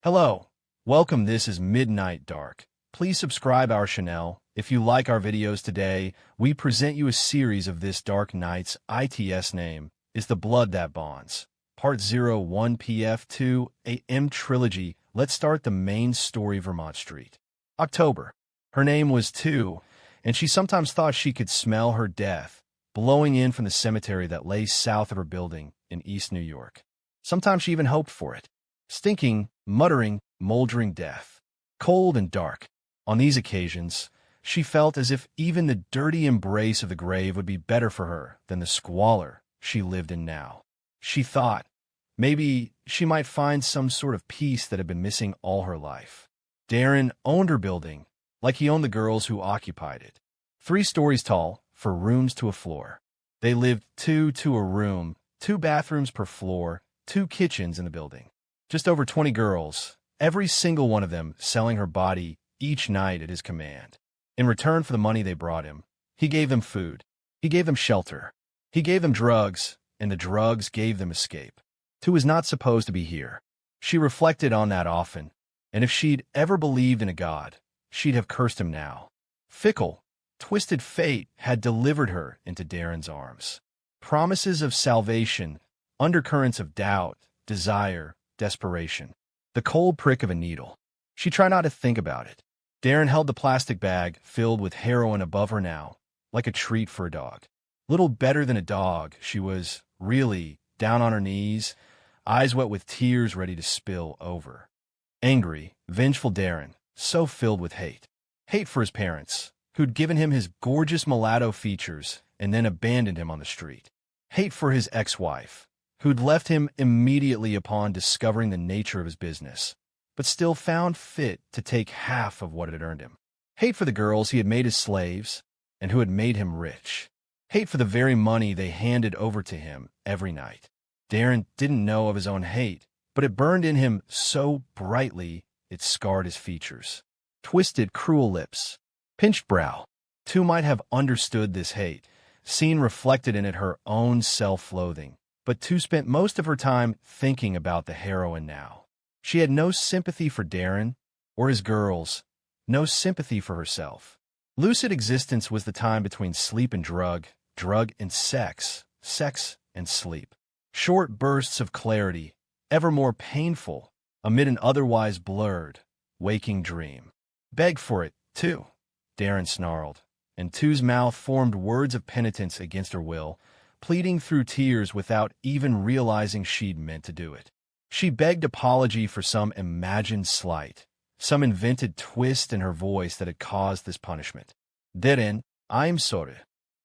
Hello, welcome. This is Midnight Dark. Please subscribe our channel. If you like our videos today, we present you a series of this dark night's its name is The Blood That Bonds. Part 01 PF2 AM Trilogy. Let's start the main story. Vermont Street. October. Her name was 2, and she sometimes thought she could smell her death blowing in from the cemetery that lay south of her building in East New York. Sometimes she even hoped for it. Stinking, muttering, moldering death. Cold and dark. On these occasions, she felt as if even the dirty embrace of the grave would be better for her than the squalor she lived in now. She thought maybe she might find some sort of peace that had been missing all her life. Darren owned her building, like he owned the girls who occupied it. 3 stories tall, 4 rooms to a floor. They lived 2 to a room, 2 bathrooms per floor, 2 kitchens in the building. Just over 20 girls, every single one of them selling her body each night at his command. In return for the money they brought him, he gave them food, he gave them shelter, he gave them drugs, and the drugs gave them escape. 2 was not supposed to be here. She reflected on that often, and if she'd ever believed in a god, she'd have cursed him now. Fickle, twisted fate had delivered her into Darren's arms. Promises of salvation, undercurrents of doubt, desire, desperation. The cold prick of a needle. She tried not to think about it. Darren held the plastic bag filled with heroin above her now, like a treat for a dog. Little better than a dog, she was really down on her knees, eyes wet with tears ready to spill over. Angry, vengeful Darren, so filled with hate. Hate for his parents, who'd given him his gorgeous mulatto features and then abandoned him on the street. Hate for his ex-wife, who'd left him immediately upon discovering the nature of his business, but still found fit to take half of what it had earned him. Hate for the girls he had made his slaves and who had made him rich. Hate for the very money they handed over to him every night. Darren didn't know of his own hate, but it burned in him so brightly it scarred his features. Twisted, cruel lips, pinched brow. 2 might have understood this hate, seen reflected in it her own self-loathing, but 2 spent most of her time thinking about the heroine now. She had no sympathy for Darren or his girls, no sympathy for herself. Lucid existence was the time between sleep and drug, drug and sex, sex and sleep. Short bursts of clarity, ever more painful, amid an otherwise blurred, waking dream. Beg for it, too, Darren snarled, and 2's mouth formed words of penitence against her will, pleading through tears without even realizing she'd meant to do it. She begged apology for some imagined slight, some invented twist in her voice that had caused this punishment. Darren, I'm sorry.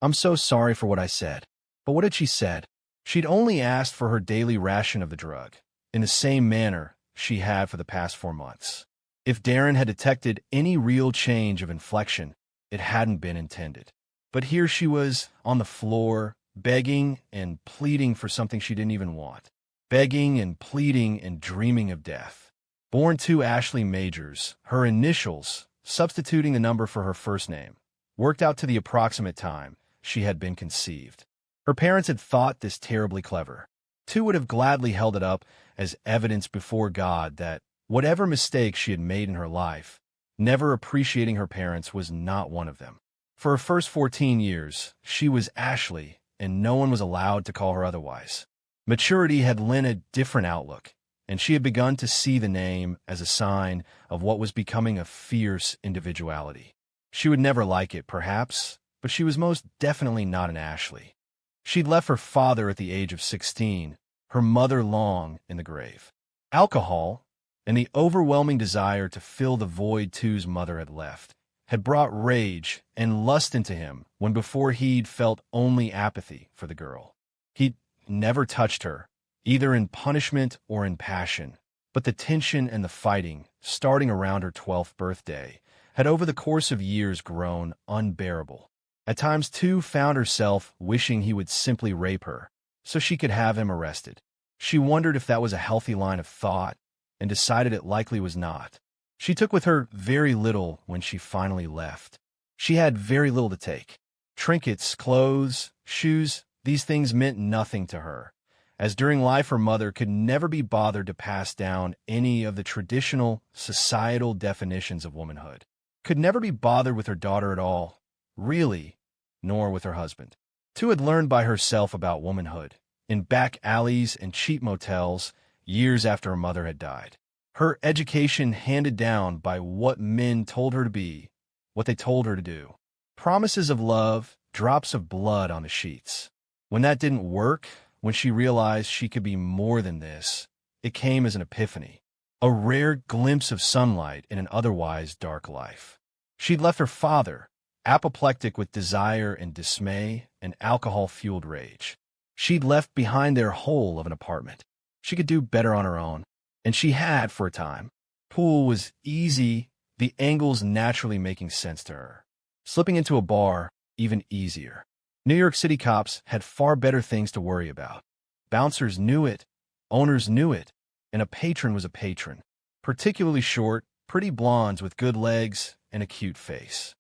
I'm so sorry for what I said. But what had she said? She'd only asked for her daily ration of the drug, in the same manner she had for the past 4 months. If Darren had detected any real change of inflection, it hadn't been intended. But here she was, on the floor, begging and pleading for something she didn't even want. Begging and pleading and dreaming of death. Born 2 Ashley Majors, her initials, substituting the number for her first name, worked out to the approximate time she had been conceived. Her parents had thought this terribly clever. 2 would have gladly held it up as evidence before God that whatever mistake she had made in her life, never appreciating her parents was not one of them. For her first 14 years, she was Ashley, and no one was allowed to call her otherwise. Maturity had lent a different outlook, and she had begun to see the name as a sign of what was becoming a fierce individuality. She would never like it, perhaps, but she was most definitely not an Ashley. She'd left her father at the age of 16, her mother long in the grave. Alcohol, and the overwhelming desire to fill the void 2's mother had left, had brought rage and lust into him when before he'd felt only apathy for the girl. He'd never touched her, either in punishment or in passion, but the tension and the fighting, starting around her 12th birthday, had over the course of years grown unbearable. At times 2 found herself wishing he would simply rape her, so she could have him arrested. She wondered if that was a healthy line of thought, and decided it likely was not. She took with her very little when she finally left. She had very little to take. Trinkets, clothes, shoes, these things meant nothing to her, as during life her mother could never be bothered to pass down any of the traditional societal definitions of womanhood. Could never be bothered with her daughter at all, really, nor with her husband. Tu had learned by herself about womanhood, in back alleys and cheap motels, years after her mother had died. Her education handed down by what men told her to be, what they told her to do. Promises of love, drops of blood on the sheets. When that didn't work, when she realized she could be more than this, it came as an epiphany, a rare glimpse of sunlight in an otherwise dark life. She'd left her father, apoplectic with desire and dismay and alcohol-fueled rage. She'd left behind their hole of an apartment. She could do better on her own, and she had for a time. Pool was easy, the angles naturally making sense to her. Slipping into a bar, even easier. New York City cops had far better things to worry about. Bouncers knew it, owners knew it, and a patron was a patron. Particularly short, pretty blondes with good legs and a cute face.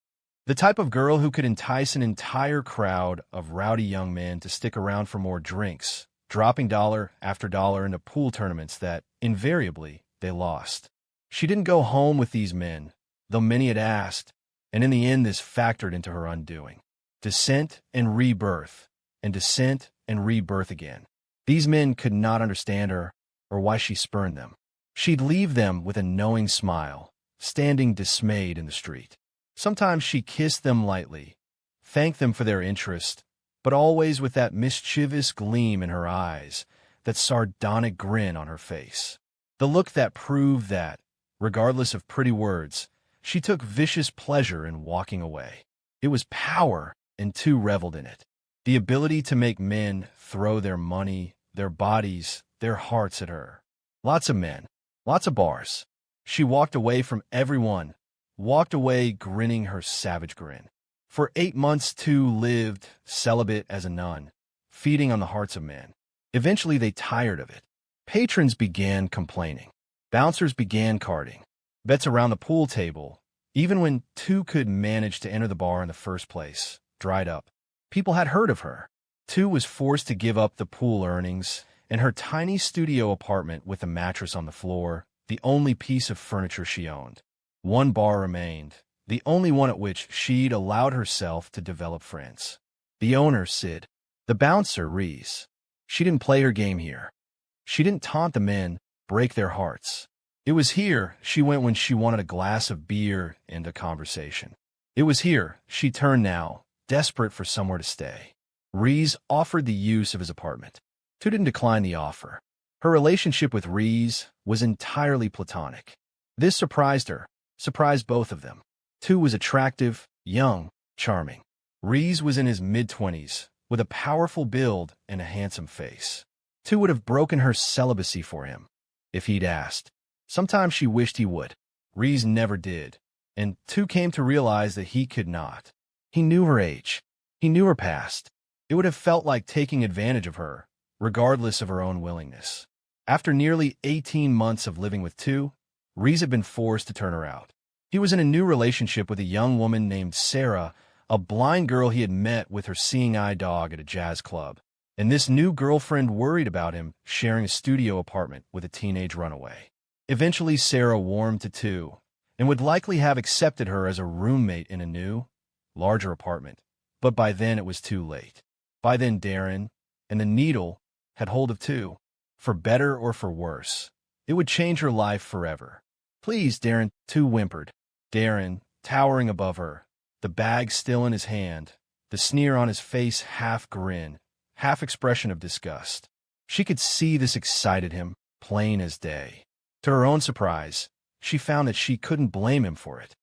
The type of girl who could entice an entire crowd of rowdy young men to stick around for more drinks, dropping dollar after dollar into pool tournaments that, invariably, they lost. She didn't go home with these men, though many had asked, and in the end this factored into her undoing. Descent and rebirth, and descent and rebirth again. These men could not understand her, or why she spurned them. She'd leave them with a knowing smile, standing dismayed in the street. Sometimes she kissed them lightly, thanked them for their interest, but always with that mischievous gleam in her eyes, that sardonic grin on her face. The look that proved that, regardless of pretty words, she took vicious pleasure in walking away. It was power, and Tu reveled in it. The ability to make men throw their money, their bodies, their hearts at her. Lots of men, lots of bars. She walked away from everyone, walked away grinning her savage grin. For 8 months, Tu lived, celibate as a nun, feeding on the hearts of men. Eventually, they tired of it. Patrons began complaining. Bouncers began carding. Bets around the pool table, even when Tu could manage to enter the bar in the first place, dried up. People had heard of her. Tu was forced to give up the pool earnings and her tiny studio apartment with a mattress on the floor, the only piece of furniture she owned. One bar remained, the only one at which she'd allowed herself to develop friends. The owner, Sid. The bouncer, Reese. She didn't play her game here. She didn't taunt the men, break their hearts. It was here she went when she wanted a glass of beer and a conversation. It was here she turned now, desperate for somewhere to stay. Reese offered the use of his apartment. Tu didn't decline the offer. Her relationship with Reese was entirely platonic. This surprised her, surprised both of them. Tu was attractive, young, charming. Reese was in his mid-20s, with a powerful build and a handsome face. Tu would have broken her celibacy for him, if he'd asked. Sometimes she wished he would. Reese never did, and Tu came to realize that he could not. He knew her age. He knew her past. It would have felt like taking advantage of her, regardless of her own willingness. After nearly 18 months of living with Tu, Reese had been forced to turn her out. He was in a new relationship with a young woman named Sarah, a blind girl he had met with her seeing-eye dog at a jazz club. And this new girlfriend worried about him sharing a studio apartment with a teenage runaway. Eventually, Sarah warmed to Tu, and would likely have accepted her as a roommate in a new, larger apartment. But by then it was too late. By then Darren, and the needle, had hold of Tu. For better or for worse, it would change her life forever. "Please, Darren," Tu whimpered. Darren, towering above her, the bag still in his hand, the sneer on his face half grin, half expression of disgust. She could see this excited him, plain as day. To her own surprise, she found that she couldn't blame him for it.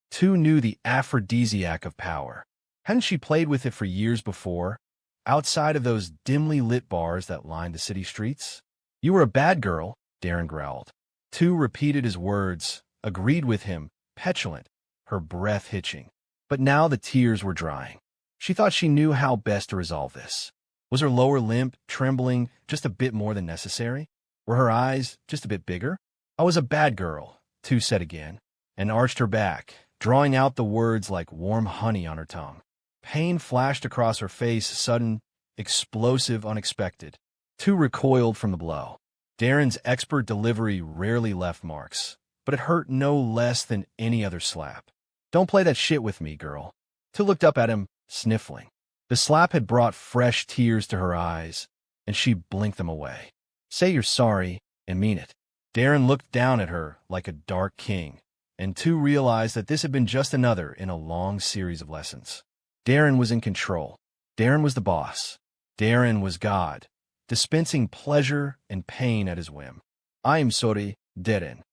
Tu knew the aphrodisiac of power. Hadn't she played with it for years before, outside of those dimly lit bars that lined the city streets? "You were a bad girl," Darren growled. Tu repeated his words, agreed with him, petulant, her breath hitching. But now the tears were drying. She thought she knew how best to resolve this. Was her lower limb trembling just a bit more than necessary? Were her eyes just a bit bigger? "I was a bad girl," Tu said again, and arched her back, drawing out the words like warm honey on her tongue. Pain flashed across her face, sudden, explosive, unexpected. Two recoiled from the blow. Darren's expert delivery rarely left marks, but it hurt no less than any other slap. "Don't play that shit with me, girl." Two looked up at him, sniffling. The slap had brought fresh tears to her eyes, and she blinked them away. "Say you're sorry, and mean it." Darren looked down at her like a dark king, and Two realized that this had been just another in a long series of lessons. Darren was in control. Darren was the boss. Darren was God, dispensing pleasure and pain at his whim. "I'm sorry, Darren."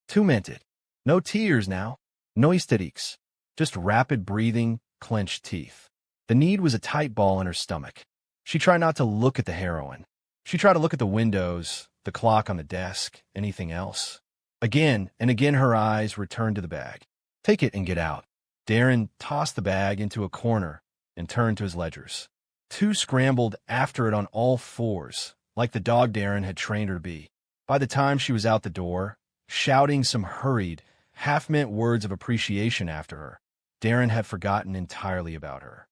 Two meant it. No tears now. No hysterics. Just rapid breathing, clenched teeth. The need was a tight ball in her stomach. She tried not to look at the heroine. She tried to look at the windows, the clock on the desk, anything else. Again and again her eyes returned to the bag. "Take it and get out." Darren tossed the bag into a corner and turned to his ledgers. Two scrambled after it on all fours, like the dog Darren had trained her to be. By the time she was out the door, shouting some hurried, half-meant words of appreciation after her, Darren had forgotten entirely about her.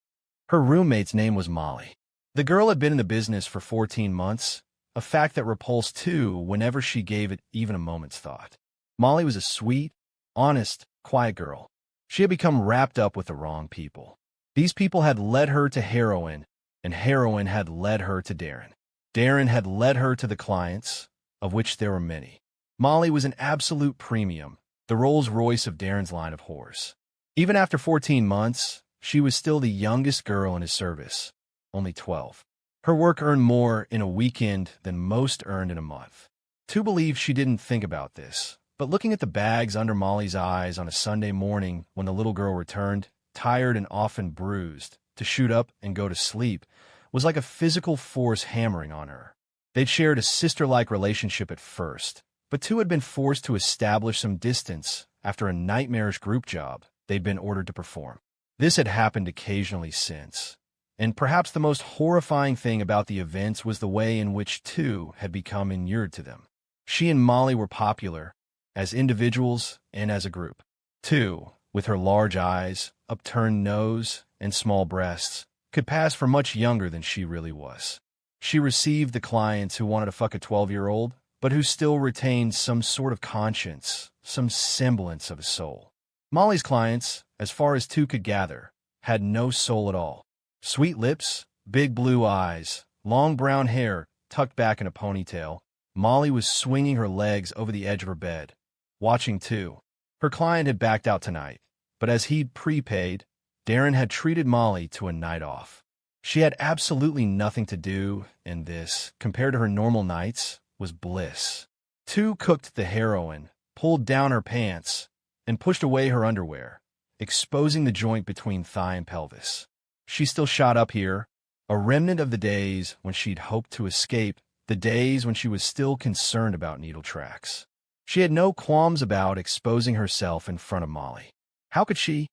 Her roommate's name was Molly. The girl had been in the business for 14 months, a fact that repulsed Two whenever she gave it even a moment's thought. Molly was a sweet, honest, quiet girl. She had become wrapped up with the wrong people. These people had led her to heroin, and heroin had led her to Darren. Darren had led her to the clients, of which there were many. Molly was an absolute premium, the Rolls-Royce of Darren's line of whores. Even after 14 months, she was still the youngest girl in his service, only 12. Her work earned more in a weekend than most earned in a month. Two believed she didn't think about this, but looking at the bags under Molly's eyes on a Sunday morning when the little girl returned, tired and often bruised, to shoot up and go to sleep, was like a physical force hammering on her. They'd shared a sister-like relationship at first, but Two had been forced to establish some distance after a nightmarish group job they'd been ordered to perform. This had happened occasionally since, and perhaps the most horrifying thing about the events was the way in which Two had become inured to them. She and Molly were popular, as individuals and as a group. Two, with her large eyes, upturned nose, and small breasts, could pass for much younger than she really was. She received the clients who wanted to fuck a 12-year-old, but who still retained some sort of conscience, some semblance of a soul. Molly's clients, as far as Two could gather, had no soul at all. Sweet lips, big blue eyes, long brown hair tucked back in a ponytail, Molly was swinging her legs over the edge of her bed, watching Two. Her client had backed out tonight, but as he'd prepaid, Darren had treated Molly to a night off. She had absolutely nothing to do, and this, compared to her normal nights, was bliss. Two cooked the heroin, pulled down her pants, and pushed away her underwear, exposing the joint between thigh and pelvis. She still shot up here, a remnant of the days when she'd hoped to escape, the days when she was still concerned about needle tracks. She had no qualms about exposing herself in front of Molly. How could she?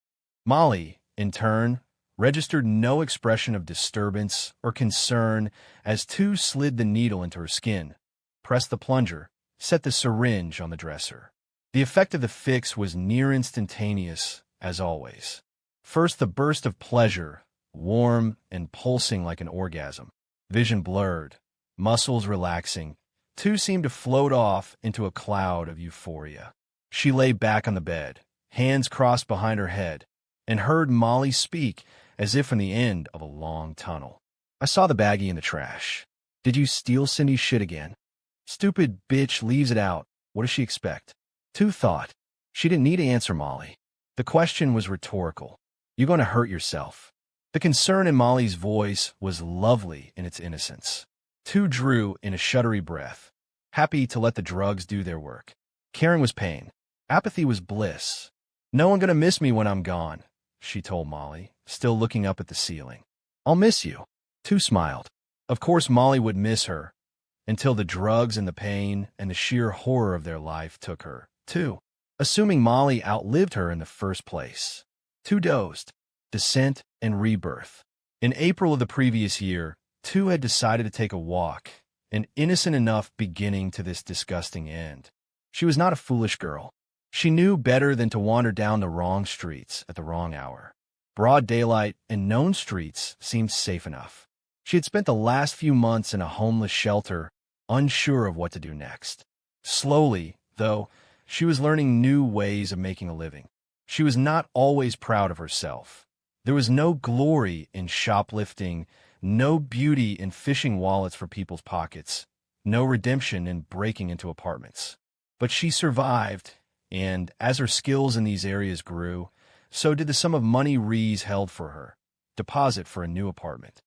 Molly, in turn, registered no expression of disturbance or concern as Two slid the needle into her skin, pressed the plunger, set the syringe on the dresser. The effect of the fix was near instantaneous, as always. First, the burst of pleasure, warm and pulsing like an orgasm. Vision blurred, muscles relaxing. Two seemed to float off into a cloud of euphoria. She lay back on the bed, hands crossed behind her head, and heard Molly speak as if from the end of a long tunnel. "I saw the baggie in the trash. Did you steal Cindy's shit again? Stupid bitch leaves it out. What does she expect?" Two thought. She didn't need to answer Molly. The question was rhetorical. "You going to hurt yourself?" The concern in Molly's voice was lovely in its innocence. Two drew in a shuddery breath, happy to let the drugs do their work. Caring was pain. Apathy was bliss. "No one gonna miss me when I'm gone," she told Molly, still looking up at the ceiling. "I'll miss you." Two smiled. Of course Molly would miss her, until the drugs and the pain and the sheer horror of their life took her, too. Assuming Molly outlived her in the first place. Two dozed. Descent and rebirth. In April of the previous year, Two had decided to take a walk, an innocent enough beginning to this disgusting end. She was not a foolish girl. She knew better than to wander down the wrong streets at the wrong hour. Broad daylight and known streets seemed safe enough. She had spent the last few months in a homeless shelter, unsure of what to do next. Slowly, though, she was learning new ways of making a living. She was not always proud of herself. There was no glory in shoplifting, no beauty in fishing wallets for people's pockets, no redemption in breaking into apartments. But she survived, and as her skills in these areas grew, so did the sum of money Rees held for her, deposit for a new apartment.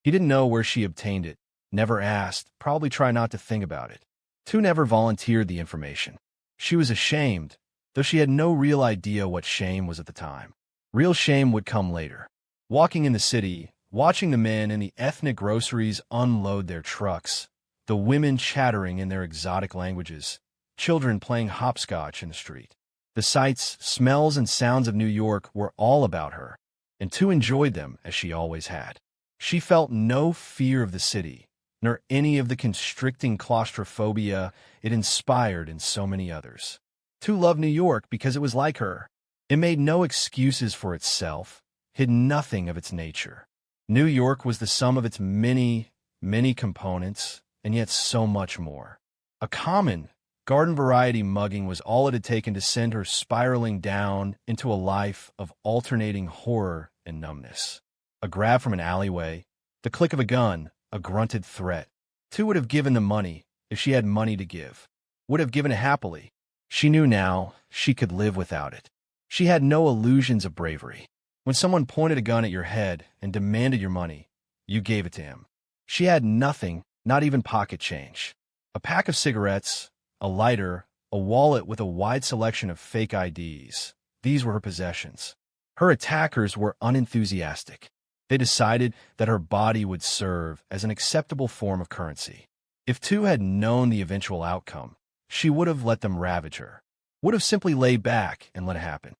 He didn't know where she obtained it, never asked, probably tried not to think about it. Tu never volunteered the information. She was ashamed, though she had no real idea what shame was at the time. Real shame would come later. Walking in the city, watching the men in the ethnic groceries unload their trucks, the women chattering in their exotic languages, children playing hopscotch in the street. The sights, smells, and sounds of New York were all about her, and Tu enjoyed them as she always had. She felt no fear of the city, nor any of the constricting claustrophobia it inspired in so many others. Tu loved New York because it was like her. It made no excuses for itself, hid nothing of its nature. New York was the sum of its many, many components, and yet so much more. A common, garden-variety mugging was all it had taken to send her spiraling down into a life of alternating horror and numbness. A grab from an alleyway, the click of a gun, a grunted threat. Tu would have given the money if she had money to give. Would have given it happily. She knew now she could live without it. She had no illusions of bravery. When someone pointed a gun at your head and demanded your money, you gave it to him. She had nothing, not even pocket change. A pack of cigarettes, a lighter, a wallet with a wide selection of fake IDs. These were her possessions. Her attackers were unenthusiastic. They decided that her body would serve as an acceptable form of currency. If Tu had known the eventual outcome, she would have let them ravage her, would have simply laid back and let it happen.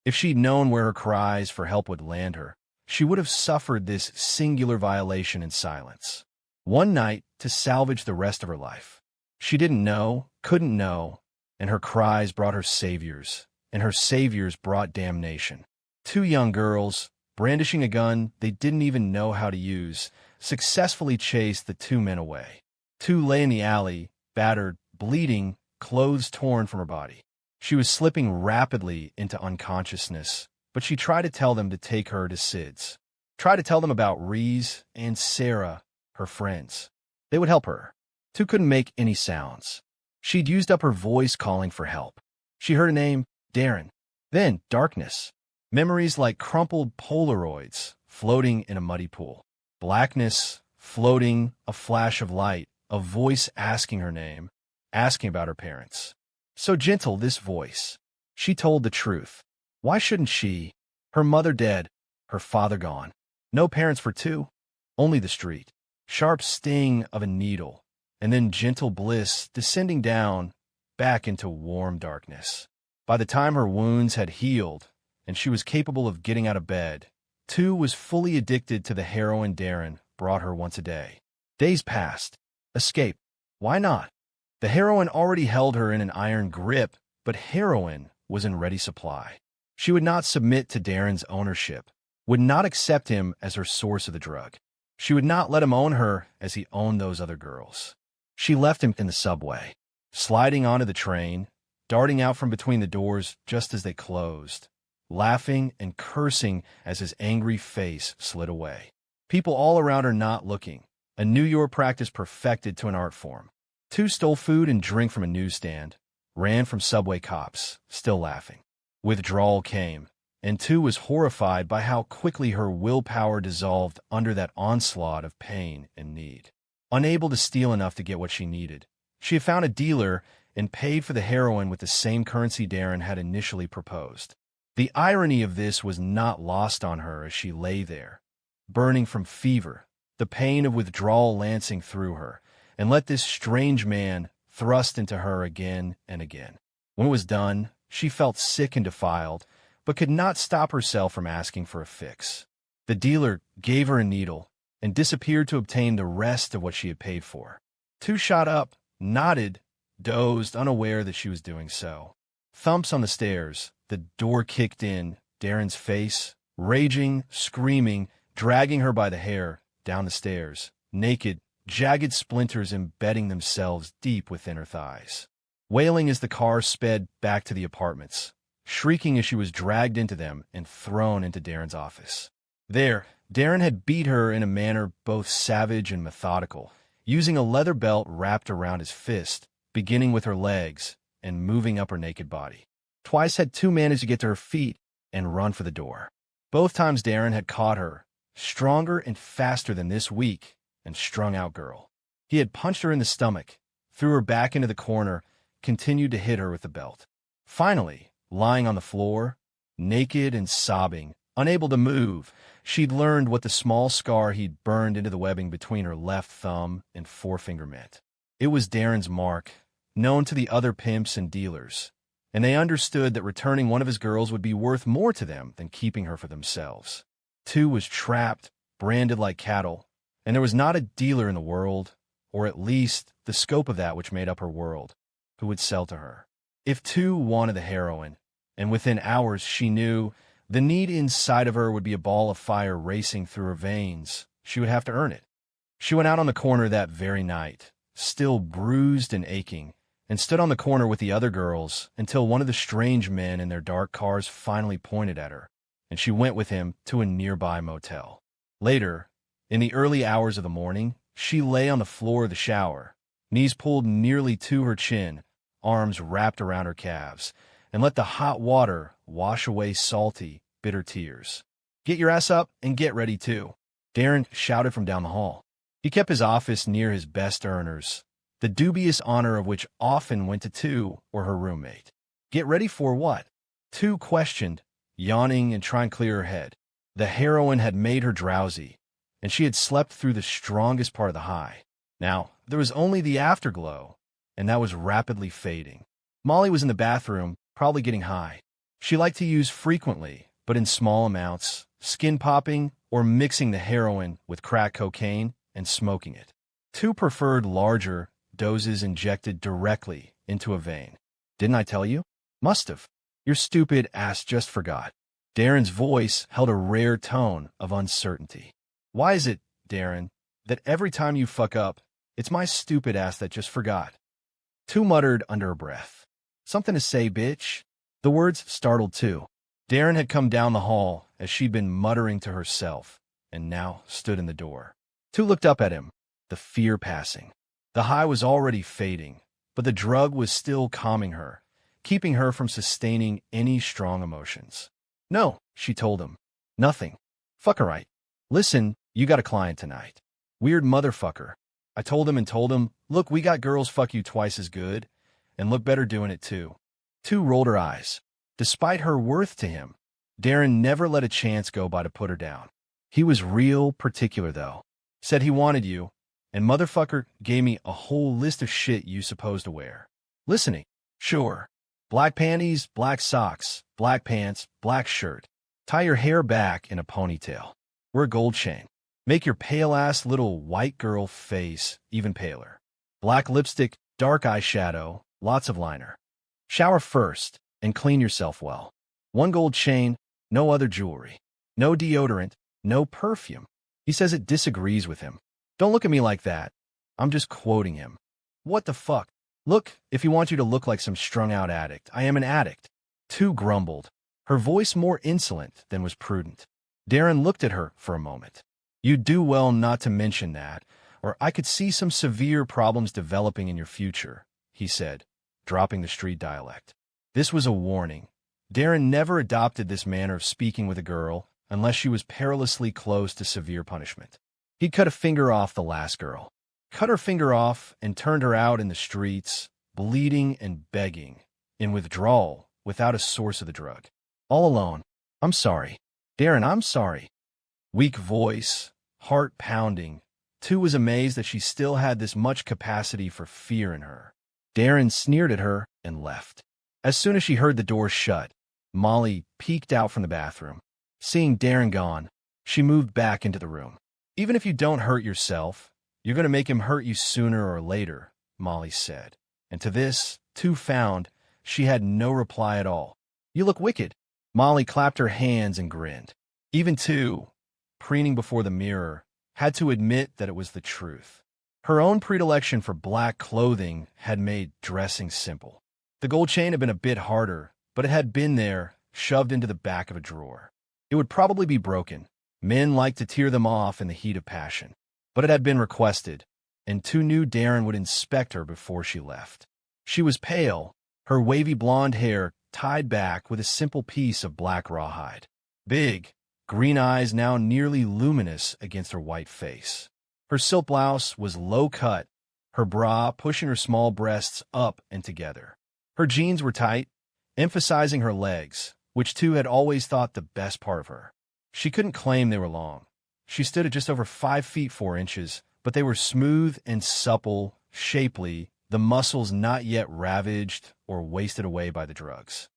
If she'd known where her cries for help would land her, she would have suffered this singular violation in silence. One night to salvage the rest of her life. She didn't know, couldn't know, and her cries brought her saviors, and her saviors brought damnation. Two young girls, brandishing a gun they didn't even know how to use, successfully chased the two men away. Tu lay in the alley, battered, bleeding, clothes torn from her body. She was slipping rapidly into unconsciousness, but she tried to tell them to take her to Sid's. Tried to tell them about Rees and Sarah, her friends. They would help her. Tu couldn't make any sounds. She'd used up her voice calling for help. She heard a name, Darren. Then darkness. Memories like crumpled Polaroids floating in a muddy pool. Blackness, floating, a flash of light, a voice asking her name, asking about her parents. So gentle, this voice. She told the truth. Why shouldn't she? Her mother dead, her father gone. No parents for two, only the street. Sharp sting of a needle, and then gentle bliss descending down, back into warm darkness. By the time her wounds had healed, and she was capable of getting out of bed, Tu was fully addicted to the heroin Darren brought her once a day. Days passed. Escape. Why not? The heroin already held her in an iron grip, but heroin was in ready supply. She would not submit to Darren's ownership, would not accept him as her source of the drug. She would not let him own her as he owned those other girls. She left him in the subway, sliding onto the train, darting out from between the doors just as they closed, laughing and cursing as his angry face slid away. People all around her not looking, a New York practice perfected to an art form. Tu stole food and drink from a newsstand, ran from subway cops, still laughing. Withdrawal came, and Tu was horrified by how quickly her willpower dissolved under that onslaught of pain and need. Unable to steal enough to get what she needed, she had found a dealer and paid for the heroin with the same currency Darren had initially proposed. The irony of this was not lost on her as she lay there, burning from fever, the pain of withdrawal lancing through her, and let this strange man thrust into her again and again. When it was done, she felt sick and defiled, but could not stop herself from asking for a fix. The dealer gave her a needle and disappeared to obtain the rest of what she had paid for. Tu shot up, nodded, dozed, unaware that she was doing so. Thumps on the stairs, the door kicked in, Darren's face, raging, screaming, dragging her by the hair, down the stairs. naked, jagged splinters embedding themselves deep within her thighs. Wailing as the car sped back to the apartments, shrieking as she was dragged into them and thrown into Darren's office. There, Darren had beat her in a manner both savage and methodical, using a leather belt wrapped around his fist, beginning with her legs and moving up her naked body. Twice had two managed to get to her feet and run for the door. Both times Darren had caught her, stronger and faster than this weak and strung-out girl. He had punched her in the stomach, threw her back into the corner, continued to hit her with the belt. Finally, lying on the floor, naked and sobbing, unable to move, she'd learned what the small scar he'd burned into the webbing between her left thumb and forefinger meant. It was Darren's mark, known to the other pimps and dealers, and they understood that returning one of his girls would be worth more to them than keeping her for themselves. Two was trapped, branded like cattle, and there was not a dealer in the world, or at least the scope of that which made up her world, who would sell to her. If Two wanted the heroin, and within hours she knew the need inside of her would be a ball of fire racing through her veins, she would have to earn it. She went out on the corner that very night, still bruised and aching, and stood on the corner with the other girls until one of the strange men in their dark cars finally pointed at her, and she went with him to a nearby motel. Later, in the early hours of the morning, she lay on the floor of the shower, knees pulled nearly to her chin, arms wrapped around her calves, and let the hot water wash away salty, bitter tears. "Get your ass up and get ready too," Darren shouted from down the hall. He kept his office near his best earners, the dubious honor of which often went to Two or her roommate. "Get ready for what?" Two questioned, yawning and trying to clear her head. The heroin had made her drowsy, and she had slept through the strongest part of the high. Now, there was only the afterglow, and that was rapidly fading. Molly was in the bathroom, probably getting high. She liked to use frequently, but in small amounts, skin popping or mixing the heroin with crack cocaine and smoking it. Two preferred larger doses injected directly into a vein. "Didn't I tell you?" "Must have. Your stupid ass just forgot." Darren's voice held a rare tone of uncertainty. "Why is it, Darren, that every time you fuck up, it's my stupid ass that just forgot?" Two muttered under her breath. "Something to say, bitch?" The words startled Two. Darren had come down the hall as she'd been muttering to herself, and now stood in the door. Two looked up at him, the fear passing. The high was already fading, but the drug was still calming her, keeping her from sustaining any strong emotions. "No," she told him. "Nothing. Fuck alright. Listen, you got a client tonight. Weird motherfucker." I told him, "Look, we got girls fuck you twice as good, and look better doing it too." Two rolled her eyes. Despite her worth to him, Darren never let a chance go by to put her down. He was real particular, though. Said he wanted you, and motherfucker gave me a whole list of shit you supposed to wear. Listening? Sure. Black panties, black socks, black pants, black shirt. Tie your hair back in a ponytail. Wear a gold chain. Make your pale-ass little white girl face even paler. Black lipstick, dark eyeshadow, lots of liner. Shower first and clean yourself well. One gold chain, no other jewelry. No deodorant, no perfume. He says it disagrees with him. Don't look at me like that. I'm just quoting him. What the fuck? Look, if you want you to look like some strung-out addict, I am an addict. Two grumbled, her voice more insolent than was prudent. Darren looked at her for a moment. You'd do well not to mention that, or I could see some severe problems developing in your future, he said, dropping the street dialect. This was a warning. Darren never adopted this manner of speaking with a girl unless she was perilously close to severe punishment. He'd cut a finger off the last girl. Cut her finger off and turned her out in the streets, bleeding and begging, in withdrawal, without a source of the drug. All alone. I'm sorry. Darren, I'm sorry. Weak voice, heart pounding. Two was amazed that she still had this much capacity for fear in her. Darren sneered at her and left. As soon as she heard the door shut, Molly peeked out from the bathroom. Seeing Darren gone, she moved back into the room. Even if you don't hurt yourself, you're going to make him hurt you sooner or later, Molly said. And to this, Two found she had no reply at all. You look wicked. Molly clapped her hands and grinned. Even Two, preening before the mirror, had to admit that it was the truth. Her own predilection for black clothing had made dressing simple. The gold chain had been a bit harder, but it had been there, shoved into the back of a drawer. It would probably be broken. Men liked to tear them off in the heat of passion. But it had been requested, and Two knew Theroen would inspect her before she left. She was pale, her wavy blonde hair tied back with a simple piece of black rawhide. Big, green eyes now nearly luminous against her white face. Her silk blouse was low-cut, her bra pushing her small breasts up and together. Her jeans were tight, emphasizing her legs, which Two had always thought the best part of her. She couldn't claim they were long. She stood at just over 5 feet 4 inches, but they were smooth and supple, shapely, the muscles not yet ravaged or wasted away by the drugs.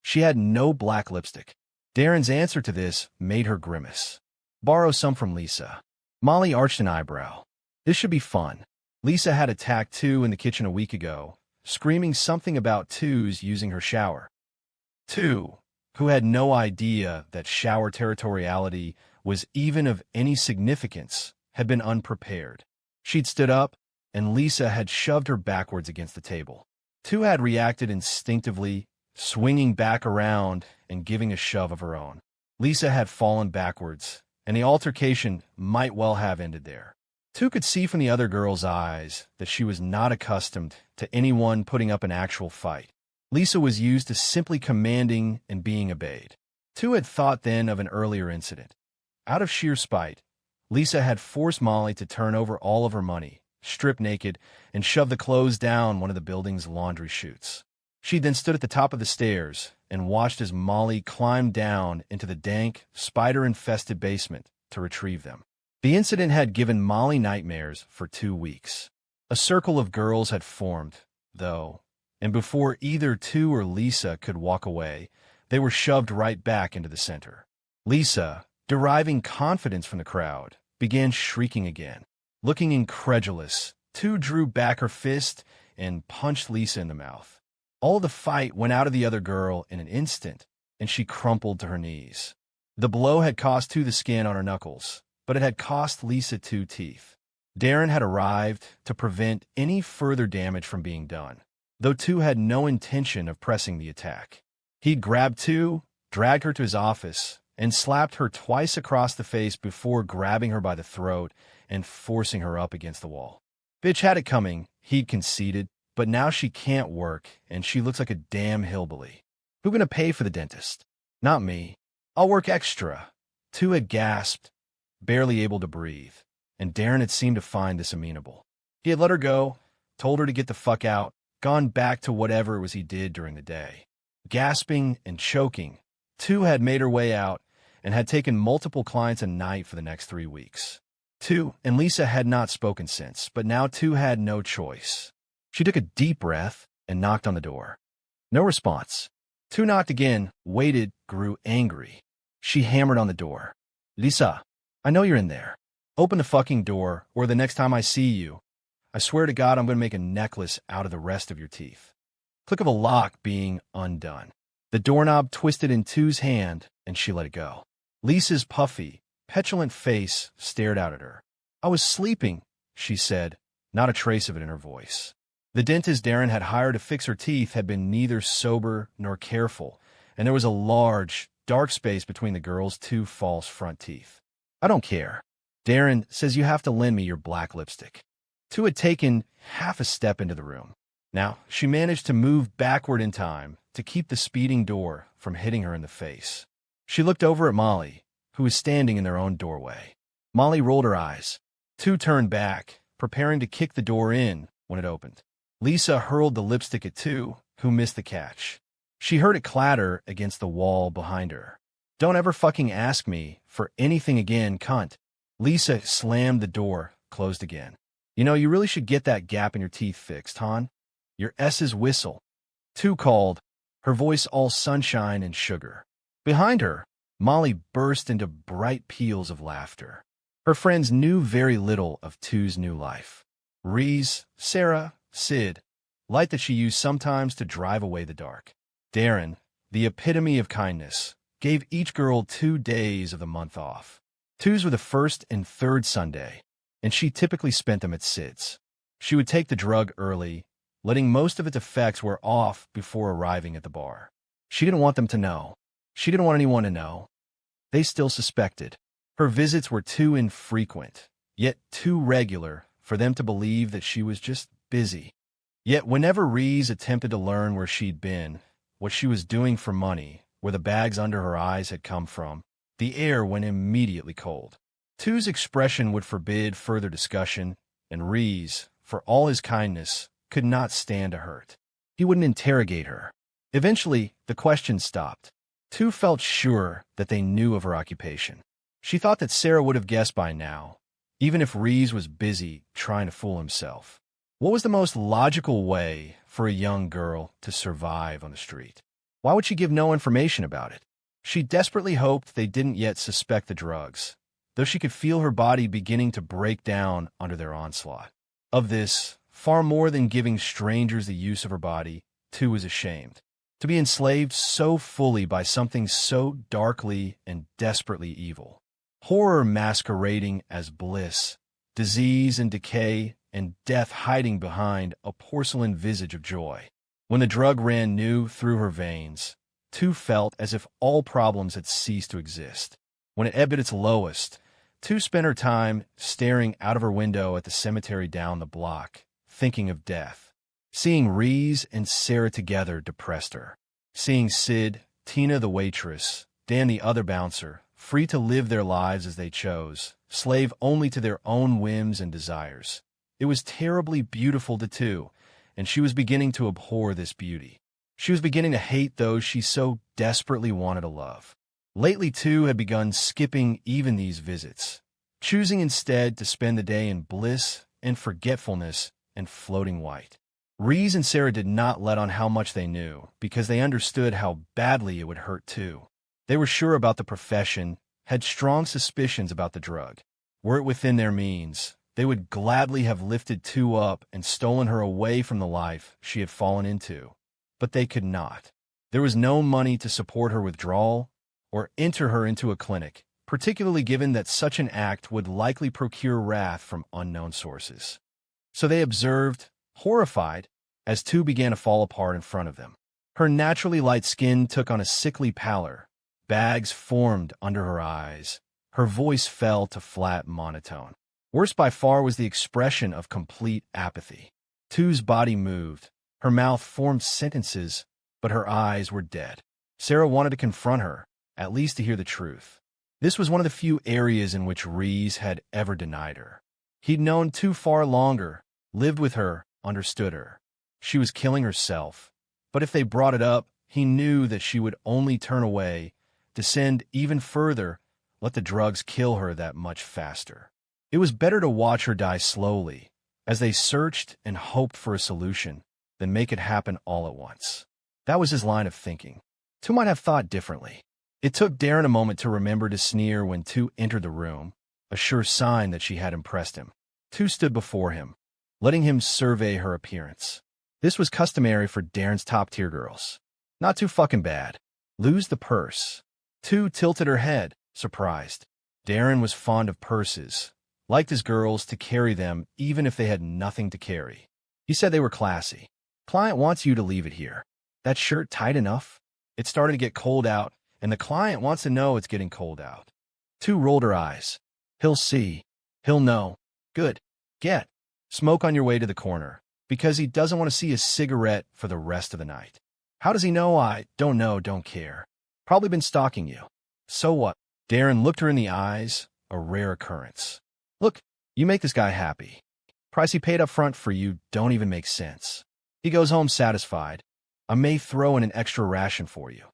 She had no black lipstick. Theroen's answer to this made her grimace. Borrow some from Lisa. Molly arched an eyebrow. This should be fun. Lisa had attacked Two in the kitchen a week ago, screaming something about Two's using her shower. Two, who had no idea that shower territoriality was even of any significance, had been unprepared. She'd stood up, and Lisa had shoved her backwards against the table. Two had reacted instinctively, swinging back around and giving a shove of her own. Lisa had fallen backwards, and the altercation might well have ended there. Two could see from the other girl's eyes that she was not accustomed to anyone putting up an actual fight. Lisa was used to simply commanding and being obeyed. Two had thought then of an earlier incident. Out of sheer spite, Lisa had forced Molly to turn over all of her money, strip naked, and shove the clothes down one of the building's laundry chutes. She then stood at the top of the stairs and watched as Molly climbed down into the dank, spider-infested basement to retrieve them. The incident had given Molly nightmares for 2 weeks. A circle of girls had formed, though, and before either Two or Lisa could walk away, they were shoved right back into the center. Lisa, deriving confidence from the crowd, began shrieking again. Looking incredulous, Two drew back her fist and punched Lisa in the mouth. All the fight went out of the other girl in an instant, and she crumpled to her knees. The blow had cost Two the skin on her knuckles, but it had cost Lisa 2 teeth. Theroen had arrived to prevent any further damage from being done, though Two had no intention of pressing the attack. He'd grabbed Two, dragged her to his office, and slapped her twice across the face before grabbing her by the throat and forcing her up against the wall. Bitch had it coming, he'd conceded, but now she can't work, and she looks like a damn hillbilly. Who gonna pay for the dentist? Not me. I'll work extra. Two had gasped, barely able to breathe, and Theroen had seemed to find this amenable. He had let her go, told her to get the fuck out, gone back to whatever it was he did during the day. Gasping and choking, Two had made her way out and had taken multiple clients a night for the next 3 weeks. Two and Lisa had not spoken since, but now Two had no choice. She took a deep breath and knocked on the door. No response. Two knocked again, waited, grew angry. She hammered on the door. Lisa, I know you're in there. Open the fucking door, or the next time I see you, I swear to God I'm going to make a necklace out of the rest of your teeth. Click of a lock being undone. The doorknob twisted in Two's hand, and she let it go. Lisa's puffy, petulant face stared out at her. I was sleeping, she said, not a trace of it in her voice. The dentist Theroen had hired to fix her teeth had been neither sober nor careful, and there was a large, dark space between the girl's 2 false front teeth. I don't care. Theroen says you have to lend me your black lipstick. Two had taken half a step into the room. Now, she managed to move backward in time to keep the speeding door from hitting her in the face. She looked over at Molly, who was standing in their own doorway. Molly rolled her eyes. Two turned back, preparing to kick the door in when it opened. Lisa hurled the lipstick at Two, who missed the catch. She heard it clatter against the wall behind her. Don't ever fucking ask me for anything again, cunt. Lisa slammed the door, closed again. You know, you really should get that gap in your teeth fixed, hon. Your S's whistle. Two called, her voice all sunshine and sugar. Behind her, Molly burst into bright peals of laughter. Her friends knew very little of Two's new life. Reese, Sarah, Sid, light that she used sometimes to drive away the dark. Theroen, the epitome of kindness, gave each girl 2 days of the month off. Tues were the first and third Sunday, and she typically spent them at Sid's. She would take the drug early, letting most of its effects wear off before arriving at the bar. She didn't want them to know. She didn't want anyone to know. They still suspected. Her visits were too infrequent, yet too regular for them to believe that she was just busy. Yet whenever Reese attempted to learn where she'd been, what she was doing for money, where the bags under her eyes had come from, the air went immediately cold. Tu's expression would forbid further discussion, and Reese, for all his kindness, could not stand to hurt. He wouldn't interrogate her. Eventually, the questions stopped. Tu felt sure that they knew of her occupation. She thought that Sarah would have guessed by now, even if Reese was busy trying to fool himself. What was the most logical way for a young girl to survive on the street? Why would she give no information about it? She desperately hoped they didn't yet suspect the drugs, though she could feel her body beginning to break down under their onslaught. Of this, far more than giving strangers the use of her body, Tu was ashamed. To be enslaved so fully by something so darkly and desperately evil. Horror masquerading as bliss, disease and decay, and death hiding behind a porcelain visage of joy. When the drug ran new through her veins, Tu felt as if all problems had ceased to exist. When it ebbed at its lowest, Tu spent her time staring out of her window at the cemetery down the block, thinking of death. Seeing Reese and Sarah together depressed her. Seeing Sid, Tina the waitress, Dan the other bouncer, free to live their lives as they chose, slave only to their own whims and desires. It was terribly beautiful to Tu, and she was beginning to abhor this beauty. She was beginning to hate those she so desperately wanted to love. Lately, Tu had begun skipping even these visits, choosing instead to spend the day in bliss and forgetfulness and floating white. Reese and Sarah did not let on how much they knew, because they understood how badly it would hurt Tu. They were sure about the profession, had strong suspicions about the drug. Were it within their means, they would gladly have lifted Tu up and stolen her away from the life she had fallen into. But they could not. There was no money to support her withdrawal or enter her into a clinic, particularly given that such an act would likely procure wrath from unknown sources. So they observed, horrified, as Tu began to fall apart in front of them. Her naturally light skin took on a sickly pallor. Bags formed under her eyes. Her voice fell to flat monotone. Worse by far was the expression of complete apathy. Tu's body moved. Her mouth formed sentences, but her eyes were dead. Sarah wanted to confront her, at least to hear the truth. This was one of the few areas in which Reese had ever denied her. He'd known Tu far longer, lived with her, understood her. She was killing herself, but if they brought it up, he knew that she would only turn away, descend even further, let the drugs kill her that much faster. It was better to watch her die slowly, as they searched and hoped for a solution, than make it happen all at once. That was his line of thinking. Tu might have thought differently. It took Darren a moment to remember to sneer when Tu entered the room, a sure sign that she had impressed him. Tu stood before him, letting him survey her appearance. This was customary for Darren's top-tier girls. Not too fucking bad. Lose the purse. Tu tilted her head, surprised. Darren was fond of purses, liked his girls to carry them even if they had nothing to carry. He said they were classy. Client wants you to leave it here. That shirt tight enough? It's starting to get cold out, and the client wants to know it's getting cold out. Tu rolled her eyes. He'll see. He'll know. Good. Get. Smoke on your way to the corner, because he doesn't want to see a cigarette for the rest of the night. How does he know? I don't know, don't care. Probably been stalking you. So what? Darren looked her in the eyes, a rare occurrence. Look, you make this guy happy. Price he paid up front for you don't even make sense. He goes home satisfied. I may throw in an extra ration for you.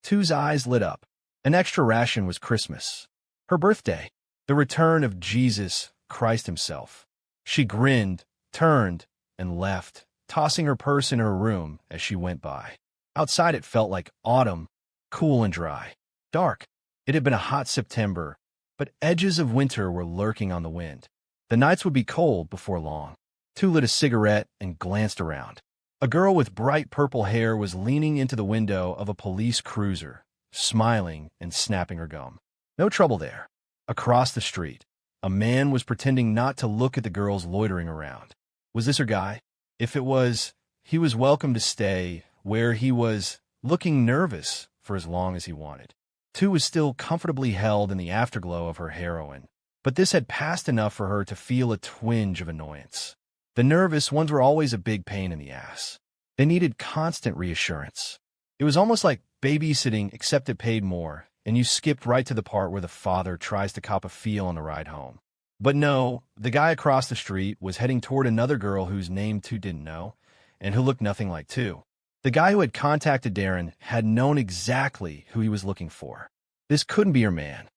Tu's eyes lit up. An extra ration was Christmas. Her birthday. The return of Jesus Christ himself. She grinned, turned, and left, tossing her purse in her room as she went by. Outside it felt like autumn, cool and dry. Dark. It had been a hot September, but edges of winter were lurking on the wind. The nights would be cold before long. Tu lit a cigarette and glanced around. A girl with bright purple hair was leaning into the window of a police cruiser, smiling and snapping her gum. No trouble there. Across the street, a man was pretending not to look at the girls loitering around. Was this her guy? If it was, he was welcome to stay where he was, looking nervous for as long as he wanted. Two was still comfortably held in the afterglow of her heroin, but this had passed enough for her to feel a twinge of annoyance. The nervous ones were always a big pain in the ass. They needed constant reassurance. It was almost like babysitting, except it paid more, and you skipped right to the part where the father tries to cop a feel on the ride home. But no, the guy across the street was heading toward another girl whose name Two didn't know, and who looked nothing like Two. The guy who had contacted Darren had known exactly who he was looking for. This couldn't be her man,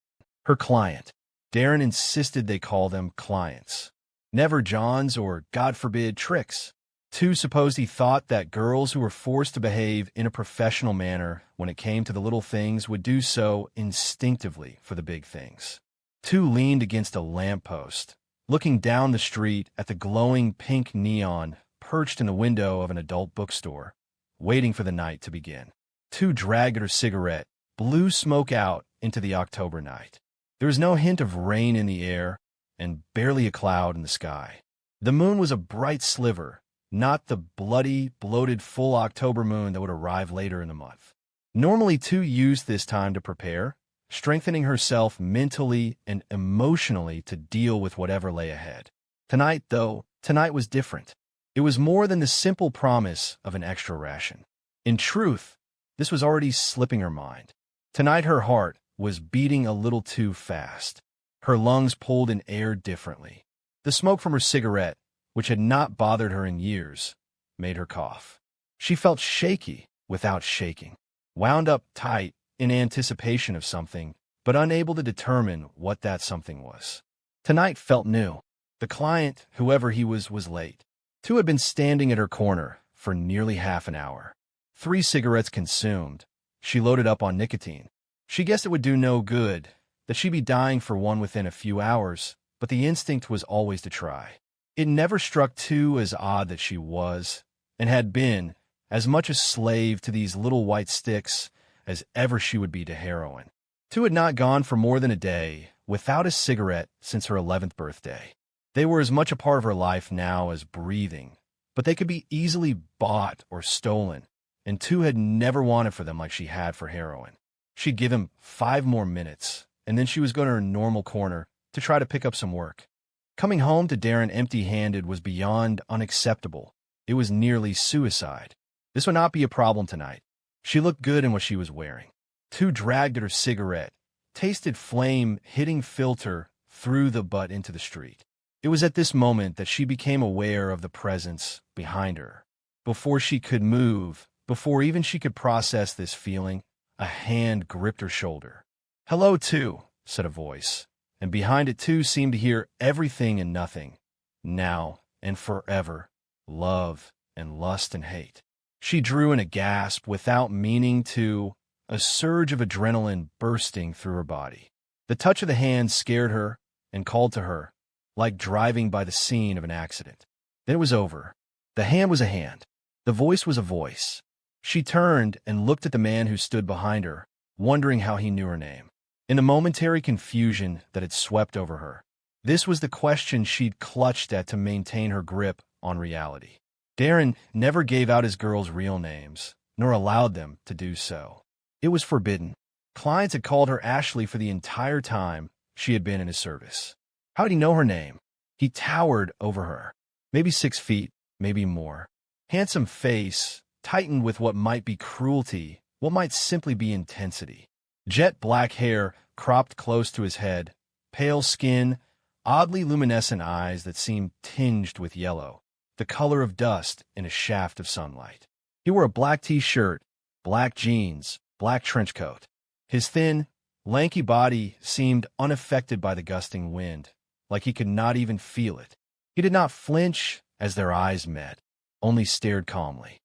her client. Darren insisted they call them clients. Never Johns or, God forbid, tricks. Two supposed he thought that girls who were forced to behave in a professional manner when it came to the little things would do so instinctively for the big things. Two leaned against a lamppost, looking down the street at the glowing pink neon perched in the window of an adult bookstore, waiting for the night to begin. Two dragged at her cigarette, blew smoke out into the October night. There was no hint of rain in the air, and barely a cloud in the sky. The moon was a bright sliver, not the bloody, bloated full October moon that would arrive later in the month. Normally, Two used this time to prepare, strengthening herself mentally and emotionally to deal with whatever lay ahead. Tonight, though, tonight was different. It was more than the simple promise of an extra ration. In truth, this was already slipping her mind. Tonight her heart was beating a little too fast. Her lungs pulled in air differently. The smoke from her cigarette, which had not bothered her in years, made her cough. She felt shaky without shaking, wound up tight in anticipation of something, but unable to determine what that something was. Tonight felt new. The client, whoever he was late. Two had been standing at her corner for nearly half an hour. 3 cigarettes consumed. She loaded up on nicotine. She guessed it would do no good, that she'd be dying for one within a few hours, but the instinct was always to try. It never struck Two as odd that she was, and had been, as much a slave to these little white sticks as ever she would be to heroin. Two had not gone for more than a day without a cigarette since her 11th birthday. They were as much a part of her life now as breathing, but they could be easily bought or stolen, and Two had never wanted for them like she had for heroin. She'd give him 5 more minutes, and then she was going to her normal corner to try to pick up some work. Coming home to Darren empty-handed was beyond unacceptable. It was nearly suicide. This would not be a problem tonight. She looked good in what she was wearing. Two dragged at her cigarette, tasted flame hitting filter through the butt into the street. It was at this moment that she became aware of the presence behind her. Before she could move, before even she could process this feeling, a hand gripped her shoulder. "Hello, Two," said a voice, and behind it Two seemed to hear everything and nothing, now and forever, love and lust and hate. She drew in a gasp without meaning to, a surge of adrenaline bursting through her body. The touch of the hand scared her and called to her, like driving by the scene of an accident. Then it was over. The hand was a hand. The voice was a voice. She turned and looked at the man who stood behind her, wondering how he knew her name. In the momentary confusion that had swept over her, this was the question she'd clutched at to maintain her grip on reality. Darren never gave out his girls' real names, nor allowed them to do so. It was forbidden. Clients had called her Ashley for the entire time she had been in his service. How did he know her name? He towered over her. Maybe 6 feet, maybe more. Handsome face, tightened with what might be cruelty, what might simply be intensity. Jet black hair cropped close to his head, pale skin, oddly luminescent eyes that seemed tinged with yellow, the color of dust in a shaft of sunlight. He wore a black t-shirt, black jeans, black trench coat. His thin, lanky body seemed unaffected by the gusting wind, like he could not even feel it. He did not flinch as their eyes met, only stared calmly.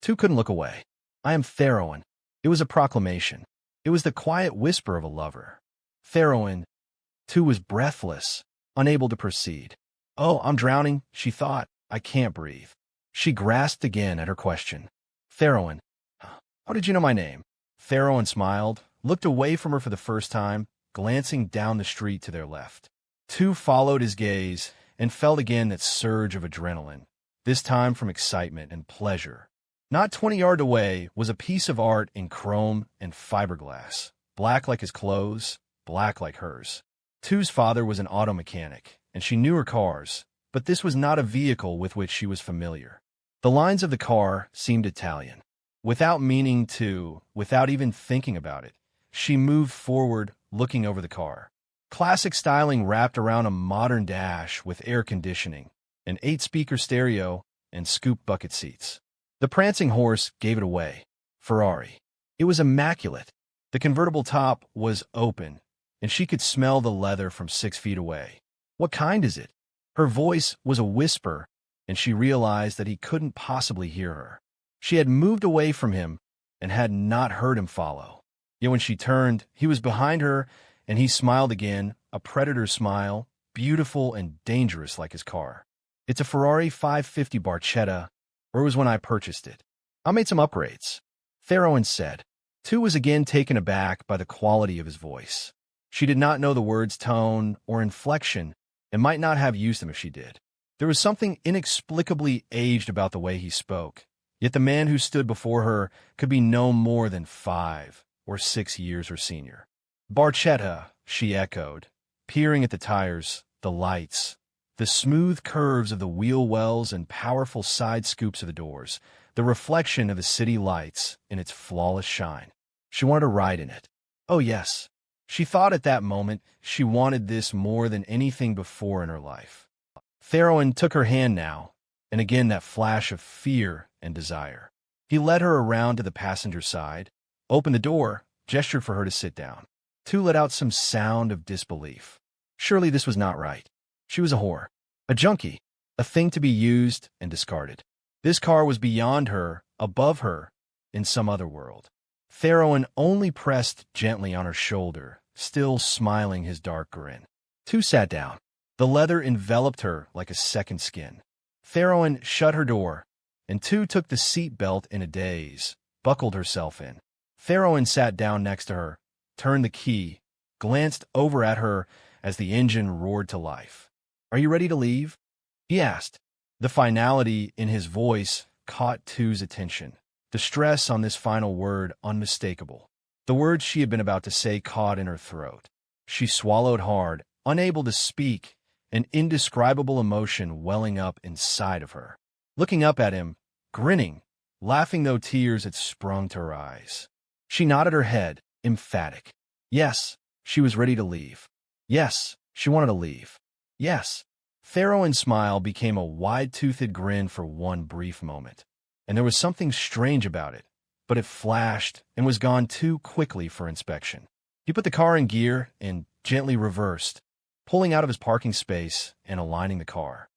Two couldn't look away. "I am Theroen." It was a proclamation. It was the quiet whisper of a lover. Theroen. Two was breathless, unable to proceed. "Oh, I'm drowning," she thought. "I can't breathe." She grasped again at her question. "Theroen, how did you know my name?" Theroen smiled, looked away from her for the first time, glancing down the street to their left. Two followed his gaze and felt again that surge of adrenaline, this time from excitement and pleasure. Not 20 yards away was a piece of art in chrome and fiberglass, black like his clothes, black like hers. Two's father was an auto mechanic, and she knew her cars, but this was not a vehicle with which she was familiar. The lines of the car seemed Italian. Without meaning to, without even thinking about it, she moved forward, looking over the car. Classic styling wrapped around a modern dash with air conditioning, an 8-speaker stereo, and scoop bucket seats. The prancing horse gave it away. Ferrari. It was immaculate. The convertible top was open, and she could smell the leather from 6 feet away. What kind is it? Her voice was a whisper, and she realized that he couldn't possibly hear her. She had moved away from him and had not heard him follow. Yet when she turned, he was behind her, and he smiled again, a predator's smile, beautiful and dangerous like his car. It's a Ferrari 550 Barchetta, or it was when I purchased it. I made some upgrades, Theroen said. Two was again taken aback by the quality of his voice. She did not know the word's tone or inflection, and might not have used them if she did. There was something inexplicably aged about the way he spoke, yet the man who stood before her could be no more than 5 or 6 years her senior. Barchetta, she echoed, peering at the tires, the lights, the smooth curves of the wheel wells and powerful side scoops of the doors, the reflection of the city lights in its flawless shine. She wanted to ride in it. Oh, yes. She thought at that moment she wanted this more than anything before in her life. Theroen took her hand now, and again that flash of fear and desire. He led her around to the passenger side, opened the door, gestured for her to sit down. Two let out some sound of disbelief. Surely this was not right. She was a whore, a junkie, a thing to be used and discarded. This car was beyond her, above her, in some other world. Theroen only pressed gently on her shoulder, still smiling his dark grin. Two sat down. The leather enveloped her like a second skin. Theroen shut her door, and Two took the seat belt in a daze, buckled herself in. Theroen sat down next to her, turned the key, glanced over at her as the engine roared to life. "Are you ready to leave?" he asked. The finality in his voice caught Two's attention. The stress on this final word unmistakable. The words she had been about to say caught in her throat. She swallowed hard, unable to speak, an indescribable emotion welling up inside of her. Looking up at him, grinning, laughing though tears had sprung to her eyes. She nodded her head, emphatic. Yes, she was ready to leave. Yes, she wanted to leave. Yes. Theroen's smile became a wide-toothed grin for one brief moment. And there was something strange about it, but it flashed and was gone too quickly for inspection. He put the car in gear and gently reversed, pulling out of his parking space and aligning the car.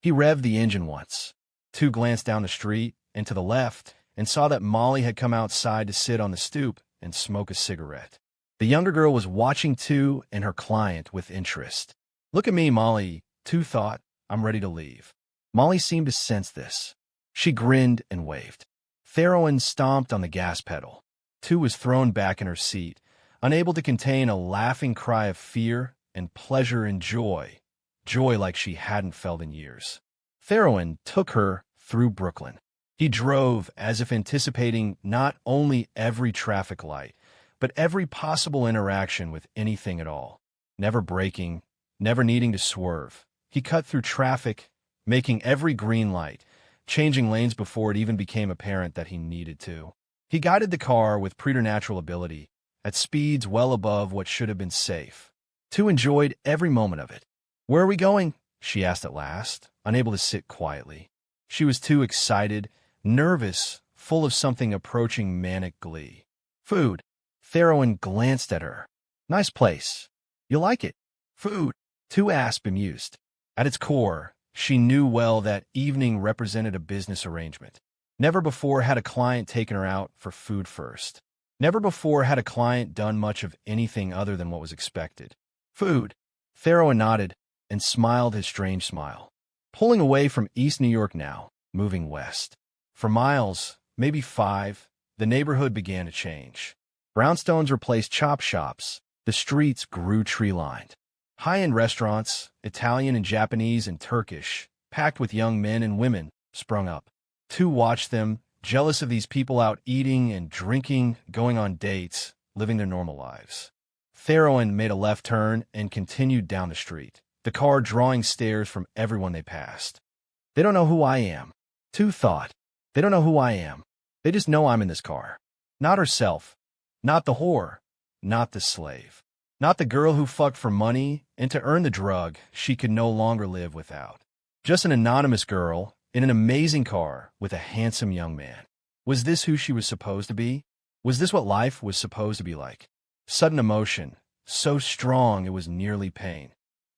He revved the engine once. Two glanced down the street and to the left and saw that Molly had come outside to sit on the stoop and smoke a cigarette. The younger girl was watching Two and her client with interest. "Look at me, Molly," Two thought. "I'm ready to leave." Molly seemed to sense this. She grinned and waved. Theroen stomped on the gas pedal. Two was thrown back in her seat, unable to contain a laughing cry of fear and pleasure and joy, joy like she hadn't felt in years. Theroen took her through Brooklyn. He drove as if anticipating not only every traffic light, but every possible interaction with anything at all. Never braking, never needing to swerve. He cut through traffic, making every green light, changing lanes before it even became apparent that he needed to. He guided the car with preternatural ability, at speeds well above what should have been safe. Two enjoyed every moment of it. "Where are we going?" she asked at last, unable to sit quietly. She was too excited, nervous, full of something approaching manic glee. "Food." Theroen glanced at her. "Nice place. You like it?" "Food," Two asked, bemused. At its core, she knew well that evening represented a business arrangement. Never before had a client taken her out for food first. Never before had a client done much of anything other than what was expected. "Food." Theroen nodded and smiled his strange smile. Pulling away from East New York now, moving west. For miles, maybe 5, the neighborhood began to change. Brownstones replaced chop shops, The streets grew tree-lined. High-end restaurants, Italian and Japanese and Turkish, packed with young men and women, sprung up. Two watched them, jealous of these people out eating and drinking, going on dates, living their normal lives. Theroen made a left turn and continued down the street, the car drawing stares from everyone they passed. They don't know who I am. Two thought. They don't know who I am. They just know I'm in this car. Not herself. Not the whore. Not the slave. Not the girl who fucked for money and to earn the drug she could no longer live without. Just an anonymous girl in an amazing car with a handsome young man. Was this who she was supposed to be? Was this what life was supposed to be like? Sudden emotion, so strong it was nearly pain.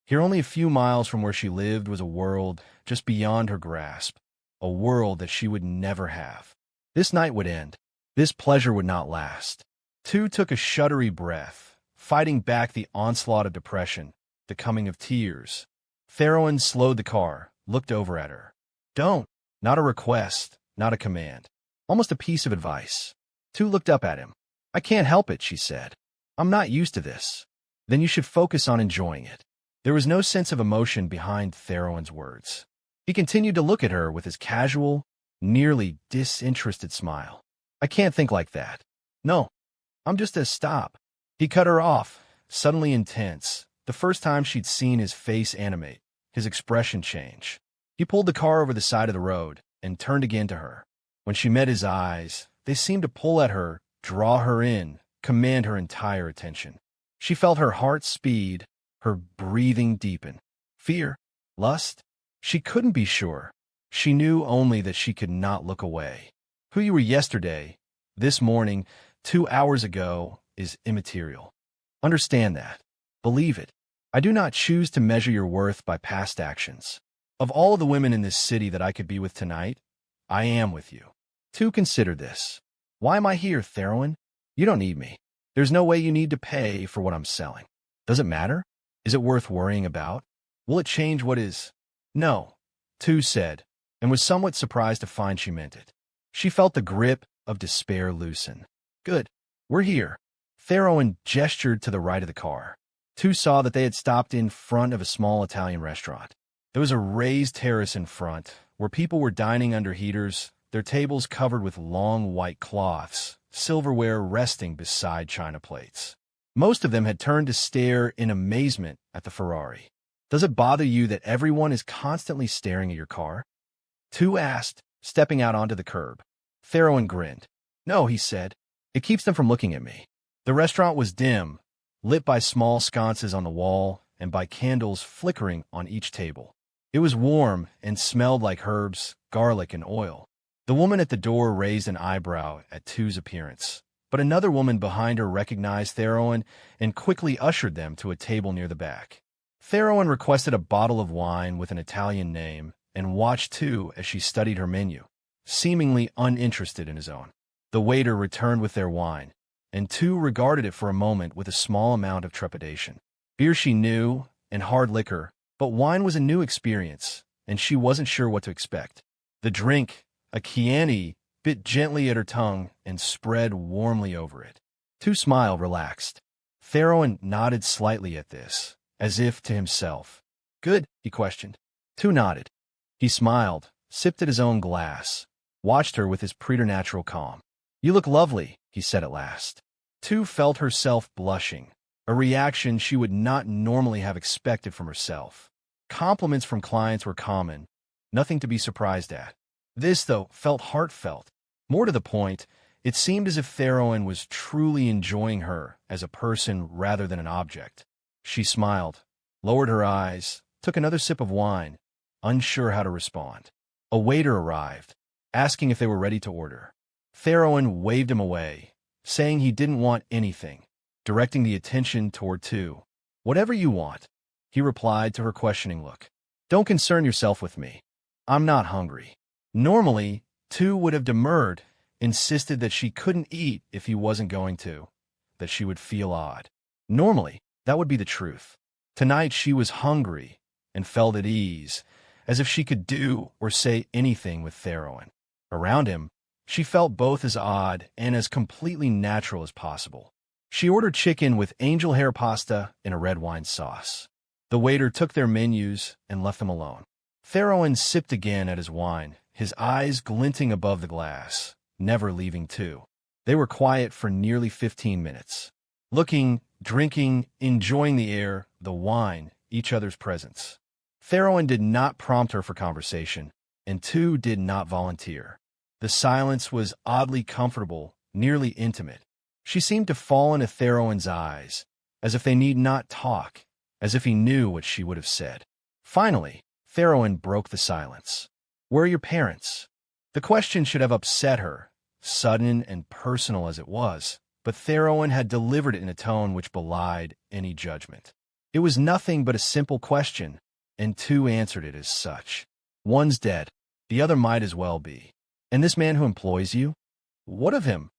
Here only a few miles from where she lived was a world just beyond her grasp, a world that she would never have. This night would end. This pleasure would not last. Two took a shuddery breath, fighting back the onslaught of depression, the coming of tears. Theroen slowed the car, looked over at her. Don't. Not a request, not a command. Almost a piece of advice. Two looked up at him. I can't help it, she said. I'm not used to this. Then you should focus on enjoying it. There was no sense of emotion behind Theroen's words. He continued to look at her with his casual, nearly disinterested smile. I can't think like that. No, I'm just a stop. He cut her off, suddenly intense, the first time she'd seen his face animate, his expression change. He pulled the car over the side of the road and turned again to her. When she met his eyes, they seemed to pull at her, draw her in, command her entire attention. She felt her heart speed, her breathing deepen. Fear? Lust? She couldn't be sure. She knew only that she could not look away. Who you were yesterday, this morning, 2 hours ago, is immaterial. Understand that. Believe it. I do not choose to measure your worth by past actions. Of all the women in this city that I could be with tonight, I am with you. Two, consider this. Why am I here, Theroen? You don't need me. There's no way you need to pay for what I'm selling. Does it matter? Is it worth worrying about? Will it change what is? No, Two said, and was somewhat surprised to find she meant it. She felt the grip of despair loosen. Good. We're here. Theroen gestured to the right of the car. Two saw that they had stopped in front of a small Italian restaurant. There was a raised terrace in front, where people were dining under heaters, their tables covered with long white cloths, silverware resting beside china plates. Most of them had turned to stare in amazement at the Ferrari. Does it bother you that everyone is constantly staring at your car? Two asked, stepping out onto the curb. Theroen grinned. No, he said. It keeps them from looking at me. The restaurant was dim, lit by small sconces on the wall and by candles flickering on each table. It was warm and smelled like herbs, garlic, and oil. The woman at the door raised an eyebrow at Two's appearance, but another woman behind her recognized Theroen and quickly ushered them to a table near the back. Theroen requested a bottle of wine with an Italian name and watched Two as she studied her menu, seemingly uninterested in his own. The waiter returned with their wine, and Two regarded it for a moment with a small amount of trepidation. Beer she knew, and hard liquor, but wine was a new experience, and she wasn't sure what to expect. The drink, a Chianti, bit gently at her tongue and spread warmly over it. Two smiled, relaxed. Theroen nodded slightly at this, as if to himself. Good, he questioned. Two nodded. He smiled, sipped at his own glass, watched her with his preternatural calm. You look lovely, he said at last. Two felt herself blushing, a reaction she would not normally have expected from herself. Compliments from clients were common, nothing to be surprised at. This, though, felt heartfelt. More to the point, it seemed as if Theroen was truly enjoying her as a person rather than an object. She smiled, lowered her eyes, took another sip of wine, unsure how to respond. A waiter arrived, asking if they were ready to order. Theroen waved him away, saying he didn't want anything, directing the attention toward Two. Whatever you want, he replied to her questioning look. Don't concern yourself with me. I'm not hungry. Normally, Two would have demurred, insisted that she couldn't eat if he wasn't going to, that she would feel odd. Normally, that would be the truth. Tonight she was hungry and felt at ease, as if she could do or say anything with Theroen. Around him, she felt both as odd and as completely natural as possible. She ordered chicken with angel hair pasta and a red wine sauce. The waiter took their menus and left them alone. Theroen sipped again at his wine, his eyes glinting above the glass, never leaving too. They were quiet for nearly 15 minutes. Looking, drinking, enjoying the air, the wine, each other's presence. Theroen did not prompt her for conversation, and Tu did not volunteer. The silence was oddly comfortable, nearly intimate. She seemed to fall into Theroen's eyes, as if they need not talk, as if he knew what she would have said. Finally, Theroen broke the silence. "Where are your parents?" The question should have upset her, sudden and personal as it was, but Theroen had delivered it in a tone which belied any judgment. It was nothing but a simple question, and Tu answered it as such. "One's dead. The other might as well be. And this man who employs you? What of him?"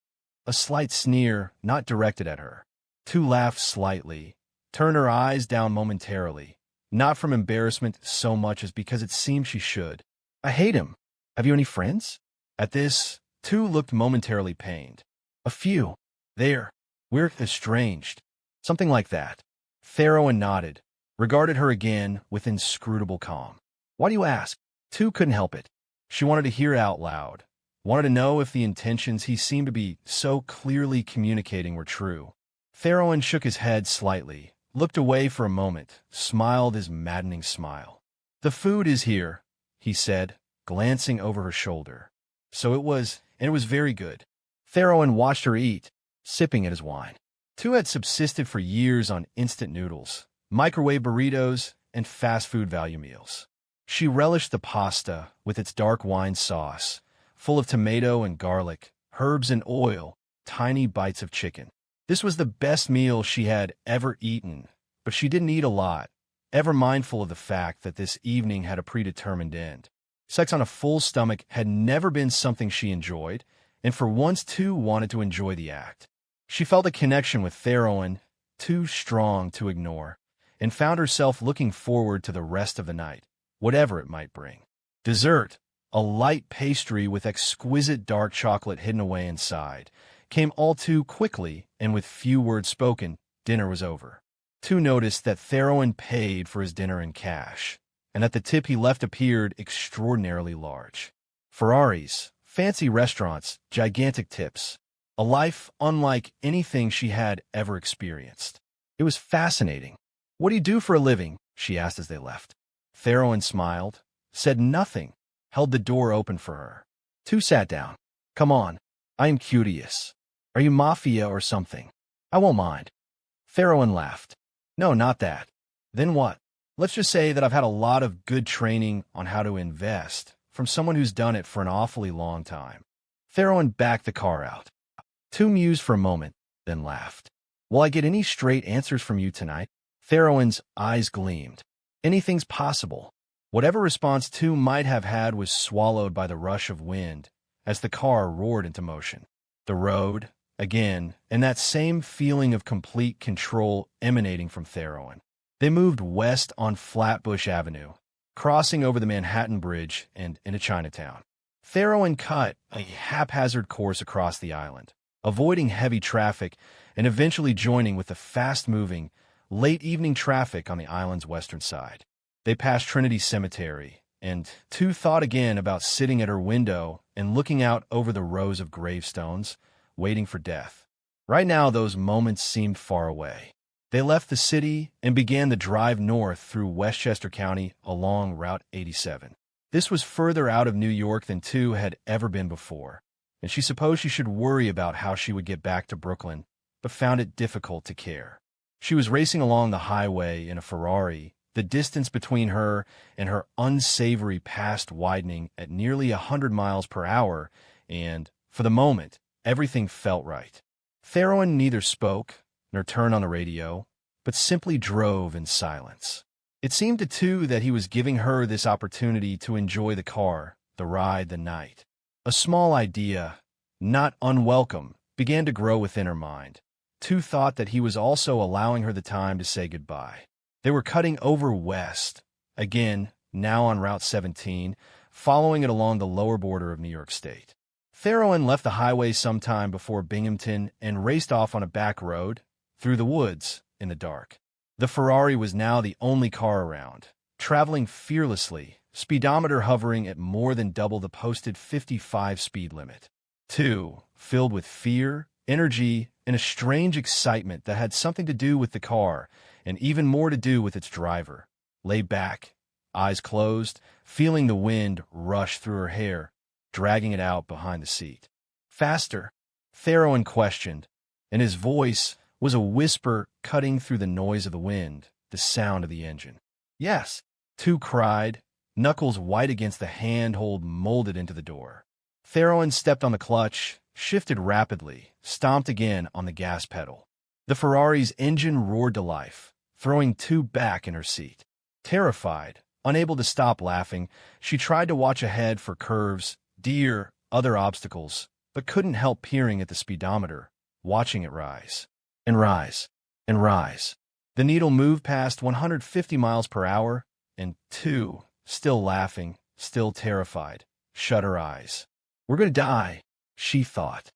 A slight sneer, not directed at her. Tu laughed slightly, turned her eyes down momentarily, not from embarrassment so much as because it seemed she should. "I hate him. Have you any friends?" At this, Tu looked momentarily pained. "A few. We're estranged." Something like that. Theroen nodded, regarded her again with inscrutable calm. "Why do you ask?" Tu couldn't help it. She wanted to hear it out loud, wanted to know if the intentions he seemed to be so clearly communicating were true. Theroen shook his head slightly, looked away for a moment, smiled his maddening smile. "The food is here," he said, glancing over her shoulder. So it was, and it was very good. Theroen watched her eat, sipping at his wine. Tu had subsisted for years on instant noodles, microwave burritos, and fast food value meals. She relished the pasta with its dark wine sauce, full of tomato and garlic, herbs and oil, tiny bites of chicken. This was the best meal she had ever eaten, but she didn't eat a lot, ever mindful of the fact that this evening had a predetermined end. Sex on a full stomach had never been something she enjoyed, and for once Tu wanted to enjoy the act. She felt a connection with Theroen, too strong to ignore, and found herself looking forward to the rest of the night, whatever it might bring. Dessert, a light pastry with exquisite dark chocolate hidden away inside, came all too quickly, and with few words spoken, dinner was over. Tu noticed that Theroen paid for his dinner in cash, and that the tip he left appeared extraordinarily large. Ferraris, fancy restaurants, gigantic tips. A life unlike anything she had ever experienced. It was fascinating. "What do you do for a living?" she asked as they left. Theroen smiled, said nothing, held the door open for her. Tu sat down. "Come on, I am curious. Are you mafia or something? I won't mind." Theroen laughed. "No, not that." "Then what?" "Let's just say that I've had a lot of good training on how to invest from someone who's done it for an awfully long time." Theroen backed the car out. Tu mused for a moment, then laughed. "Will I get any straight answers from you tonight?" Theroen's eyes gleamed. Anything's possible. Whatever response Tu might have had was swallowed by the rush of wind as the car roared into motion. The road, again, and that same feeling of complete control emanating from Theroen. They moved west on Flatbush Avenue, crossing over the Manhattan Bridge and into Chinatown. Theroen cut a haphazard course across the island, avoiding heavy traffic and eventually joining with the fast-moving, late-evening traffic on the island's western side. They passed Trinity Cemetery, and Tu thought again about sitting at her window and looking out over the rows of gravestones, waiting for death. Right now, those moments seemed far away. They left the city and began the drive north through Westchester County along Route 87. This was further out of New York than Tu had ever been before, and she supposed she should worry about how she would get back to Brooklyn, but found it difficult to care. She was racing along the highway in a Ferrari, the distance between her and her unsavory past widening at nearly 100 miles per hour, and, for the moment, everything felt right. Theroen neither spoke nor turned on the radio, but simply drove in silence. It seemed to Tu that he was giving her this opportunity to enjoy the car, the ride, the night. A small idea, not unwelcome, began to grow within her mind. Tu thought that he was also allowing her the time to say goodbye. They were cutting over west, again, now on Route 17, following it along the lower border of New York State. Theroen left the highway sometime before Binghamton and raced off on a back road, through the woods, in the dark. The Ferrari was now the only car around, traveling fearlessly, speedometer hovering at more than double the posted 55 speed limit. 2. Filled with fear, energy, and a strange excitement that had something to do with the car, and even more to do with its driver. Lay back, eyes closed, feeling the wind rush through her hair, dragging it out behind the seat. Faster, Theroen questioned, and his voice was a whisper cutting through the noise of the wind, the sound of the engine. Yes, 2 cried, knuckles white against the handhold molded into the door. Theroen stepped on the clutch, shifted rapidly, stomped again on the gas pedal. The Ferrari's engine roared to life, throwing 2 back in her seat. Terrified, unable to stop laughing, she tried to watch ahead for curves, deer, other obstacles, but couldn't help peering at the speedometer, watching it rise, and rise, and rise. The needle moved past 150 miles per hour, and 2, still laughing, still terrified, shut her eyes. We're going to die, she thought.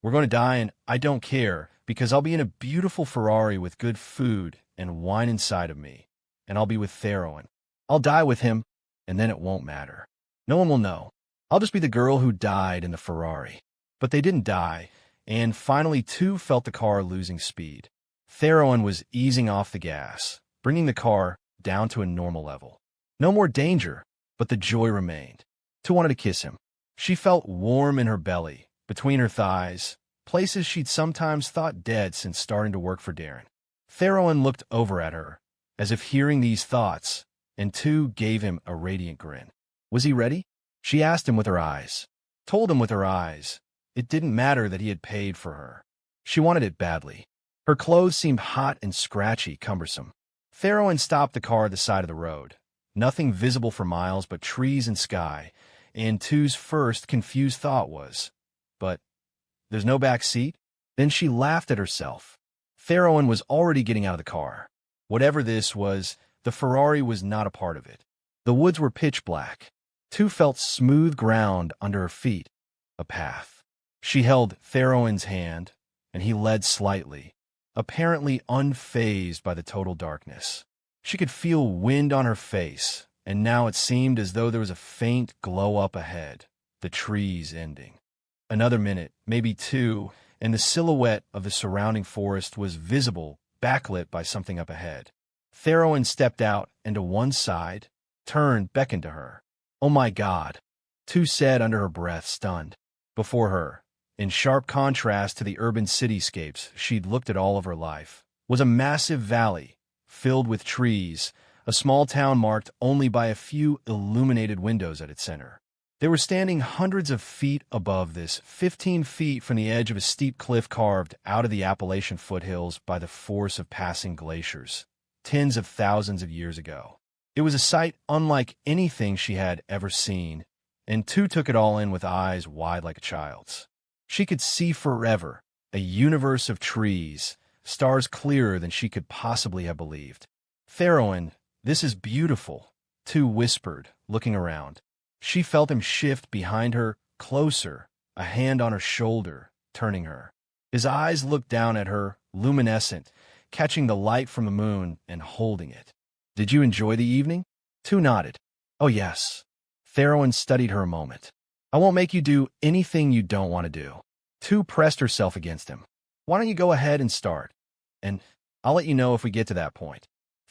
We're going to die, and I don't care, because I'll be in a beautiful Ferrari with good food and wine inside of me, and I'll be with Theroen. I'll die with him, and then it won't matter. No one will know. I'll just be the girl who died in the Ferrari. But they didn't die, and finally 2 felt the car losing speed. Theroen was easing off the gas, bringing the car down to a normal level. No more danger, but the joy remained. 2 wanted to kiss him. She felt warm in her belly, between her thighs, places she'd sometimes thought dead since starting to work for Darren. Theroen looked over at her, as if hearing these thoughts, and 2 gave him a radiant grin. Was he ready? She asked him with her eyes. Told him with her eyes. It didn't matter that he had paid for her. She wanted it badly. Her clothes seemed hot and scratchy, cumbersome. Theroen stopped the car at the side of the road. Nothing visible for miles but trees and sky, and 2's first confused thought was, but there's no back seat? Then she laughed at herself. Theroen was already getting out of the car. Whatever this was, the Ferrari was not a part of it. The woods were pitch black. 2 felt smooth ground under her feet, a path. She held Theroen's hand, and he led slightly, apparently unfazed by the total darkness. She could feel wind on her face, and now it seemed as though there was a faint glow up ahead, the trees ending. Another minute, maybe 2, and the silhouette of the surrounding forest was visible, backlit by something up ahead. Theroen stepped out and to one side, turned, beckoned to her. Oh my God, 2 said under her breath, stunned. Before her, in sharp contrast to the urban cityscapes she'd looked at all of her life, was a massive valley, filled with trees, a small town marked only by a few illuminated windows at its center. They were standing hundreds of feet above this, 15 feet from the edge of a steep cliff carved out of the Appalachian foothills by the force of passing glaciers, tens of thousands of years ago. It was a sight unlike anything she had ever seen, and 2 took it all in with eyes wide like a child's. She could see forever, a universe of trees, stars clearer than she could possibly have believed. Theroen, this is beautiful, 2 whispered, looking around. She felt him shift behind her, closer, a hand on her shoulder, turning her. His eyes looked down at her, luminescent, catching the light from the moon and holding it. Did you enjoy the evening? 2 nodded. Oh yes. Theroen studied her a moment. I won't make you do anything you don't want to do. 2 pressed herself against him. Why don't you go ahead and start? And I'll let you know if we get to that point.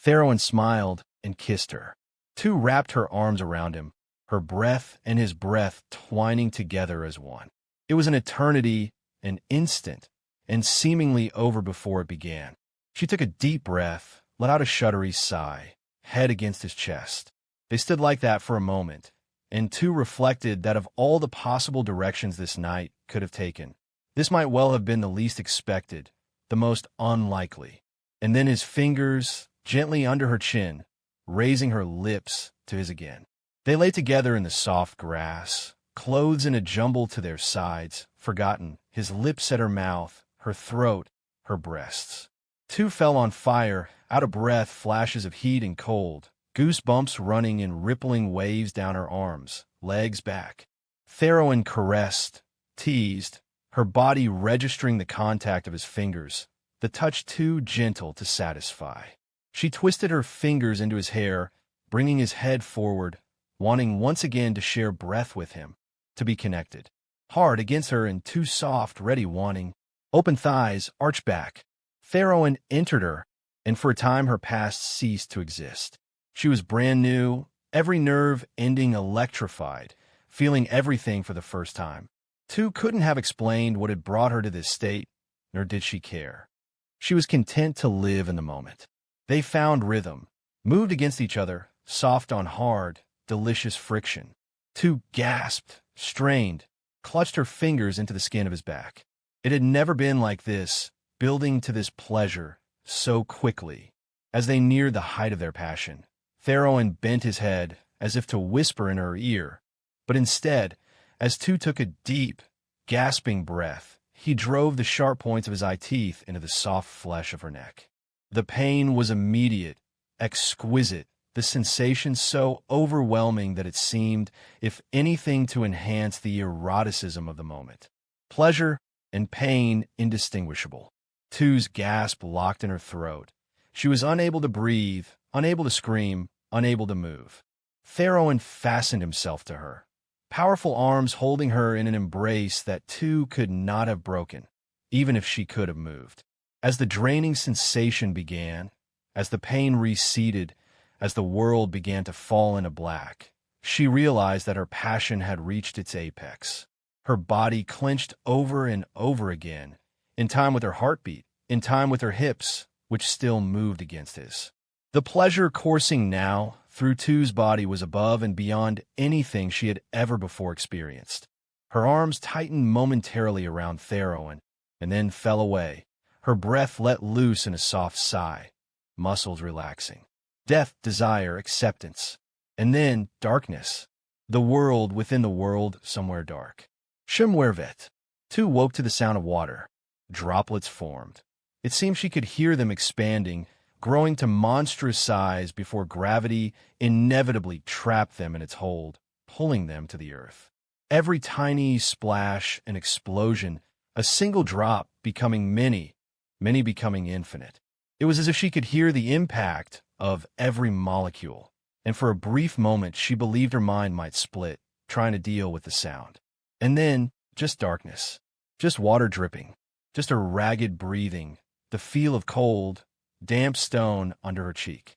Theroen smiled and kissed her. 2 wrapped her arms around him, her breath and his breath twining together as one. It was an eternity, an instant, and seemingly over before it began. She took a deep breath, let out a shuddery sigh, head against his chest. They stood like that for a moment, and 2 reflected that of all the possible directions this night could have taken, this might well have been the least expected, the most unlikely. And then his fingers, gently under her chin, raising her lips to his again. They lay together in the soft grass, clothes in a jumble to their sides, forgotten, his lips at her mouth, her throat, her breasts. 2 fell on fire, out of breath, flashes of heat and cold, goosebumps running in rippling waves down her arms, legs, back. Theroen caressed, teased, her body registering the contact of his fingers, the touch too gentle to satisfy. She twisted her fingers into his hair, bringing his head forward, wanting once again to share breath with him, to be connected. Hard against her and too soft, ready wanting. Open thighs, arched back. Theroen entered her, and for a time her past ceased to exist. She was brand new, every nerve ending electrified, feeling everything for the first time. Tu couldn't have explained what had brought her to this state, nor did she care. She was content to live in the moment. They found rhythm, moved against each other, soft on hard, delicious friction. Tu gasped, strained, clutched her fingers into the skin of his back. It had never been like this, building to this pleasure so quickly. As they neared the height of their passion, Theroen bent his head as if to whisper in her ear, but instead, as Tu took a deep, gasping breath, he drove the sharp points of his eye teeth into the soft flesh of her neck. The pain was immediate, exquisite, the sensation so overwhelming that it seemed, if anything, to enhance the eroticism of the moment. Pleasure and pain indistinguishable. Tu's gasp locked in her throat. She was unable to breathe, unable to scream, unable to move. Theroen fastened himself to her, powerful arms holding her in an embrace that Tu could not have broken, even if she could have moved. As the draining sensation began, as the pain receded, as the world began to fall into black, she realized that her passion had reached its apex. Her body clenched over and over again, in time with her heartbeat, in time with her hips, which still moved against his. The pleasure coursing now through Tu's body was above and beyond anything she had ever before experienced. Her arms tightened momentarily around Theroen, and then fell away, her breath let loose in a soft sigh, muscles relaxing. Death, desire, acceptance. And then darkness. The world within the world, somewhere dark. Shimwervet. Tu woke to the sound of water. Droplets formed. It seemed she could hear them expanding, growing to monstrous size before gravity inevitably trapped them in its hold, pulling them to the earth. Every tiny splash an explosion, a single drop becoming many, many becoming infinite. It was as if she could hear the impact of every molecule, and for a brief moment she believed her mind might split, trying to deal with the sound. And then, just darkness, just water dripping, just a ragged breathing, the feel of cold, damp stone under her cheek.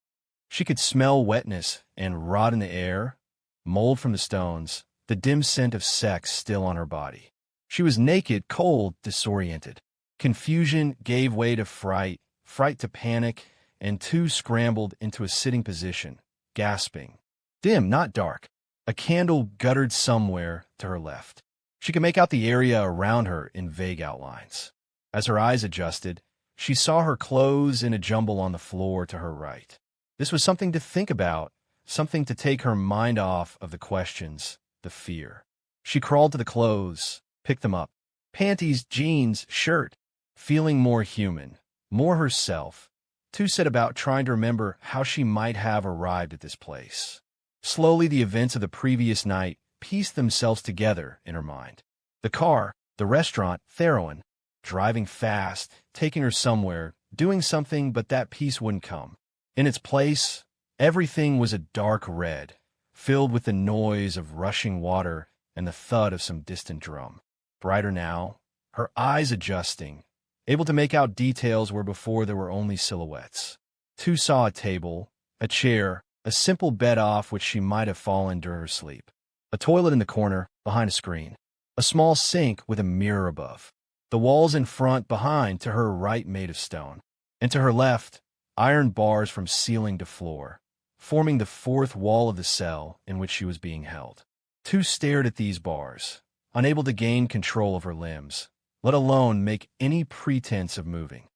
She could smell wetness and rot in the air, mold from the stones, the dim scent of sex still on her body. She was naked, cold, disoriented. Confusion gave way to fright, fright to panic, and Tu scrambled into a sitting position, gasping. Dim, not dark. A candle guttered somewhere to her left. She could make out the area around her in vague outlines. As her eyes adjusted, she saw her clothes in a jumble on the floor to her right. This was something to think about, something to take her mind off of the questions, the fear. She crawled to the clothes, picked them up. Panties, jeans, shirt. Feeling more human, more herself, Tu set about trying to remember how she might have arrived at this place. Slowly, the events of the previous night pieced themselves together in her mind. The car, the restaurant, Theroen, driving fast, taking her somewhere, doing something, but that peace wouldn't come. In its place, everything was a dark red, filled with the noise of rushing water and the thud of some distant drum. Brighter now, her eyes adjusting, able to make out details where before there were only silhouettes. Tu saw a table, a chair, a simple bed off which she might have fallen during her sleep. A toilet in the corner, behind a screen. A small sink with a mirror above. The walls in front, behind, to her right made of stone. And to her left, iron bars from ceiling to floor, forming the fourth wall of the cell in which she was being held. Tu stared at these bars, unable to gain control of her limbs, let alone make any pretense of moving.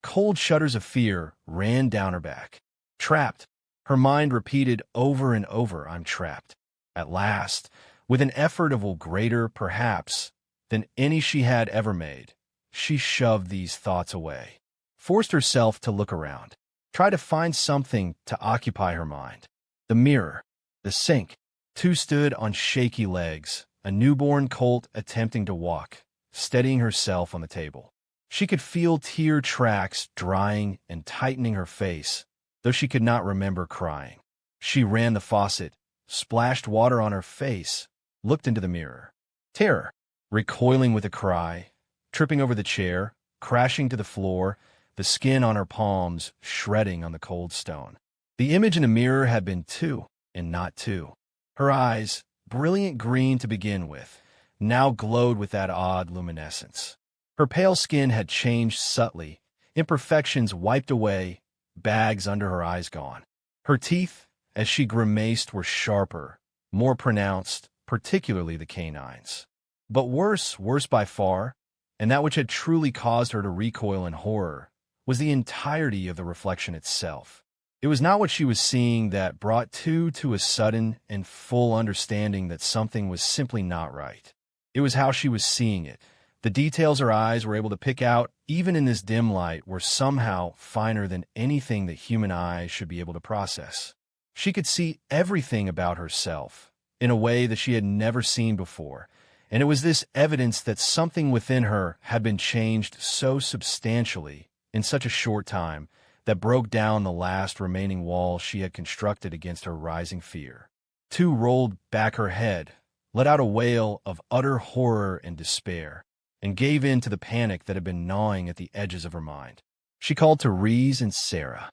Cold shudders of fear ran down her back. Trapped. Her mind repeated over and over, I'm trapped. At last, with an effort of will greater, perhaps, than any she had ever made, she shoved these thoughts away, forced herself to look around, try to find something to occupy her mind. The mirror, the sink. Tu stood on shaky legs, a newborn colt attempting to walk, steadying herself on the table. She could feel tear tracks drying and tightening her face, though she could not remember crying. She ran the faucet, splashed water on her face, looked into the mirror. Terror, recoiling with a cry, tripping over the chair, crashing to the floor, the skin on her palms shredding on the cold stone. The image in the mirror had been two, and not two. Her eyes, brilliant green to begin with, now glowed with that odd luminescence. Her pale skin had changed subtly, imperfections wiped away, bags under her eyes gone. Her teeth, as she grimaced, were sharper, more pronounced, particularly the canines. But worse by far, and that which had truly caused her to recoil in horror, was the entirety of the reflection itself. It was not what she was seeing that brought to a sudden and full understanding that something was simply not right. It was how she was seeing it. The details her eyes were able to pick out, even in this dim light, were somehow finer than anything that human eyes should be able to process. She could see everything about herself in a way that she had never seen before, and it was this evidence that something within her had been changed so substantially in such a short time that broke down the last remaining wall she had constructed against her rising fear. Two rolled back her head, let out a wail of utter horror and despair, and gave in to the panic that had been gnawing at the edges of her mind. She called to Reese and Sarah,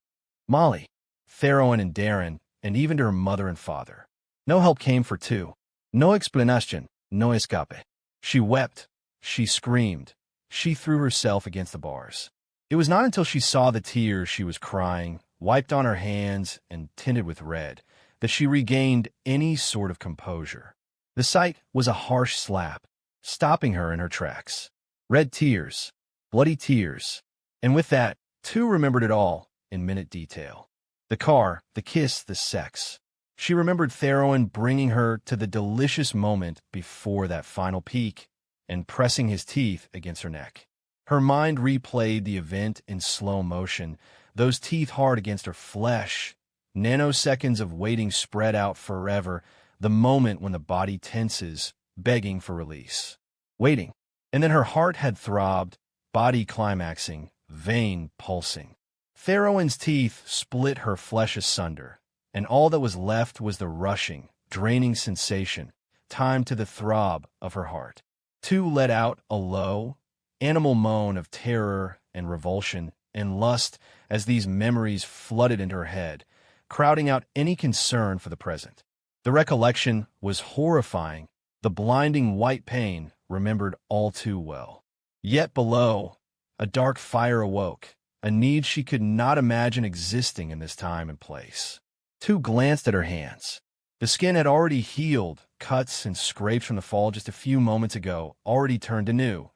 Molly, Theroen and Darren, and even to her mother and father. No help came for two. No explanation, no escape. She wept, she screamed, she threw herself against the bars. It was not until she saw the tears she was crying, wiped on her hands and tinted with red, that she regained any sort of composure. The sight was a harsh slap, stopping her in her tracks. Red tears, bloody tears, and with that, too remembered it all in minute detail. The car, the kiss, the sex. She remembered Theroen bringing her to the delicious moment before that final peak and pressing his teeth against her neck. Her mind replayed the event in slow motion, those teeth hard against her flesh, nanoseconds of waiting spread out forever, the moment when the body tenses, begging for release. Waiting. And then her heart had throbbed, body climaxing, vein pulsing. Theroen's teeth split her flesh asunder, and all that was left was the rushing, draining sensation, timed to the throb of her heart. Two let out a low, animal moan of terror and revulsion and lust as these memories flooded into her head, crowding out any concern for the present. The recollection was horrifying, the blinding white pain remembered all too well. Yet below, a dark fire awoke, a need she could not imagine existing in this time and place. Two glanced at her hands. The skin had already healed, cuts and scrapes from the fall just a few moments ago already turned to new,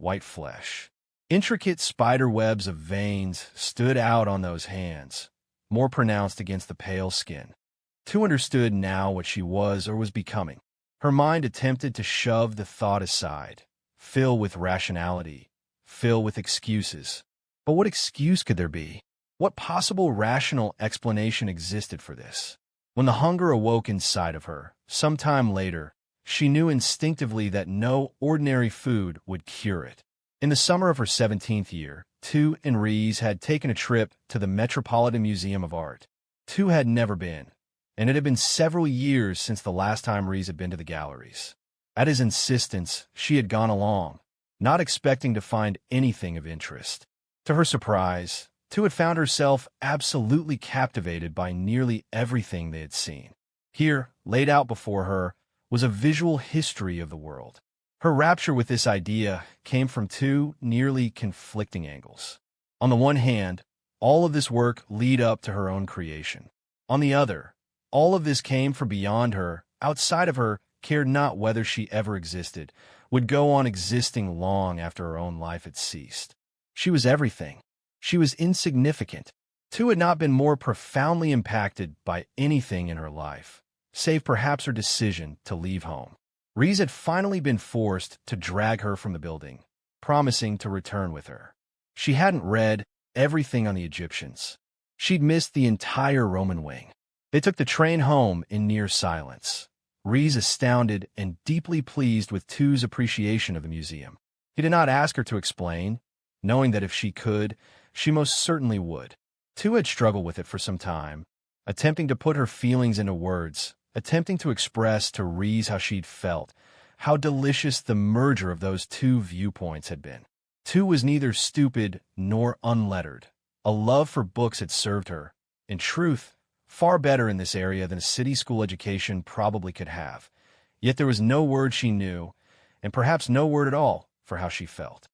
white flesh. Intricate spider webs of veins stood out on those hands, more pronounced against the pale skin. Two understood now what she was or was becoming. Her mind attempted to shove the thought aside, fill with rationality, fill with excuses. But what excuse could there be? What possible rational explanation existed for this? When the hunger awoke inside of her, sometime later, she knew instinctively that no ordinary food would cure it. In the summer of her 17th year, Tu and Reese had taken a trip to the Metropolitan Museum of Art. Tu had never been, and it had been several years since the last time Reese had been to the galleries. At his insistence, she had gone along, not expecting to find anything of interest. To her surprise, Tu had found herself absolutely captivated by nearly everything they had seen. Here, laid out before her, was a visual history of the world. Her rapture with this idea came from two nearly conflicting angles. On the one hand, all of this work lead up to her own creation. On the other, all of this came from beyond her, outside of her, cared not whether she ever existed, would go on existing long after her own life had ceased. She was everything. She was insignificant. Tu had not been more profoundly impacted by anything in her life, save perhaps her decision to leave home. Reese had finally been forced to drag her from the building, promising to return with her. She hadn't read everything on the Egyptians. She'd missed the entire Roman wing. They took the train home in near silence. Rhys astounded and deeply pleased with Tu's appreciation of the museum. He did not ask her to explain, knowing that if she could, she most certainly would. Tu had struggled with it for some time, attempting to put her feelings into words, attempting to express to Rhys how she'd felt, how delicious the merger of those two viewpoints had been. Tu was neither stupid nor unlettered. A love for books had served her, in truth, far better in this area than a city school education probably could have. Yet there was no word she knew, and perhaps no word at all, for how she felt.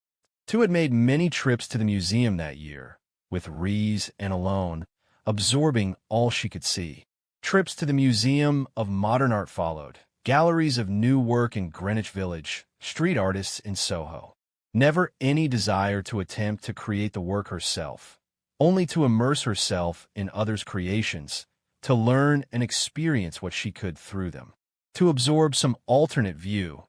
Tu had made many trips to the museum that year, with Rhys and alone, absorbing all she could see. Trips to the Museum of Modern Art followed, galleries of new work in Greenwich Village, street artists in Soho. Never any desire to attempt to create the work herself, only to immerse herself in others' creations, to learn and experience what she could through them, to absorb some alternate view,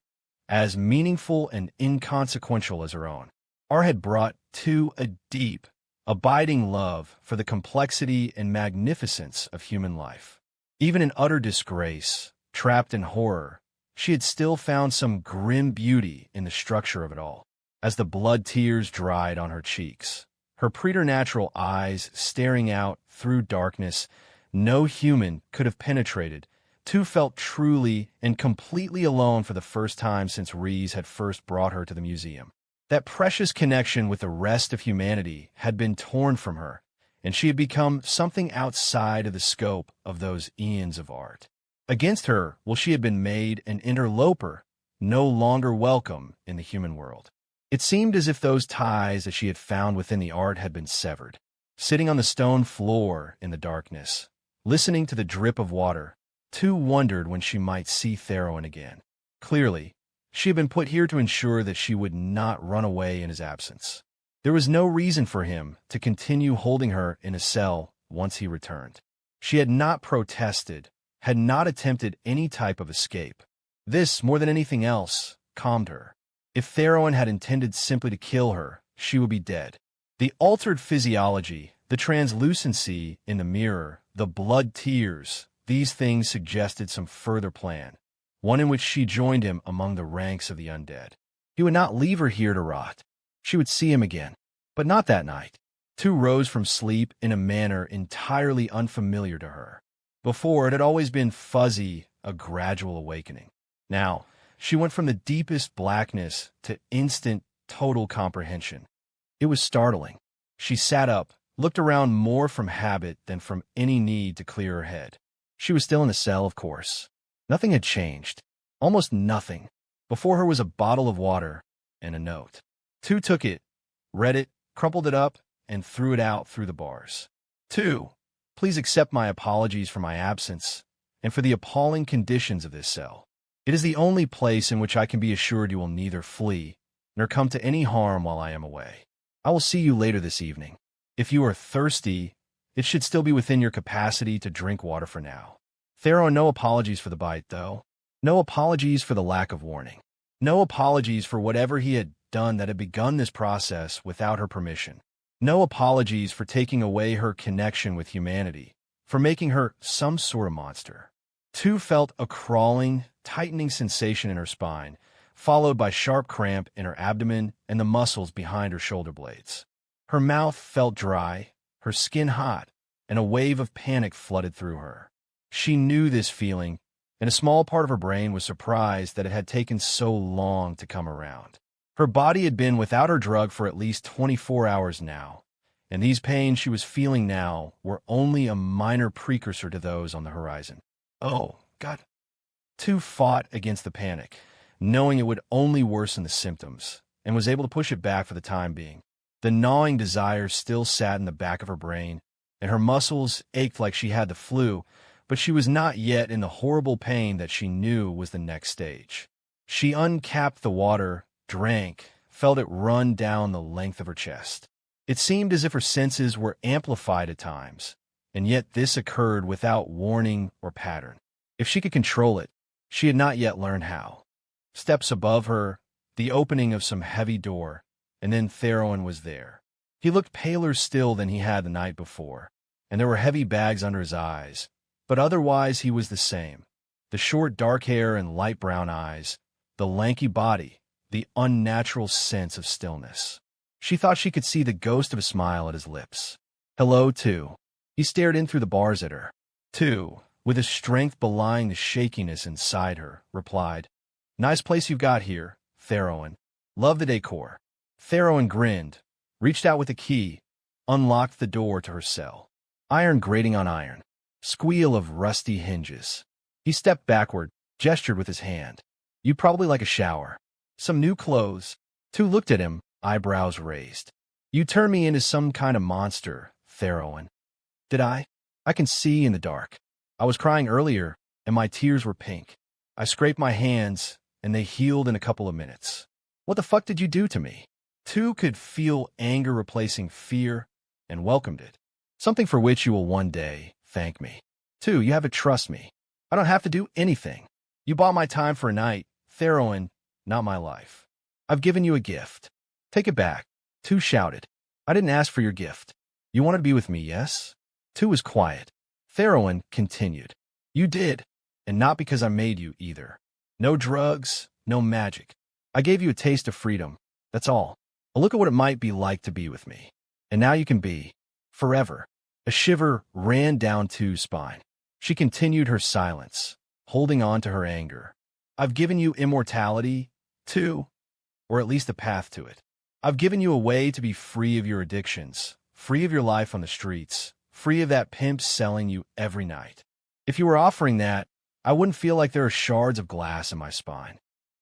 as meaningful and inconsequential as her own. Art had brought Tu a deep, abiding love for the complexity and magnificence of human life. Even in utter disgrace, trapped in horror, she had still found some grim beauty in the structure of it all. As the blood tears dried on her cheeks, her preternatural eyes staring out through darkness no human could have penetrated, Tu felt truly and completely alone for the first time since Rhys had first brought her to the museum. That precious connection with the rest of humanity had been torn from her, and she had become something outside of the scope of those eons of art. Against her, she had been made an interloper, no longer welcome in the human world. It seemed as if those ties that she had found within the art had been severed. Sitting on the stone floor in the darkness, listening to the drip of water, Tu wondered when she might see Theroen again. Clearly, she had been put here to ensure that she would not run away in his absence. There was no reason for him to continue holding her in a cell once he returned. She had not protested, had not attempted any type of escape. This, more than anything else, calmed her. If Theroen had intended simply to kill her, she would be dead. The altered physiology, the translucency in the mirror, the blood tears, these things suggested some further plan, one in which she joined him among the ranks of the undead. He would not leave her here to rot. She would see him again, but not that night. Tu rose from sleep in a manner entirely unfamiliar to her. Before, it had always been fuzzy, a gradual awakening. Now, she went from the deepest blackness to instant, total comprehension. It was startling. She sat up, looked around more from habit than from any need to clear her head. She was still in the cell, of course. Nothing had changed. Almost nothing. Before her was a bottle of water and a note. Tu took it, read it, crumpled it up, and threw it out through the bars. Tu, please accept my apologies for my absence and for the appalling conditions of this cell. It is the only place in which I can be assured you will neither flee nor come to any harm while I am away. I will see you later this evening. If you are thirsty, it should still be within your capacity to drink water for now. Theroen, no apologies for the bite, though. No apologies for the lack of warning. No apologies for whatever he had done that had begun this process without her permission. No apologies for taking away her connection with humanity, for making her some sort of monster. Tu felt a crawling, tightening sensation in her spine, followed by sharp cramp in her abdomen and the muscles behind her shoulder blades. Her mouth felt dry, her skin hot, and a wave of panic flooded through her. She knew this feeling, and a small part of her brain was surprised that it had taken so long to come around. Her body had been without her drug for at least 24 hours now, and these pains she was feeling now were only a minor precursor to those on the horizon. Oh, God. Tu fought against the panic, knowing it would only worsen the symptoms, and was able to push it back for the time being. The gnawing desire still sat in the back of her brain, and her muscles ached like she had the flu, but she was not yet in the horrible pain that she knew was the next stage. She uncapped the water, drank, felt it run down the length of her chest. It seemed as if her senses were amplified at times, and yet this occurred without warning or pattern. If she could control it, she had not yet learned how. Steps above her, the opening of some heavy door, and then Theroen was there. He looked paler still than he had the night before, and there were heavy bags under his eyes, but otherwise he was the same. The short dark hair and light brown eyes, the lanky body, the unnatural sense of stillness. She thought she could see the ghost of a smile at his lips. "Hello, too." He stared in through the bars at her. "Too," with a strength belying the shakiness inside her, replied, "Nice place you've got here, Theroen. Love the decor." Theroen grinned, reached out with a key, unlocked the door to her cell. Iron grating on iron. Squeal of rusty hinges. He stepped backward, gestured with his hand. "You'd probably like a shower. Some new clothes." Two looked at him, eyebrows raised. "You turned me into some kind of monster, Theroen." "Did I? I can see in the dark. I was crying earlier, and my tears were pink. I scraped my hands, and they healed in a couple of minutes. What the fuck did you do to me?" Two could feel anger replacing fear, and welcomed it. "Something for which you will one day thank me. Two, you have to trust me. I don't have to do anything. You bought my time for a night, Theroen, not my life. I've given you a gift. Take it back." Two shouted. "I didn't ask for your gift. You wanted to be with me, yes?" Two was quiet. Theroen continued. "You did, and not because I made you either. No drugs, no magic. I gave you a taste of freedom, that's all. A look at what it might be like to be with me. And now you can be. Forever." A shiver ran down Two's spine. She continued her silence, holding on to her anger. "I've given you immortality, Two, or at least a path to it. I've given you a way to be free of your addictions, free of your life on the streets, free of that pimp selling you every night. If you were offering that, I wouldn't feel like there are shards of glass in my spine.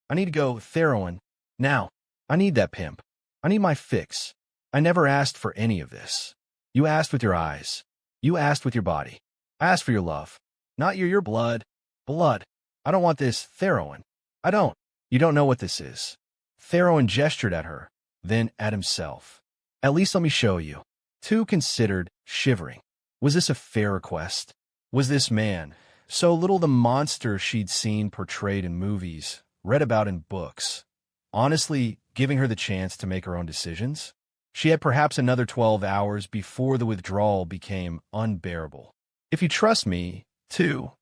I need to go, Theroen. Now, I need that pimp. I need my fix. I never asked for any of this. You asked with your eyes. You asked with your body. I asked for your love. Not your blood. Blood. I don't want this, Theroen. I don't. You don't know what this is." Theroen gestured at her, then at himself. "At least let me show you." Two considered, shivering. Was this a fair request? Was this man, so little the monster she'd seen portrayed in movies, read about in books, honestly giving her the chance to make her own decisions? She had perhaps another 12 hours before the withdrawal became unbearable. "If you trust me, Two,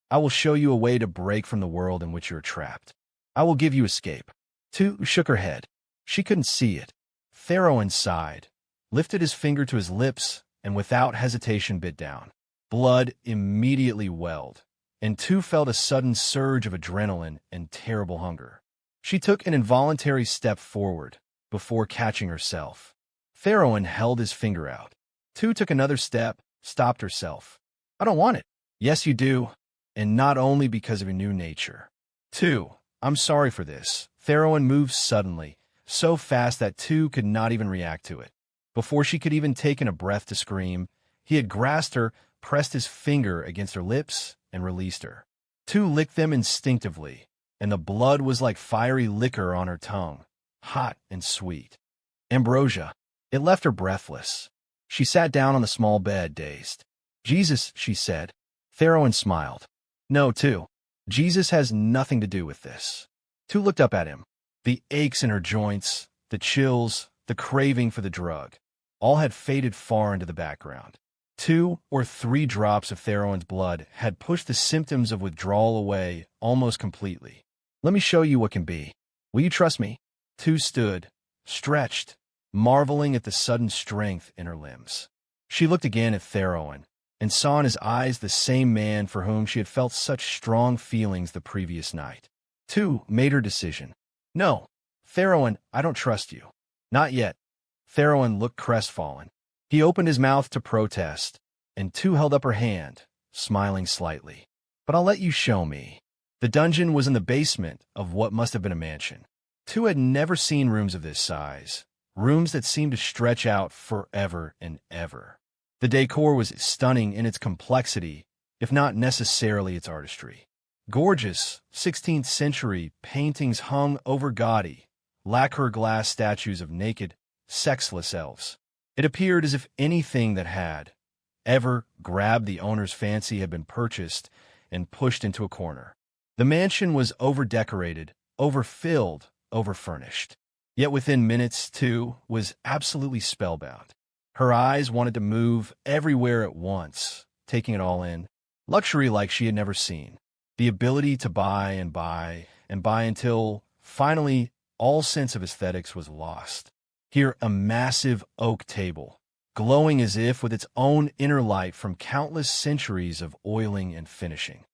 I will show you a way to break from the world in which you are trapped. I will give you escape." Two shook her head. She couldn't see it. Theroen sighed, lifted his finger to his lips, and without hesitation bit down. Blood immediately welled, and Two felt a sudden surge of adrenaline and terrible hunger. She took an involuntary step forward, before catching herself. Theroen held his finger out. Two took another step, stopped herself. "I don't want it." "Yes, you do, and not only because of your new nature." Two, "I'm sorry for this." Theroen moved suddenly, so fast that Two could not even react to it. Before she could even take in a breath to scream, he had grasped her, pressed his finger against her lips, and released her. Two licked them instinctively, and the blood was like fiery liquor on her tongue, hot and sweet. Ambrosia. It left her breathless. She sat down on the small bed, dazed. "Jesus," she said. Theroen smiled. "No, Two. Jesus has nothing to do with this." Two looked up at him. The aches in her joints, the chills, the craving for the drug, all had faded far into the background. 2 or 3 drops of Theroen's blood had pushed the symptoms of withdrawal away almost completely. "Let me show you what can be. Will you trust me?" 2 stood, stretched, marveling at the sudden strength in her limbs. She looked again at Theroen, and saw in his eyes the same man for whom she had felt such strong feelings the previous night. 2 made her decision. "No, Theroen, I don't trust you. Not yet." Theroen looked crestfallen. He opened his mouth to protest, and 2 held up her hand, smiling slightly. "But I'll let you show me." The dungeon was in the basement of what must have been a mansion. 2 had never seen rooms of this size, rooms that seemed to stretch out forever and ever. The decor was stunning in its complexity, if not necessarily its artistry. Gorgeous 16th century paintings hung over gaudy, lacquer glass statues of naked, sexless elves. It appeared as if anything that had ever grabbed the owner's fancy had been purchased and pushed into a corner. The mansion was over-decorated, overfilled, overfurnished. Yet within minutes, 2 was absolutely spellbound. Her eyes wanted to move everywhere at once, taking it all in. Luxury like she had never seen. the ability to buy and buy and buy until, finally, all sense of aesthetics was lost. Here, a massive oak table, glowing as if with its own inner light from countless centuries of oiling and finishing.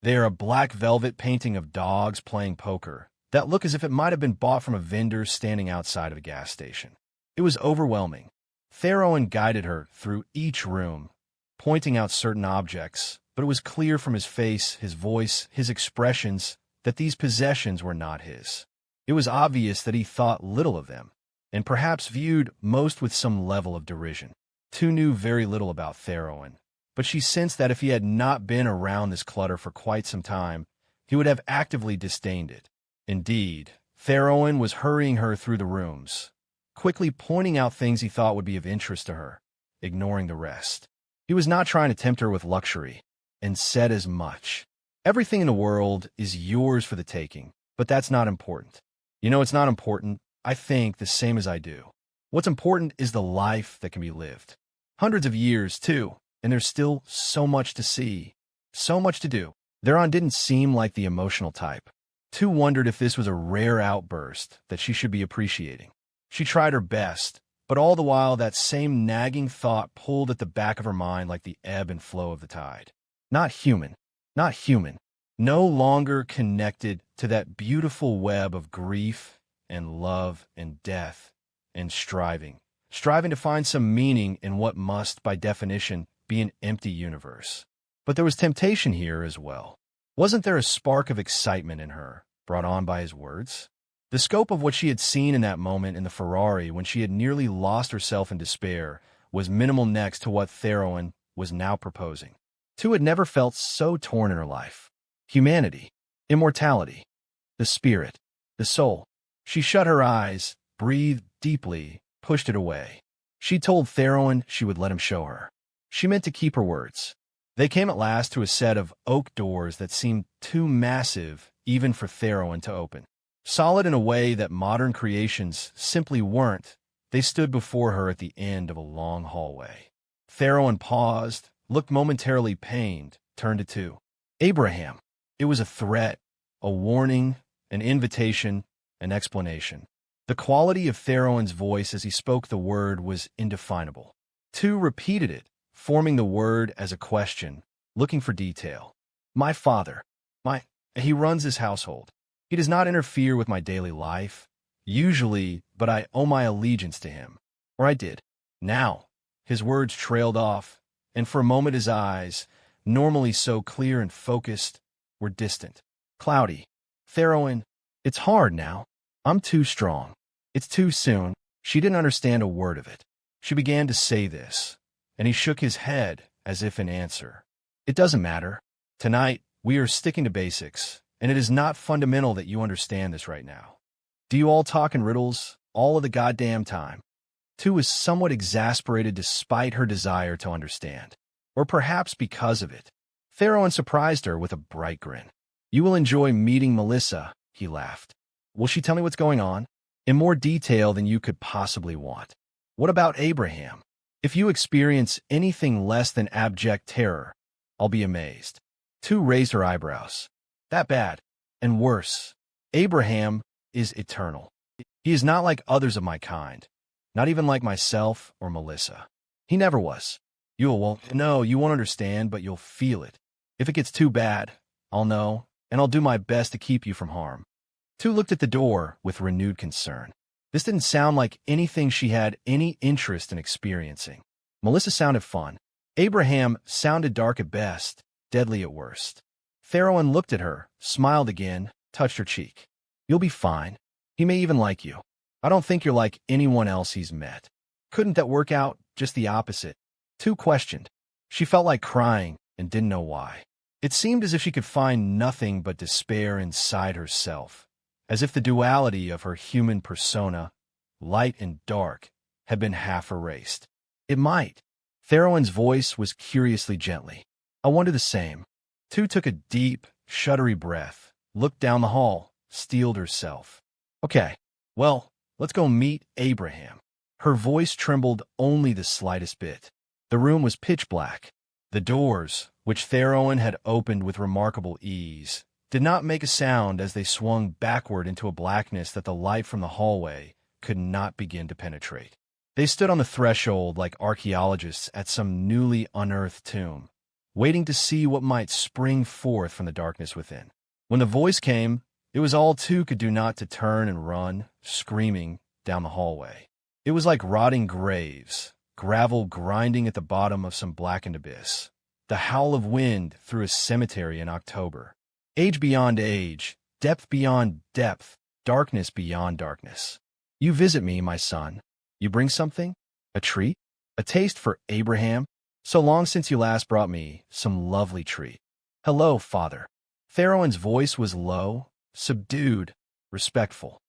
There, a black velvet painting of dogs playing poker that look as if it might have been bought from a vendor standing outside of a gas station. It was overwhelming. Theroen guided her through each room, pointing out certain objects, but it was clear from his face, his voice, his expressions, that these possessions were not his. It was obvious that he thought little of them, and perhaps viewed most with some level of derision. Tu knew very little about Theroen, but she sensed that if he had not been around this clutter for quite some time, he would have actively disdained it. Indeed, Theroen was hurrying her through the rooms, quickly pointing out things he thought would be of interest to her, ignoring the rest. He was not trying to tempt her with luxury, and said as much. Everything in the world is yours for the taking, but that's not important. You know, it's not important, I think, the same as I do. What's important is the life that can be lived. Hundreds of years, too, and there's still so much to see, so much to do. Theroen didn't seem like the emotional type. Tu wondered if this was a rare outburst that she should be appreciating. She tried her best, but all the while that same nagging thought pulled at the back of her mind like the ebb and flow of the tide. Not human, not human, no longer connected to that beautiful web of grief and love and death and striving to find some meaning in what must, by definition, be an empty universe. But there was temptation here as well. Wasn't there a spark of excitement in her, brought on by his words? The scope of what she had seen in that moment in the Ferrari when she had nearly lost herself in despair was minimal next to what Theroen was now proposing. Tu had never felt so torn in her life. Humanity, immortality, the spirit, the soul. She shut her eyes, breathed deeply, pushed it away. She told Theroen she would let him show her. She meant to keep her words. They came at last to a set of oak doors that seemed too massive even for Theroen to open. Solid in a way that modern creations simply weren't, they stood before her at the end of a long hallway. Theroen paused, looked momentarily pained, turned to Tu. Abraham. It was a threat, a warning, an invitation, an explanation. The quality of Theroen's voice as he spoke the word was indefinable. Tu repeated it, forming the word as a question, looking for detail. My father. He runs his household. He does not interfere with my daily life, usually, but I owe my allegiance to him. Or I did. Now, his words trailed off, and for a moment his eyes, normally so clear and focused, were distant, cloudy. Theroen, it's hard now. I'm too strong. It's too soon. She didn't understand a word of it. She began to say this, and he shook his head as if in answer. It doesn't matter. Tonight, we are sticking to basics, and it is not fundamental that you understand this right now. Do you all talk in riddles all of the goddamn time? Tu was somewhat exasperated despite her desire to understand, or perhaps because of it. Theroen surprised her with a bright grin. You will enjoy meeting Melissa, he laughed. Will she tell me what's going on? In more detail than you could possibly want. What about Abraham? If you experience anything less than abject terror, I'll be amazed. Tu raised her eyebrows. That bad. And worse. Abraham is eternal. He is not like others of my kind. Not even like myself or Melissa. He never was. You won't understand, but you'll feel it. If it gets too bad, I'll know, and I'll do my best to keep you from harm. Tu looked at the door with renewed concern. This didn't sound like anything she had any interest in experiencing. Melissa sounded fun. Abraham sounded dark at best, deadly at worst. Theroen looked at her, smiled again, touched her cheek. You'll be fine. He may even like you. I don't think you're like anyone else he's met. Couldn't that work out just the opposite? Tu questioned. She felt like crying and didn't know why. It seemed as if she could find nothing but despair inside herself, as if the duality of her human persona, light and dark, had been half erased. It might. Theroen's voice was curiously gently. I wonder the same. Tu took a deep, shuddery breath, looked down the hall, steeled herself. Okay, well, let's go meet Abraham. Her voice trembled only the slightest bit. The room was pitch black. The doors, which Theroen had opened with remarkable ease, did not make a sound as they swung backward into a blackness that the light from the hallway could not begin to penetrate. They stood on the threshold like archaeologists at some newly unearthed tomb, waiting to see what might spring forth from the darkness within. When the voice came, it was all two could do not to turn and run, screaming, down the hallway. It was like rotting graves, gravel grinding at the bottom of some blackened abyss, the howl of wind through a cemetery in October. Age beyond age, depth beyond depth, darkness beyond darkness. You visit me, my son. You bring something? A treat? A taste for Abraham? So long since you last brought me some lovely treat. Hello, father. Theroen's voice was low, subdued, respectful.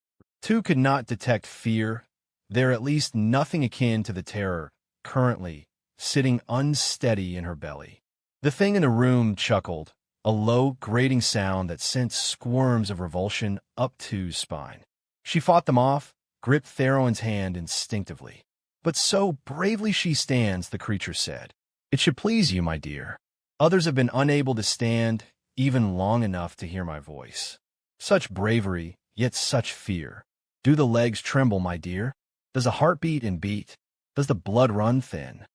Two could not detect fear, there at least nothing akin to the terror, currently, sitting unsteady in her belly. The thing in the room chuckled, a low, grating sound that sent squirms of revulsion up Two's spine. She fought them off, gripped Theroen's hand instinctively. But so bravely she stands, the creature said. It should please you, my dear. Others have been unable to stand even long enough to hear my voice. Such bravery, yet such fear. Do the legs tremble, my dear? Does the heart beat and beat? Does the blood run thin?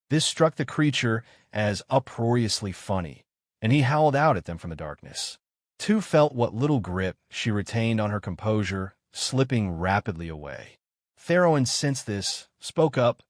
This struck the creature as uproariously funny, and he howled out at them from the darkness. Two felt what little grip she retained on her composure slipping rapidly away. Theroen sensed this, spoke up,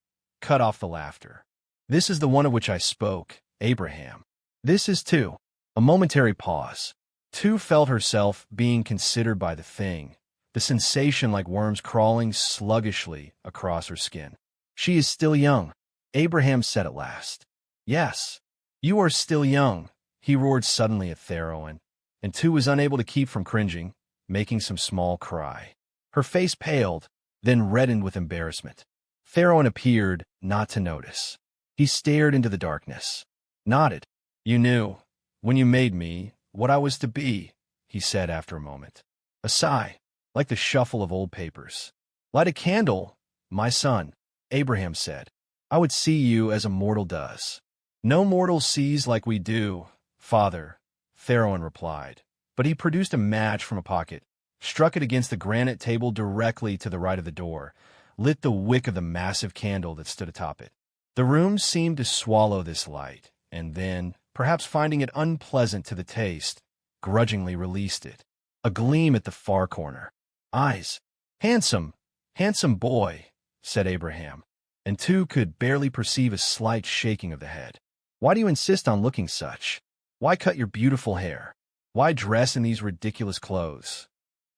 cut off the laughter. This is the one of which I spoke, Abraham. This is Two. A momentary pause. Two felt herself being considered by the thing, the sensation like worms crawling sluggishly across her skin. She is still young, Abraham said at last. Yes, you are still young, he roared suddenly at Theroen, and Two was unable to keep from cringing, making some small cry. Her face paled, then reddened with embarrassment. Theroen appeared not to notice. He stared into the darkness, nodded. You knew, when you made me, what I was to be, he said after a moment. A sigh, like the shuffle of old papers. Light a candle, my son, Abraham said. I would see you as a mortal does. No mortal sees like we do, father, Theroen replied. But he produced a match from a pocket, struck it against the granite table directly to the right of the door, lit the wick of the massive candle that stood atop it. The room seemed to swallow this light, and then, perhaps finding it unpleasant to the taste, grudgingly released it. A gleam at the far corner. Eyes. Handsome, handsome boy, said Abraham, and Two could barely perceive a slight shaking of the head. Why do you insist on looking such? Why cut your beautiful hair? Why dress in these ridiculous clothes?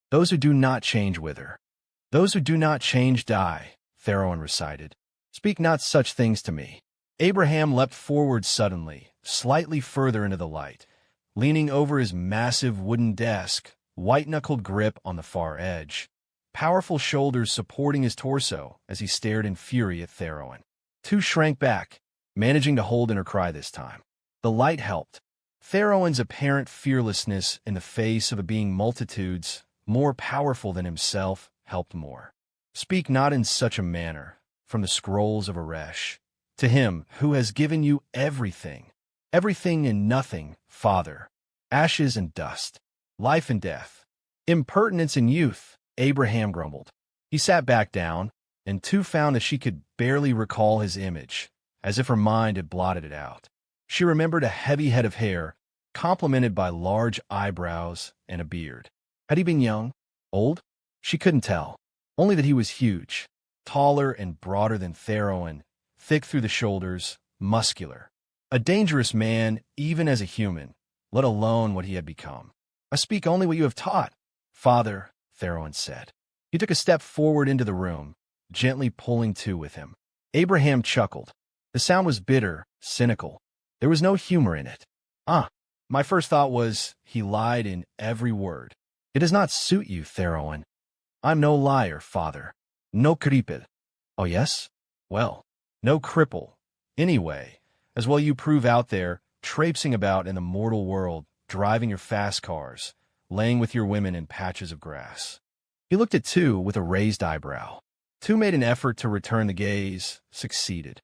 Those who do not change wither. Those who do not change die, Theroen recited. Speak not such things to me. Abraham leapt forward suddenly, slightly further into the light, leaning over his massive wooden desk, white-knuckled grip on the far edge, powerful shoulders supporting his torso as he stared in fury at Theroen. Two shrank back, managing to hold in her cry this time. The light helped. Theroen's apparent fearlessness in the face of a being multitudes, more powerful than himself, helped more. Speak not in such a manner, from the scrolls of Eresh, to him who has given you everything. Everything and nothing, father. Ashes and dust. Life and death. Impertinence and youth, Abraham grumbled. He sat back down, and Two found that she could barely recall his image, as if her mind had blotted it out. She remembered a heavy head of hair, complemented by large eyebrows and a beard. Had he been young? Old? She couldn't tell. Only that he was huge, taller and broader than Theroen, thick through the shoulders, muscular. A dangerous man, even as a human, let alone what he had become. I speak only what you have taught, father, Theroen said. He took a step forward into the room, gently pulling Two with him. Abraham chuckled. The sound was bitter, cynical. There was no humor in it. My first thought was, he lied in every word. It does not suit you, Theroen. I'm no liar, father. No cripple. Oh, yes? Well, no cripple. Anyway, as well you prove out there, traipsing about in the mortal world, driving your fast cars, laying with your women in patches of grass. He looked at Two with a raised eyebrow. Two made an effort to return the gaze, succeeded.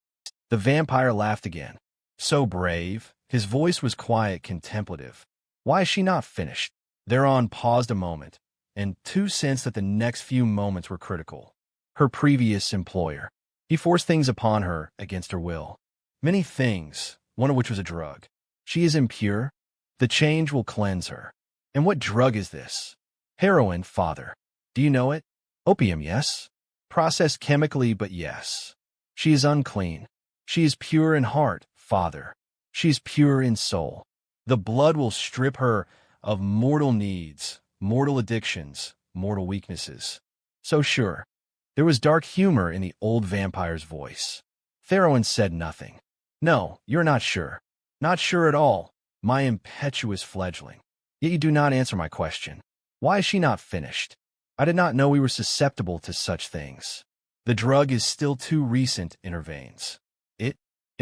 The vampire laughed again. So brave, His voice was quiet, contemplative. Why is she not finished? Theroen paused a moment, and Tu sensed that the next few moments were critical. Her previous employer. He forced things upon her against her will. Many things, one of which was a drug. She is impure. The change will cleanse her. And what drug is this? Heroin, father. Do you know it? Opium, yes. Processed chemically, but yes. She is unclean. She is pure in heart, father. She is pure in soul. The blood will strip her of mortal needs, mortal addictions, mortal weaknesses. So sure. There was dark humor in the old vampire's voice. Theroen said nothing. No, you're not sure. Not sure at all, my impetuous fledgling. Yet you do not answer my question. Why is she not finished? I did not know we were susceptible to such things. The drug is still too recent in her veins. It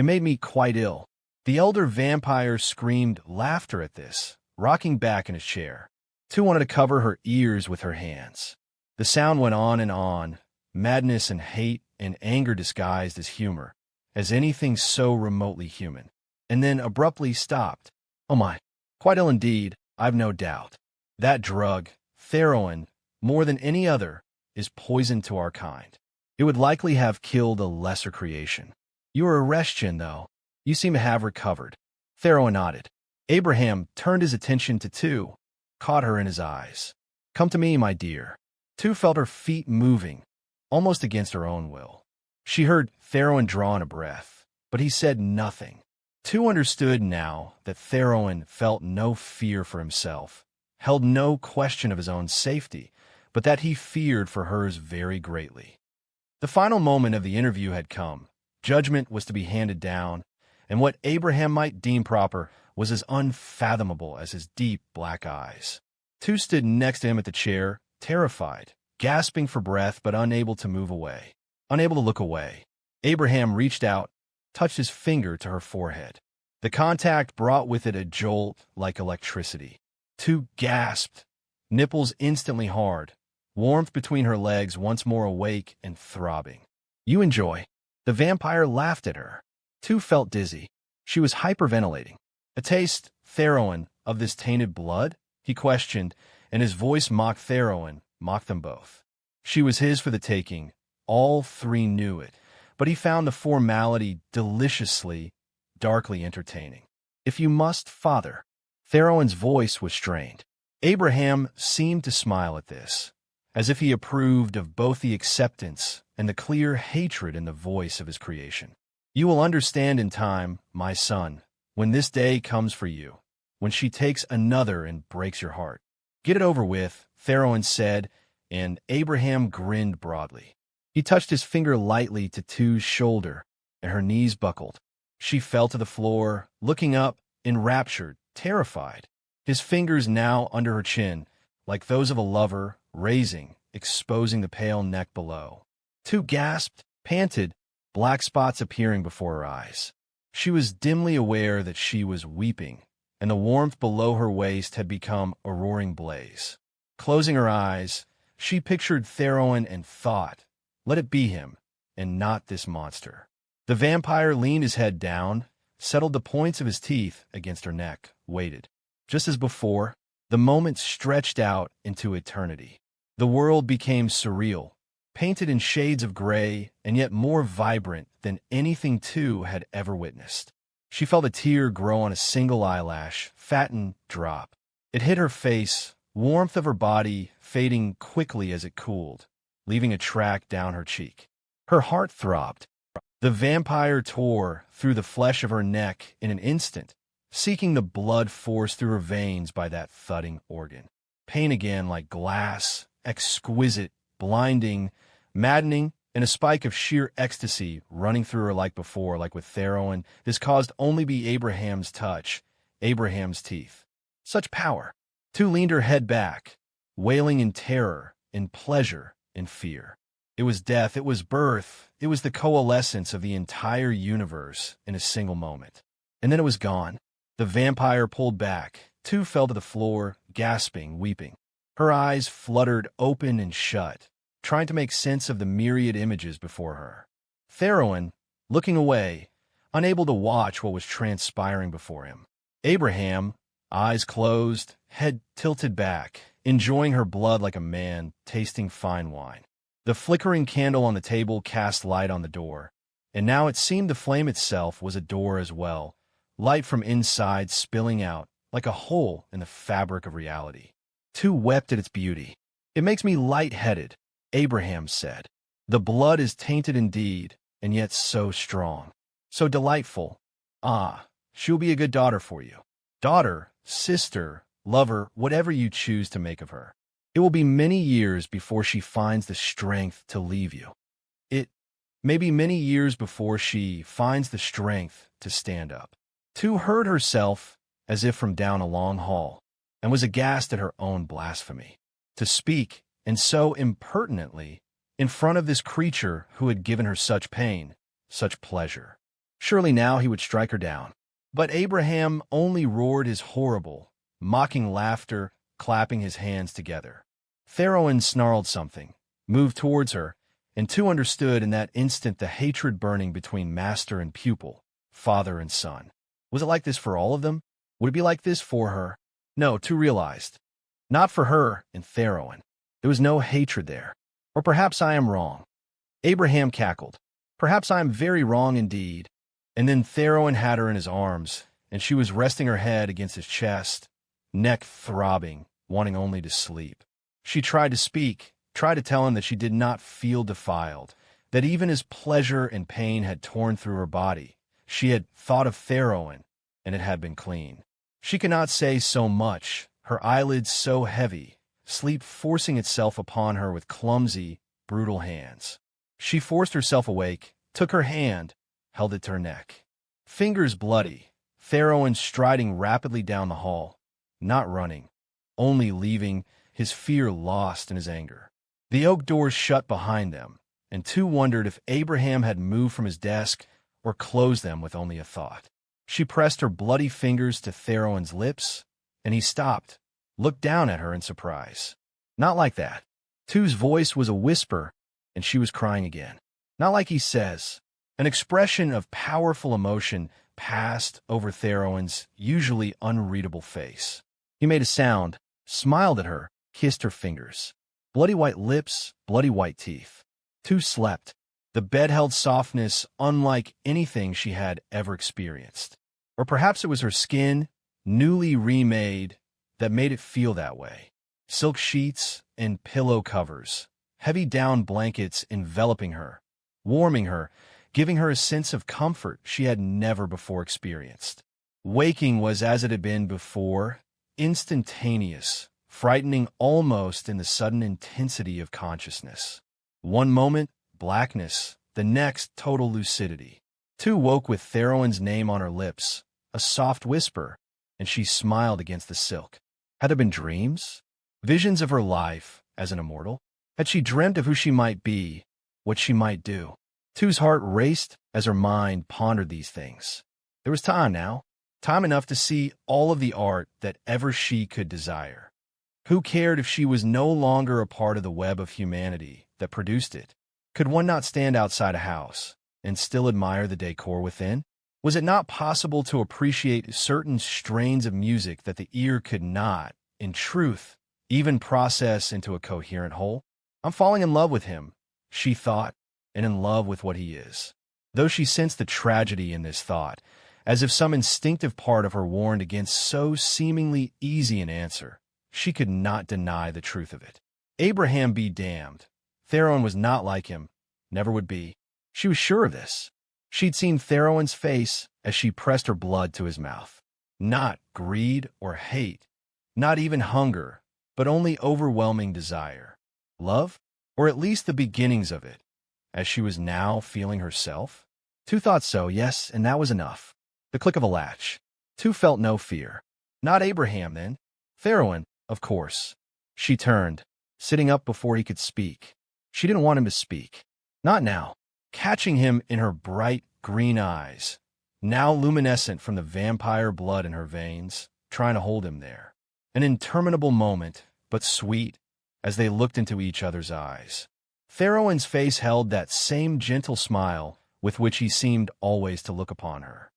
made me quite ill. The elder vampire screamed laughter at this, rocking back in his chair. Tu wanted to cover her ears with her hands. The sound went on and on, madness and hate and anger disguised as humor, as anything so remotely human, and then abruptly stopped. Oh my, quite ill indeed, I've no doubt. That drug, Theroen, more than any other, is poison to our kind. It would likely have killed a lesser creation. You are a Restian, though. You seem to have recovered. Theroen nodded. Abraham turned his attention to Tu, caught her in his eyes. Come to me, my dear. Tu felt her feet moving, almost against her own will. She heard Theroen draw in a breath, but he said nothing. Tu understood now that Theroen felt no fear for himself, held no question of his own safety, but that he feared for hers very greatly. The final moment of the interview had come. Judgment was to be handed down, and what Abraham might deem proper was as unfathomable as his deep black eyes. Tu stood next to him at the chair, terrified, gasping for breath but unable to move away, unable to look away. Abraham reached out, touched his finger to her forehead. The contact brought with it a jolt like electricity. Tu gasped, nipples instantly hard, warmth between her legs once more awake and throbbing. You enjoy. The vampire laughed at her. Tu felt dizzy. She was hyperventilating. A taste, Theroen, of this tainted blood? He questioned, and his voice mocked Theroen, mocked them both. She was his for the taking. All three knew it, but he found the formality deliciously, darkly entertaining. If you must, father. Theroen's voice was strained. Abraham seemed to smile at this, as if he approved of both the acceptance and the clear hatred in the voice of his creation. You will understand in time, my son, when this day comes for you, when she takes another and breaks your heart. Get it over with, Theroen said, and Abraham grinned broadly. He touched his finger lightly to Tu's shoulder, and her knees buckled. She fell to the floor, looking up, enraptured, terrified, his fingers now under her chin, like those of a lover, raising, exposing the pale neck below. Tu gasped, panted, black spots appearing before her eyes. She was dimly aware that she was weeping, and the warmth below her waist had become a roaring blaze. Closing her eyes, she pictured Theroen and thought, let it be him, and not this monster. The vampire leaned his head down, settled the points of his teeth against her neck, waited. Just as before, the moment stretched out into eternity. The world became surreal, painted in shades of gray and yet more vibrant than anything Tu had ever witnessed. She felt a tear grow on a single eyelash, fatten, drop. It hit her face, warmth of her body fading quickly as it cooled, leaving a track down her cheek. Her heart throbbed. The vampire tore through the flesh of her neck in an instant, seeking the blood forced through her veins by that thudding organ. Pain again like glass, exquisite, blinding, maddening, and a spike of sheer ecstasy running through her like before, like with Theroen. This caused only be Abraham's touch, Abraham's teeth. Such power. Tu leaned her head back, wailing in terror, in pleasure, in fear. It was death, it was birth, it was the coalescence of the entire universe in a single moment. And then it was gone. The vampire pulled back. Tu fell to the floor, gasping, weeping. Her eyes fluttered open and shut, trying to make sense of the myriad images before her. Theroen, looking away, unable to watch what was transpiring before him. Abraham, eyes closed, head tilted back, enjoying her blood like a man tasting fine wine. The flickering candle on the table cast light on the door, and now it seemed the flame itself was a door as well, light from inside spilling out like a hole in the fabric of reality. Two wept at its beauty. "It makes me light-headed," Abraham said. "The blood is tainted indeed, and yet so strong, so delightful. Ah, she'll be a good daughter for you. Daughter, sister, lover, whatever you choose to make of her. It will be many years before she finds the strength to leave you. It may be many years before she finds the strength to stand up." Tu heard herself as if from down a long hall, and was aghast at her own blasphemy. To speak, and so impertinently, in front of this creature who had given her such pain, such pleasure. Surely now he would strike her down. But Abraham only roared his horrible, mocking laughter, clapping his hands together. Theroen snarled something, moved towards her, and Tu understood in that instant the hatred burning between master and pupil, father and son. Was it like this for all of them? Would it be like this for her? No, Tu realized. Not for her and Theroen. There was no hatred there. Or perhaps I am wrong. Abraham cackled. Perhaps I am very wrong indeed. And then Theroen had her in his arms, and she was resting her head against his chest, neck throbbing, wanting only to sleep. She tried to speak, tried to tell him that she did not feel defiled, that even as pleasure and pain had torn through her body, she had thought of Theroen, and it had been clean. She could not say so much, her eyelids so heavy, sleep forcing itself upon her with clumsy, brutal hands. She forced herself awake, took her hand, held it to her neck. Fingers bloody, Theroen striding rapidly down the hall, not running, only leaving, his fear lost in his anger. The oak doors shut behind them, and Tu wondered if Abraham had moved from his desk or closed them with only a thought. She pressed her bloody fingers to Theroen's lips, and he stopped, looked down at her in surprise. Not like that. Tu's voice was a whisper, and she was crying again. Not like he says. An expression of powerful emotion passed over Theroen's usually unreadable face. He made a sound, smiled at her, kissed her fingers. Bloody white lips, bloody white teeth. Tu slept. The bed held softness unlike anything she had ever experienced. Or perhaps it was her skin, newly remade, that made it feel that way. Silk sheets and pillow covers, heavy down blankets enveloping her, warming her, giving her a sense of comfort she had never before experienced. Waking was as it had been before, instantaneous, frightening almost in the sudden intensity of consciousness. One moment, blackness, the next, total lucidity. Tu woke with Theroen's name on her lips, a soft whisper, and she smiled against the silk. Had there been dreams? Visions of her life as an immortal? Had she dreamt of who she might be, what she might do? Tu's heart raced as her mind pondered these things. There was time now, time enough to see all of the art that ever she could desire. Who cared if she was no longer a part of the web of humanity that produced it? Could one not stand outside a house and still admire the decor within? Was it not possible to appreciate certain strains of music that the ear could not, in truth, even process into a coherent whole? I'm falling in love with him, she thought, and in love with what he is. Though she sensed the tragedy in this thought, as if some instinctive part of her warned against so seemingly easy an answer, she could not deny the truth of it. Abraham be damned. Theroen was not like him, never would be. She was sure of this. She'd seen Theroen's face as she pressed her blood to his mouth. Not greed or hate, not even hunger, but only overwhelming desire. Love? Or at least the beginnings of it, as she was now feeling herself? Tu thought so, yes, and that was enough. The click of a latch. Tu felt no fear. Not Abraham, then. Theroen, of course. She turned, sitting up before he could speak. She didn't want him to speak. Not now. Catching him in her bright green eyes, now luminescent from the vampire blood in her veins, trying to hold him there. An interminable moment, but sweet, as they looked into each other's eyes. Theroen's face held that same gentle smile, with which he seemed always to look upon her.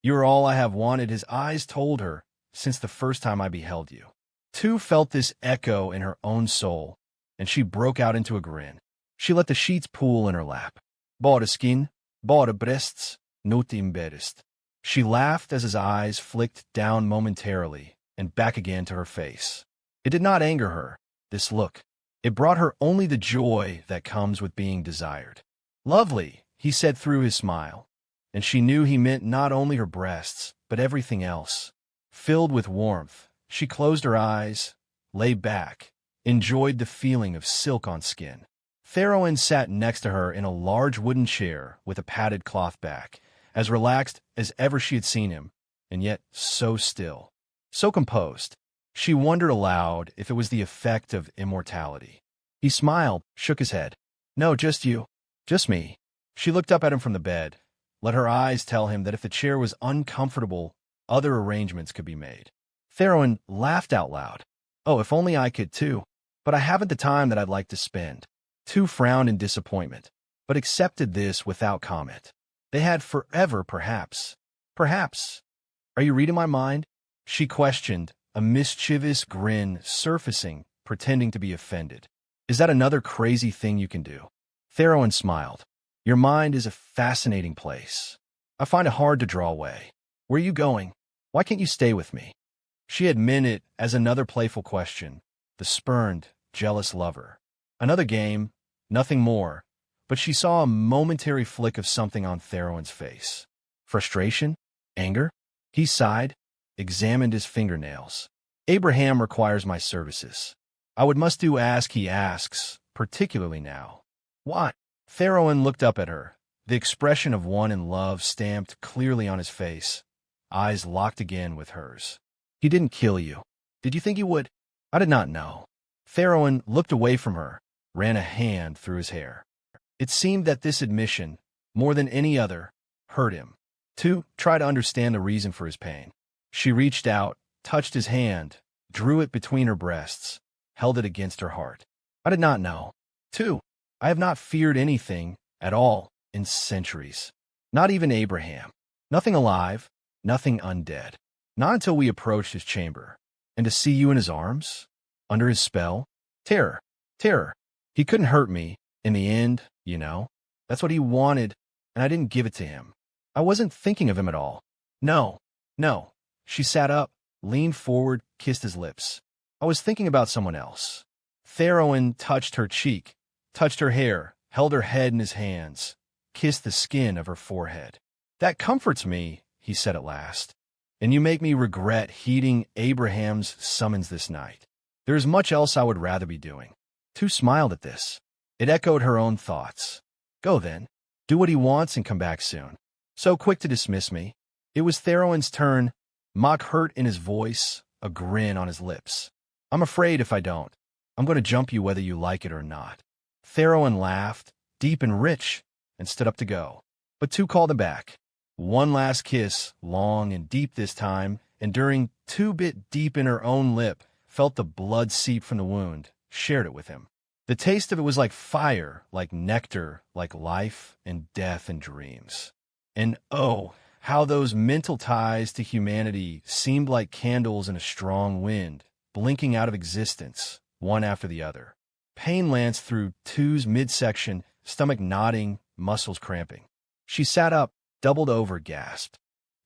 "You are all I have wanted," his eyes told her, "since the first time I beheld you." Two felt this echo in her own soul, and she broke out into a grin. She let the sheets pool in her lap. "Bara skin, bara breasts, not embarrassed." She laughed as his eyes flicked down momentarily and back again to her face. It did not anger her, this look. It brought her only the joy that comes with being desired. "Lovely," he said through his smile, and she knew he meant not only her breasts, but everything else. Filled with warmth, she closed her eyes, lay back, enjoyed the feeling of silk on skin. Theroen sat next to her in a large wooden chair with a padded cloth back, as relaxed as ever she had seen him, and yet so still, so composed. She wondered aloud if it was the effect of immortality. He smiled, shook his head. "No, just you. Just me." She looked up at him from the bed, let her eyes tell him that if the chair was uncomfortable, other arrangements could be made. Theroen laughed out loud. "Oh, if only I could too. But I haven't the time that I'd like to spend." Two frowned in disappointment, but accepted this without comment. They had forever, perhaps. Perhaps. "Are you reading my mind?" she questioned, a mischievous grin surfacing, pretending to be offended. "Is that another crazy thing you can do?" Theroen smiled. "Your mind is a fascinating place. I find it hard to draw away. Where are you going? Why can't you stay with me?" She had meant it as another playful question, the spurned, jealous lover. Another game, nothing more, but she saw a momentary flick of something on Theroen's face. Frustration? Anger? He sighed, examined his fingernails. "Abraham requires my services. I must do ask he asks, particularly now." "What?" Theroen looked up at her, the expression of one in love stamped clearly on his face, eyes locked again with hers. "He didn't kill you. Did you think he would?" "I did not know." Theroen looked away from her, ran a hand through his hair. It seemed that this admission, more than any other, hurt him. To try to understand the reason for his pain. She reached out, touched his hand, drew it between her breasts, held it against her heart. "I did not know. Two, I have not feared anything at all in centuries. Not even Abraham. Nothing alive, nothing undead. Not until we approached his chamber. And to see you in his arms? Under his spell? Terror. Terror. He couldn't hurt me, in the end, you know. That's what he wanted, and I didn't give it to him. I wasn't thinking of him at all. No, no." She sat up, leaned forward, kissed his lips. "I was thinking about someone else." Theroen touched her cheek, touched her hair, held her head in his hands, kissed the skin of her forehead. "That comforts me," he said at last. "And you make me regret heeding Abraham's summons this night. There is much else I would rather be doing." Two smiled at this. It echoed her own thoughts. "Go then. Do what he wants and come back soon. So quick to dismiss me." It was Theroen's turn, mock hurt in his voice, a grin on his lips. "I'm afraid if I don't, I'm going to jump you whether you like it or not." Theroen laughed, deep and rich, and stood up to go. But Two called him back. One last kiss, long and deep this time, enduring Two bit deep in her own lip, felt the blood seep from the wound, shared it with him. The taste of it was like fire, like nectar, like life and death and dreams. And oh, how those mental ties to humanity seemed like candles in a strong wind, blinking out of existence, one after the other. Pain lanced through Two's midsection, stomach knotting, muscles cramping. She sat up, doubled over, gasped.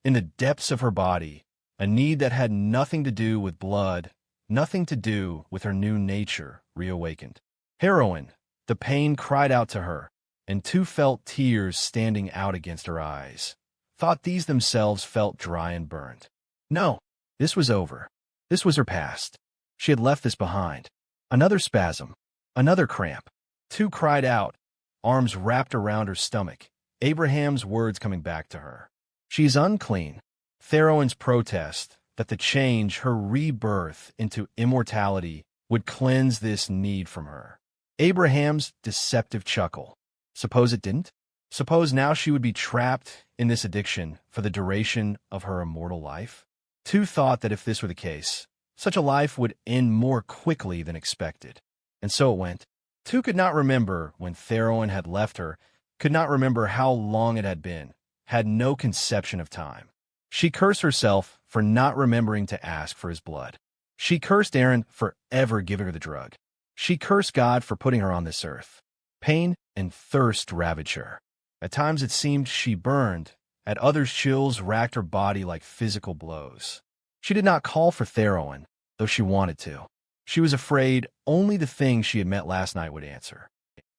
In the depths of her body, a need that had nothing to do with blood, nothing to do with her new nature, reawakened. "Heroine!" The pain cried out to her, and Two felt tears standing out against her eyes. Thought these themselves felt dry and burned. No, this was over. This was her past. She had left this behind. Another spasm. Another cramp. Two cried out, arms wrapped around her stomach, Abraham's words coming back to her. "She's unclean." Theroen's protest that the change, her rebirth into immortality, would cleanse this need from her. Abraham's deceptive chuckle. Suppose it didn't? Suppose now she would be trapped in this addiction for the duration of her immortal life? Two thought that if this were the case, such a life would end more quickly than expected. And so it went. Two could not remember when Theroen had left her, could not remember how long it had been, had no conception of time. She cursed herself for not remembering to ask for his blood. She cursed Aaron for ever giving her the drug. She cursed God for putting her on this earth. Pain and thirst ravaged her. At times it seemed she burned, at others chills racked her body like physical blows. She did not call for Theroen, though she wanted to. She was afraid only the thing she had met last night would answer.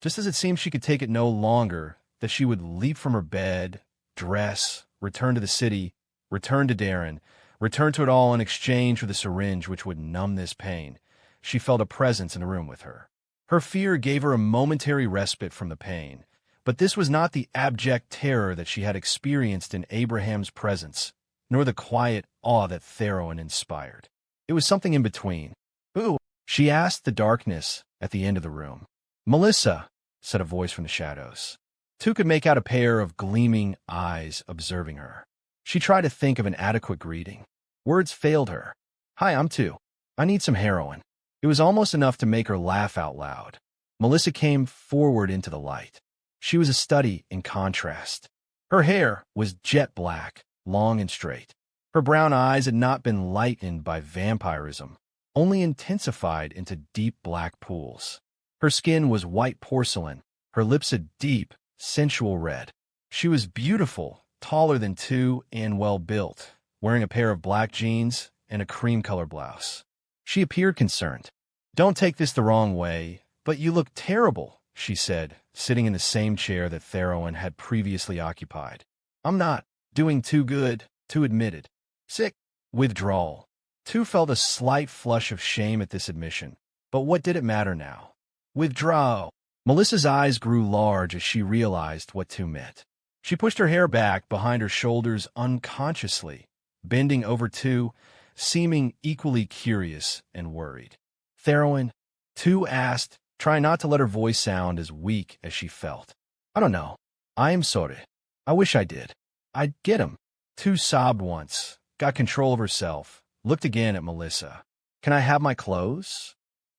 Just as it seemed she could take it no longer, that she would leap from her bed, dress, return to the city, return to Darren, return to it all in exchange for the syringe which would numb this pain. She felt a presence in the room with her. Her fear gave her a momentary respite from the pain, but this was not the abject terror that she had experienced in Abraham's presence, nor the quiet awe that Theroen inspired. It was something in between. "Who?" she asked the darkness at the end of the room. "Melissa," said a voice from the shadows. Two could make out a pair of gleaming eyes observing her. She tried to think of an adequate greeting. Words failed her. "Hi, I'm Two. I need some heroin." It was almost enough to make her laugh out loud. Melissa came forward into the light. She was a study in contrast. Her hair was jet black, long and straight. Her brown eyes had not been lightened by vampirism, only intensified into deep black pools. Her skin was white porcelain, her lips a deep, sensual red. She was beautiful, taller than Two, and well-built, wearing a pair of black jeans and a cream-colored blouse. She appeared concerned. "Don't take this the wrong way, but you look terrible," she said, sitting in the same chair that Theroen had previously occupied. "I'm not doing too good," Two admitted. "Sick." Withdrawal. Two felt a slight flush of shame at this admission, but what did it matter now? "Withdraw." Melissa's eyes grew large as she realized what Two meant. She pushed her hair back behind her shoulders unconsciously, bending over Two, seeming equally curious and worried. "Theroen?" Two asked, trying not to let her voice sound as weak as she felt. "I don't know. I am sorry. I wish I did. I'd get him." Two sobbed once, got control of herself, looked again at Melissa. "Can I have my clothes?"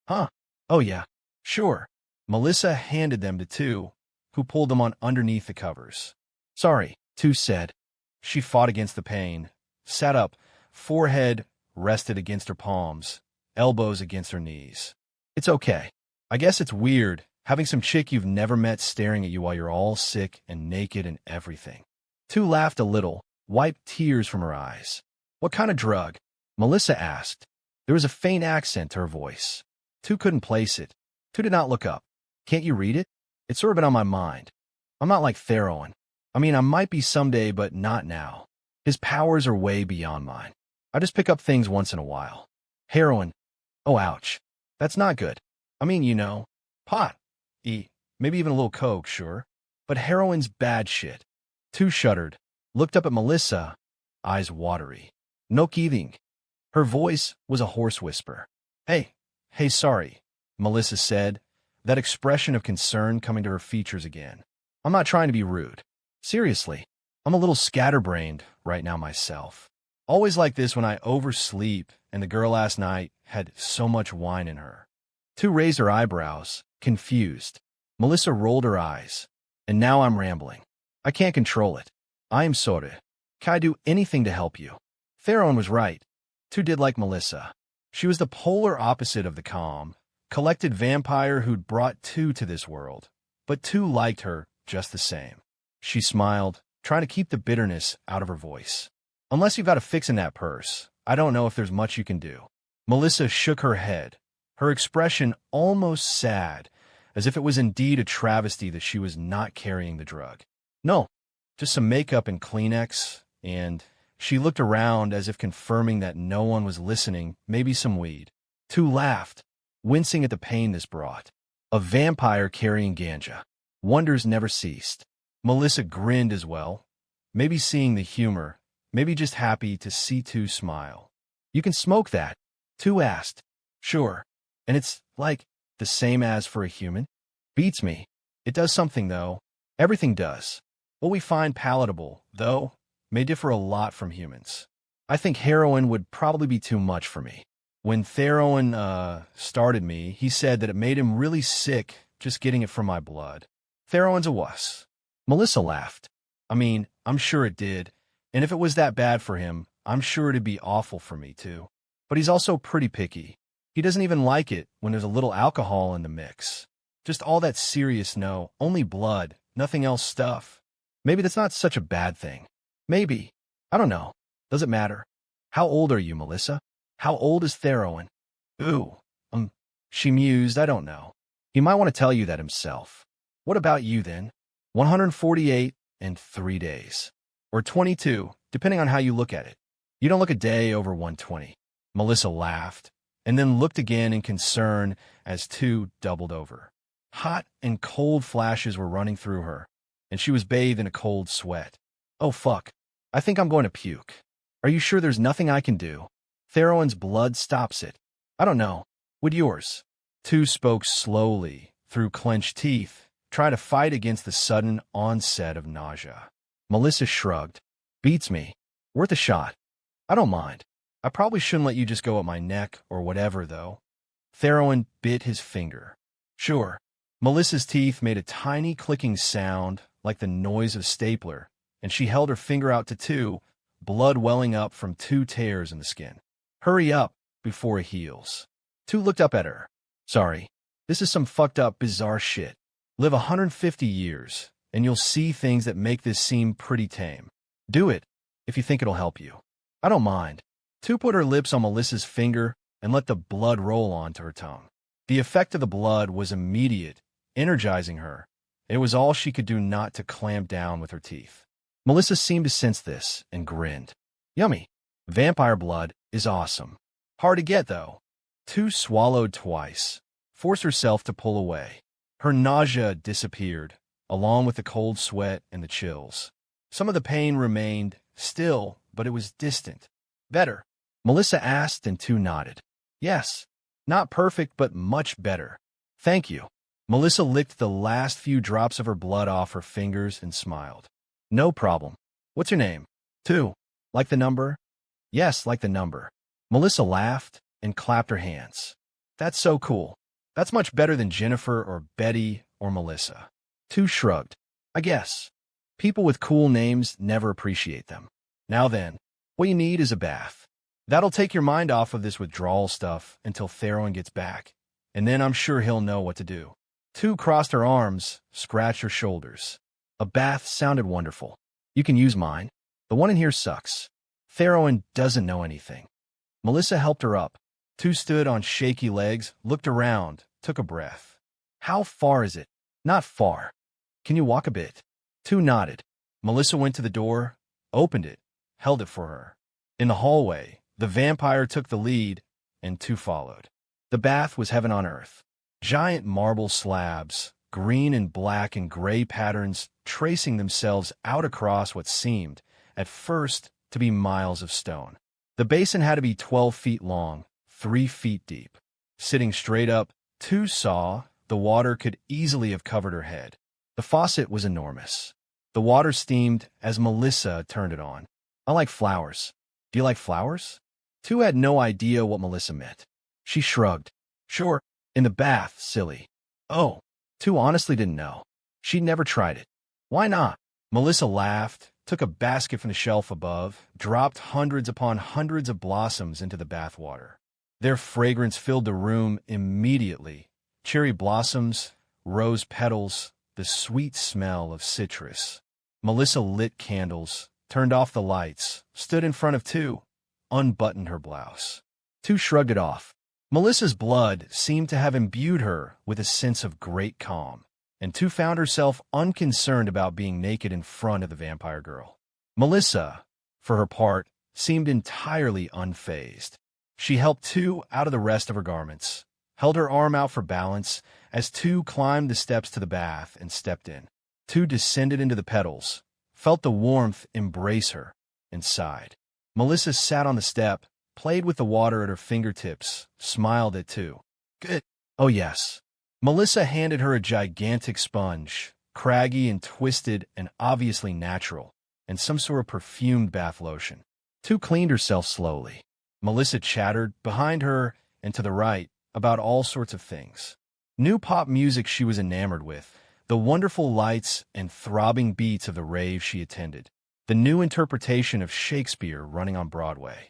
"Huh? Oh yeah, sure." Melissa handed them to Two, who pulled them on underneath the covers. "Sorry," Two said. She fought against the pain, sat up, forehead rested against her palms, elbows against her knees. "It's okay. I guess it's weird, having some chick you've never met staring at you while you're all sick and naked and everything." Two laughed a little, wiped tears from her eyes. "What kind of drug?" Melissa asked. There was a faint accent to her voice. Two couldn't place it. Two did not look up. "Can't you read it? It's sort of been on my mind. I'm not like Theroen. I mean, I might be someday, but not now. His powers are way beyond mine. I just pick up things once in a while. Heroin. Oh, ouch. That's not good. I mean, you know, pot. Maybe even a little coke, sure. But heroin's bad shit." Two shuddered, looked up at Melissa, eyes watery. "No kidding." Her voice was a hoarse whisper. Hey, sorry," Melissa said, that expression of concern coming to her features again. "I'm not trying to be rude. Seriously, I'm a little scatterbrained right now myself. Always like this when I oversleep, and the girl last night had so much wine in her." Two raised her eyebrows, confused. Melissa rolled her eyes. "And now I'm rambling. I can't control it. I am sorry. Can I do anything to help you?" Theroen was right. Two did like Melissa. She was the polar opposite of the calm, collected vampire who'd brought Two to this world, but Two liked her just the same. She smiled, trying to keep the bitterness out of her voice. "Unless you've got a fix in that purse, I don't know if there's much you can do." Melissa shook her head, her expression almost sad, as if it was indeed a travesty that she was not carrying the drug. "No, just some makeup and Kleenex, and..." She looked around as if confirming that no one was listening, maybe some weed. Two laughed, wincing at the pain this brought. A vampire carrying ganja. Wonders never ceased. Melissa grinned as well, maybe seeing the humor, maybe just happy to see Two smile. "You can smoke that?" Two asked. "Sure. And it's, like, the same as for a human?" "Beats me. It does something, though. Everything does. What we find palatable, though, may differ a lot from humans. I think heroin would probably be too much for me. When Theroen, started me, he said that it made him really sick just getting it from my blood. Theroen's a wuss. Melissa laughed. I mean, I'm sure it did. And if it was that bad for him, I'm sure it'd be awful for me, too. But he's also pretty picky. He doesn't even like it when there's a little alcohol in the mix. Just all that serious no, only blood, nothing else stuff. Maybe that's not such a bad thing. Maybe. I don't know. Does it matter? How old are you, Melissa? How old is Theroen? Ooh, she mused, I don't know. He might want to tell you that himself. What about you, then? 148 and 3 days. Or 22, depending on how you look at it. You don't look a day over 120. Melissa laughed, and then looked again in concern as 2 doubled over. Hot and cold flashes were running through her, and she was bathed in a cold sweat. Oh, fuck. I think I'm going to puke. Are you sure there's nothing I can do? Theroen's blood stops it. I don't know. Would yours? 2 spoke slowly, through clenched teeth, try to fight against the sudden onset of nausea. Melissa shrugged. Beats me. Worth a shot. I don't mind. I probably shouldn't let you just go at my neck or whatever, though. Theroen bit his finger. Sure. Melissa's teeth made a tiny clicking sound like the noise of a stapler, and she held her finger out to 2, blood welling up from 2 tears in the skin. Hurry up before it heals. 2 looked up at her. Sorry, this is some fucked up bizarre shit. Live 150 years, and you'll see things that make this seem pretty tame. Do it, if you think it'll help you. I don't mind. 2 put her lips on Melissa's finger and let the blood roll onto her tongue. The effect of the blood was immediate, energizing her. It was all she could do not to clamp down with her teeth. Melissa seemed to sense this and grinned. Yummy. Vampire blood is awesome. Hard to get, though. 2 swallowed twice, forced herself to pull away. Her nausea disappeared, along with the cold sweat and the chills. Some of the pain remained, still, but it was distant. Better? Melissa asked, and 2 nodded. Yes. Not perfect, but much better. Thank you. Melissa licked the last few drops of her blood off her fingers and smiled. No problem. What's your name? 2. Like the number? Yes, like the number. Melissa laughed and clapped her hands. That's so cool. That's much better than Jennifer or Betty or Melissa. 2 shrugged. I guess. People with cool names never appreciate them. Now then, what you need is a bath. That'll take your mind off of this withdrawal stuff until Theroen gets back, and then I'm sure he'll know what to do. 2 crossed her arms, scratched her shoulders. A bath sounded wonderful. You can use mine. The one in here sucks. Theroen doesn't know anything. Melissa helped her up. 2 stood on shaky legs, looked around, took a breath. How far is it? Not far. Can you walk a bit? 2 nodded. Melissa went to the door, opened it, held it for her. In the hallway, the vampire took the lead, and 2 followed. The bath was heaven on earth. Giant marble slabs, green and black and gray patterns tracing themselves out across what seemed, at first, to be miles of stone. The basin had to be 12 feet long, 3 feet deep. Sitting straight up, 2 saw the water could easily have covered her head. The faucet was enormous. The water steamed as Melissa turned it on. I like flowers. Do you like flowers? 2 had no idea what Melissa meant. She shrugged. Sure, in the bath, silly. Oh, 2 honestly didn't know. She'd never tried it. Why not? Melissa laughed, took a basket from the shelf above, dropped hundreds upon hundreds of blossoms into the bath water. Their fragrance filled the room immediately. Cherry blossoms, rose petals, the sweet smell of citrus. Melissa lit candles, turned off the lights, stood in front of 2, unbuttoned her blouse. 2 shrugged it off. Melissa's blood seemed to have imbued her with a sense of great calm, and 2 found herself unconcerned about being naked in front of the vampire girl. Melissa, for her part, seemed entirely unfazed. She helped 2 out of the rest of her garments, held her arm out for balance as 2 climbed the steps to the bath and stepped in. 2 descended into the petals, felt the warmth embrace her, and sighed. Melissa sat on the step, played with the water at her fingertips, smiled at 2. Good. Oh, yes. Melissa handed her a gigantic sponge, craggy and twisted and obviously natural, and some sort of perfumed bath lotion. 2 cleaned herself slowly. Melissa chattered, behind her and to the right, about all sorts of things. New pop music she was enamored with, the wonderful lights and throbbing beats of the rave she attended, the new interpretation of Shakespeare running on Broadway.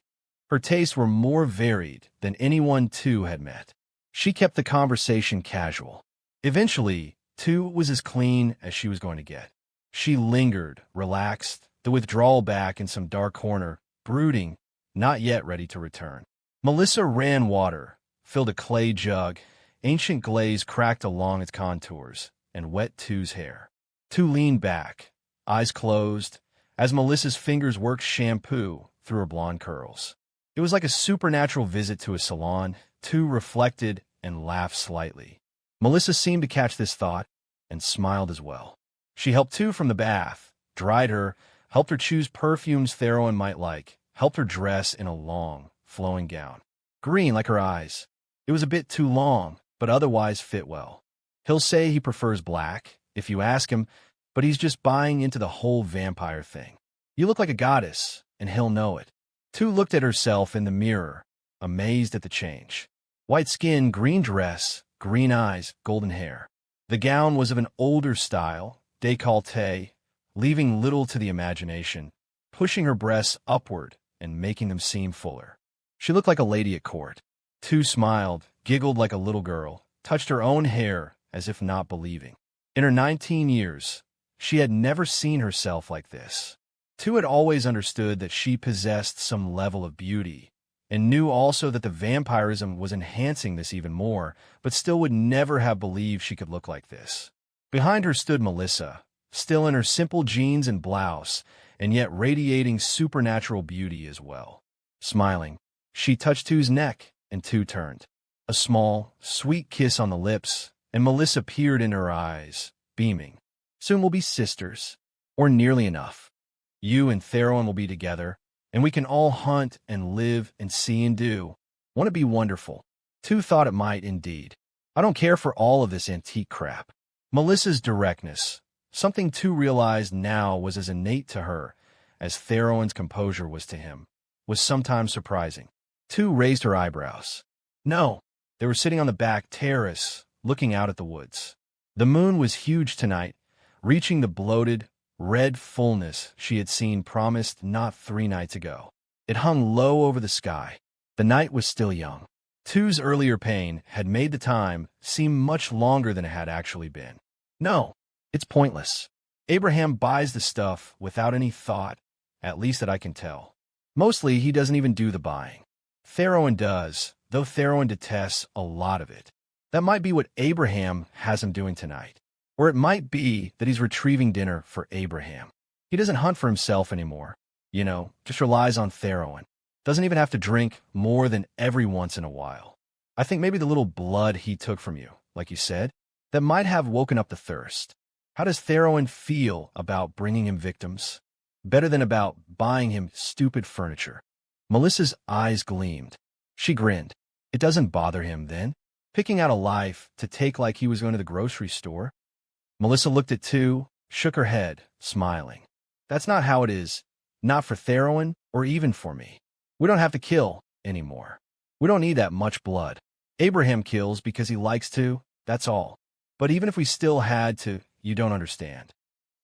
Her tastes were more varied than anyone Tu had met. She kept the conversation casual. Eventually, Tu was as clean as she was going to get. She lingered, relaxed, the withdrawal back in some dark corner, brooding, not yet ready to return. Melissa ran water, filled a clay jug, ancient glaze cracked along its contours, and wet Tu's hair. Tu leaned back, eyes closed, as Melissa's fingers worked shampoo through her blonde curls. It was like a supernatural visit to a salon. Tu reflected and laughed slightly. Melissa seemed to catch this thought and smiled as well. She helped Tu from the bath, dried her, helped her choose perfumes Theroen might like, helped her dress in a long, flowing gown. Green like her eyes. It was a bit too long, but otherwise fit well. He'll say he prefers black, if you ask him, but he's just buying into the whole vampire thing. You look like a goddess, and he'll know it. Tu looked at herself in the mirror, amazed at the change. White skin, green dress, green eyes, golden hair. The gown was of an older style, décolleté, leaving little to the imagination, pushing her breasts upward and making them seem fuller. She looked like a lady at court. Tu smiled, giggled like a little girl, touched her own hair as if not believing. In her 19 years, she had never seen herself like this. Tu had always understood that she possessed some level of beauty, and knew also that the vampirism was enhancing this even more, but still would never have believed she could look like this. Behind her stood Melissa, still in her simple jeans and blouse, and yet radiating supernatural beauty as well. Smiling, she touched Tu's neck, and Tu turned. A small, sweet kiss on the lips, and Melissa peered in her eyes, beaming. Soon we'll be sisters, or nearly enough. You and Theroen will be together, and we can all hunt and live and see and do. Won't it be wonderful? Tu thought it might indeed. I don't care for all of this antique crap. Melissa's directness, something Tu realized now was as innate to her as Theroen's composure was to him, was sometimes surprising. Tu raised her eyebrows. No, they were sitting on the back terrace, looking out at the woods. The moon was huge tonight, reaching the bloated, red fullness she had seen promised not 3 nights ago. It hung low over the sky. The night was still young. Tu's earlier pain had made the time seem much longer than it had actually been. No, it's pointless. Abraham buys the stuff without any thought, at least that I can tell. Mostly, he doesn't even do the buying. Theroen does, though Theroen detests a lot of it. That might be what Abraham has him doing tonight. Or it might be that he's retrieving dinner for Abraham. He doesn't hunt for himself anymore. Just relies on Theroen. Doesn't even have to drink more than every once in a while. I think maybe the little blood he took from you, like you said, that might have woken up the thirst. How does Theroen feel about bringing him victims? Better than about buying him stupid furniture. Melissa's eyes gleamed. She grinned. It doesn't bother him, then? Picking out a life to take like he was going to the grocery store? Melissa looked at Tu, shook her head, smiling. That's not how it is. Not for Theroen, or even for me. We don't have to kill anymore. We don't need that much blood. Abraham kills because he likes to, that's all. But even if we still had to, you don't understand.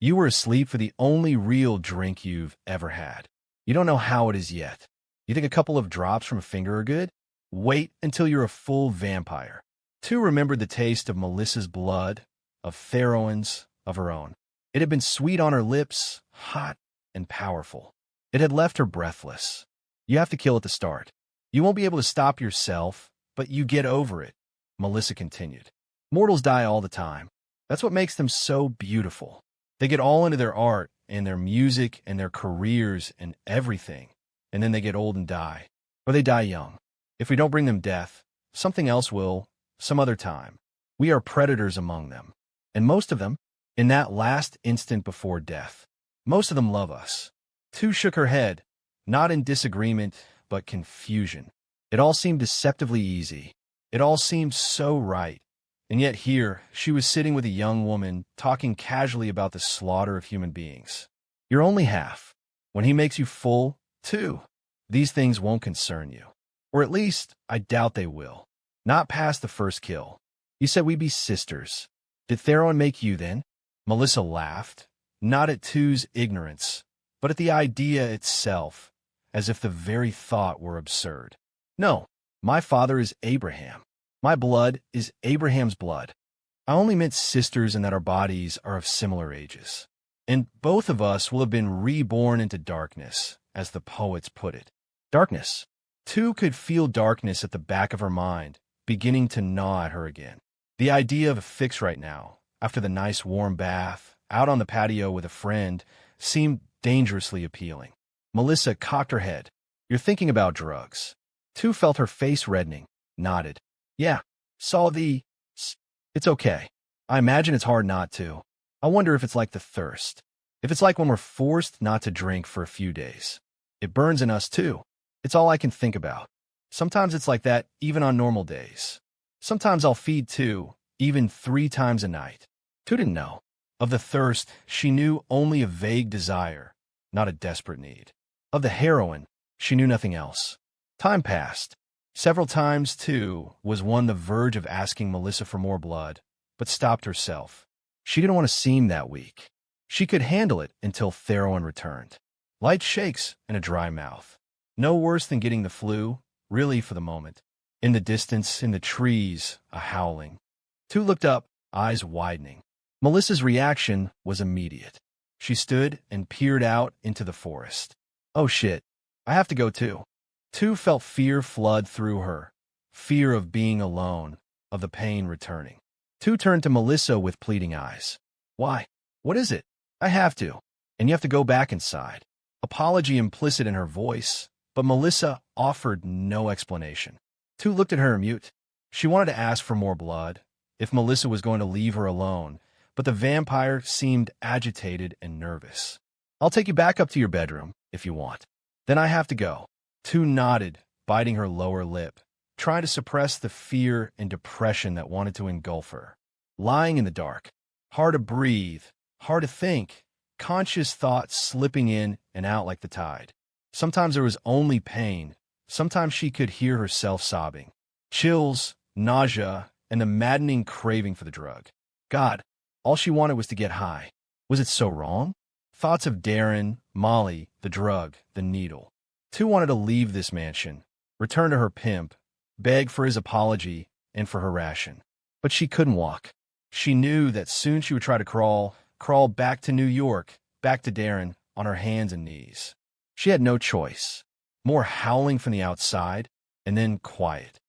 You were asleep for the only real drink you've ever had. You don't know how it is yet. You think a couple of drops from a finger are good? Wait until you're a full vampire. Tu remembered the taste of Melissa's blood, of Theroen's, of her own. It had been sweet on her lips, hot and powerful. It had left her breathless. You have to kill at the start. You won't be able to stop yourself, but you get over it, Melissa continued. Mortals die all the time. That's what makes them so beautiful. They get all into their art and their music and their careers and everything, and then they get old and die. Or they die young. If we don't bring them death, something else will, some other time. We are predators among them. And most of them, in that last instant before death, most of them love us. Tu shook her head, not in disagreement, but confusion. It all seemed deceptively easy. It all seemed so right. And yet here, she was sitting with a young woman, talking casually about the slaughter of human beings. You're only half. When he makes you full, too, these things won't concern you. Or at least, I doubt they will. Not past the first kill. You said we'd be sisters. Did Theroen make you then? Melissa laughed, not at Two's ignorance, but at the idea itself, as if the very thought were absurd. No, my father is Abraham. My blood is Abraham's blood. I only meant sisters and that our bodies are of similar ages. And both of us will have been reborn into darkness, as the poets put it. Darkness. Two could feel darkness at the back of her mind, beginning to gnaw at her again. The idea of a fix right now, after the nice warm bath, out on the patio with a friend, seemed dangerously appealing. Melissa cocked her head. You're thinking about drugs. Two felt her face reddening, nodded. Yeah, saw the... It's okay. I imagine it's hard not to. I wonder if it's like the thirst. If it's like when we're forced not to drink for a few days. It burns in us too. It's all I can think about. Sometimes it's like that even on normal days. Sometimes I'll feed Two, even 3 times a night. Two didn't know. Of the thirst, she knew only a vague desire, not a desperate need. Of the heroin, she knew nothing else. Time passed. Several times, Two was on the verge of asking Melissa for more blood, but stopped herself. She didn't want to seem that weak. She could handle it until Theroen returned. Light shakes and a dry mouth. No worse than getting the flu, really for the moment. In the distance, in the trees, a howling. Two looked up, eyes widening. Melissa's reaction was immediate. She stood and peered out into the forest. Oh shit, I have to go too. Two felt fear flood through her. Fear of being alone, of the pain returning. Two turned to Melissa with pleading eyes. Why? What is it? I have to. And you have to go back inside. Apology implicit in her voice, but Melissa offered no explanation. Two looked at her mute. She wanted to ask for more blood, if Melissa was going to leave her alone, but the vampire seemed agitated and nervous. I'll take you back up to your bedroom, if you want. Then I have to go. Two nodded, biting her lower lip, trying to suppress the fear and depression that wanted to engulf her. Lying in the dark, hard to breathe, hard to think, conscious thoughts slipping in and out like the tide. Sometimes there was only pain. Sometimes she could hear herself sobbing. Chills, nausea, and a maddening craving for the drug. God, all she wanted was to get high. Was it so wrong? Thoughts of Darren, Molly, the drug, the needle. Two wanted to leave this mansion, return to her pimp, beg for his apology and for her ration. But she couldn't walk. She knew that soon she would try to crawl back to New York, back to Darren, on her hands and knees. She had no choice. More howling from the outside, and then quiet.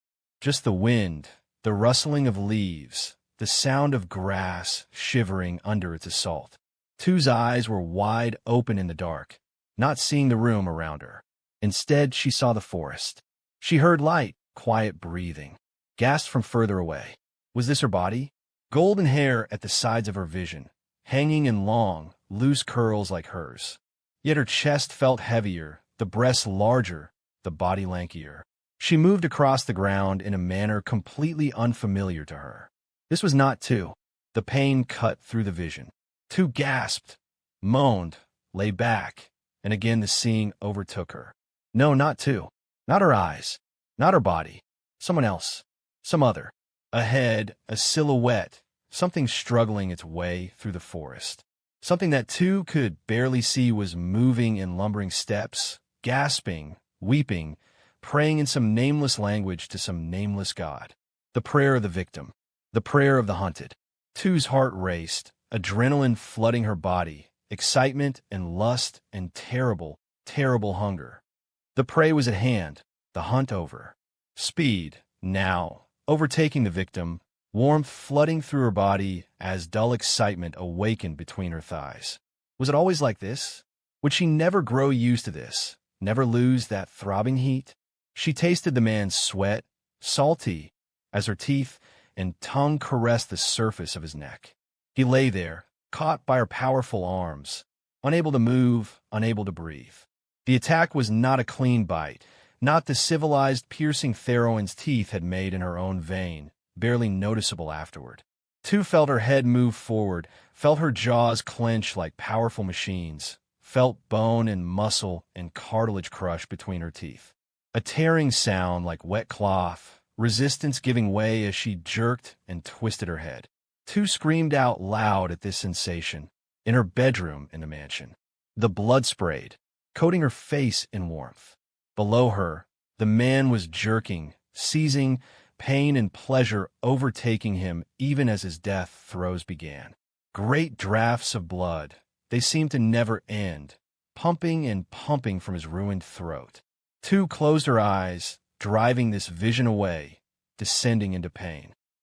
Just the wind, the rustling of leaves, the sound of grass shivering under its assault. Two's eyes were wide open in the dark, not seeing the room around her. Instead, she saw the forest. She heard light, quiet breathing, gasped from further away. Was this her body? Golden hair at the sides of her vision, hanging in long, loose curls like hers. Yet her chest felt heavier, the breasts larger, the body lankier. She moved across the ground in a manner completely unfamiliar to her. This was not Two. The pain cut through the vision. Two gasped, moaned, lay back, and again the seeing overtook her. No, not Two. Not her eyes. Not her body. Someone else. Some other. A head, a silhouette, something struggling its way through the forest. Something that Two could barely see was moving in lumbering steps, gasping, weeping, praying in some nameless language to some nameless god. The prayer of the victim. The prayer of the hunted. Two's heart raced, adrenaline flooding her body, excitement and lust and terrible, terrible hunger. The prey was at hand, the hunt over. Speed, now, overtaking the victim, warmth flooding through her body as dull excitement awakened between her thighs. Was it always like this? Would she never grow used to this, never lose that throbbing heat? She tasted the man's sweat, salty, as her teeth and tongue caressed the surface of his neck. He lay there, caught by her powerful arms, unable to move, unable to breathe. The attack was not a clean bite, not the civilized piercing Theroen's teeth had made in her own vein, barely noticeable afterward. Two felt her head move forward, felt her jaws clench like powerful machines, felt bone and muscle and cartilage crush between her teeth. A tearing sound like wet cloth, resistance giving way as she jerked and twisted her head. Two screamed out loud at this sensation in her bedroom in the mansion. The blood sprayed, coating her face in warmth. Below her, the man was jerking, seizing, pain and pleasure overtaking him even as his death throes began. Great draughts of blood, they seemed to never end, pumping and pumping from his ruined throat. Two closed her eyes, driving this vision away, descending into pain.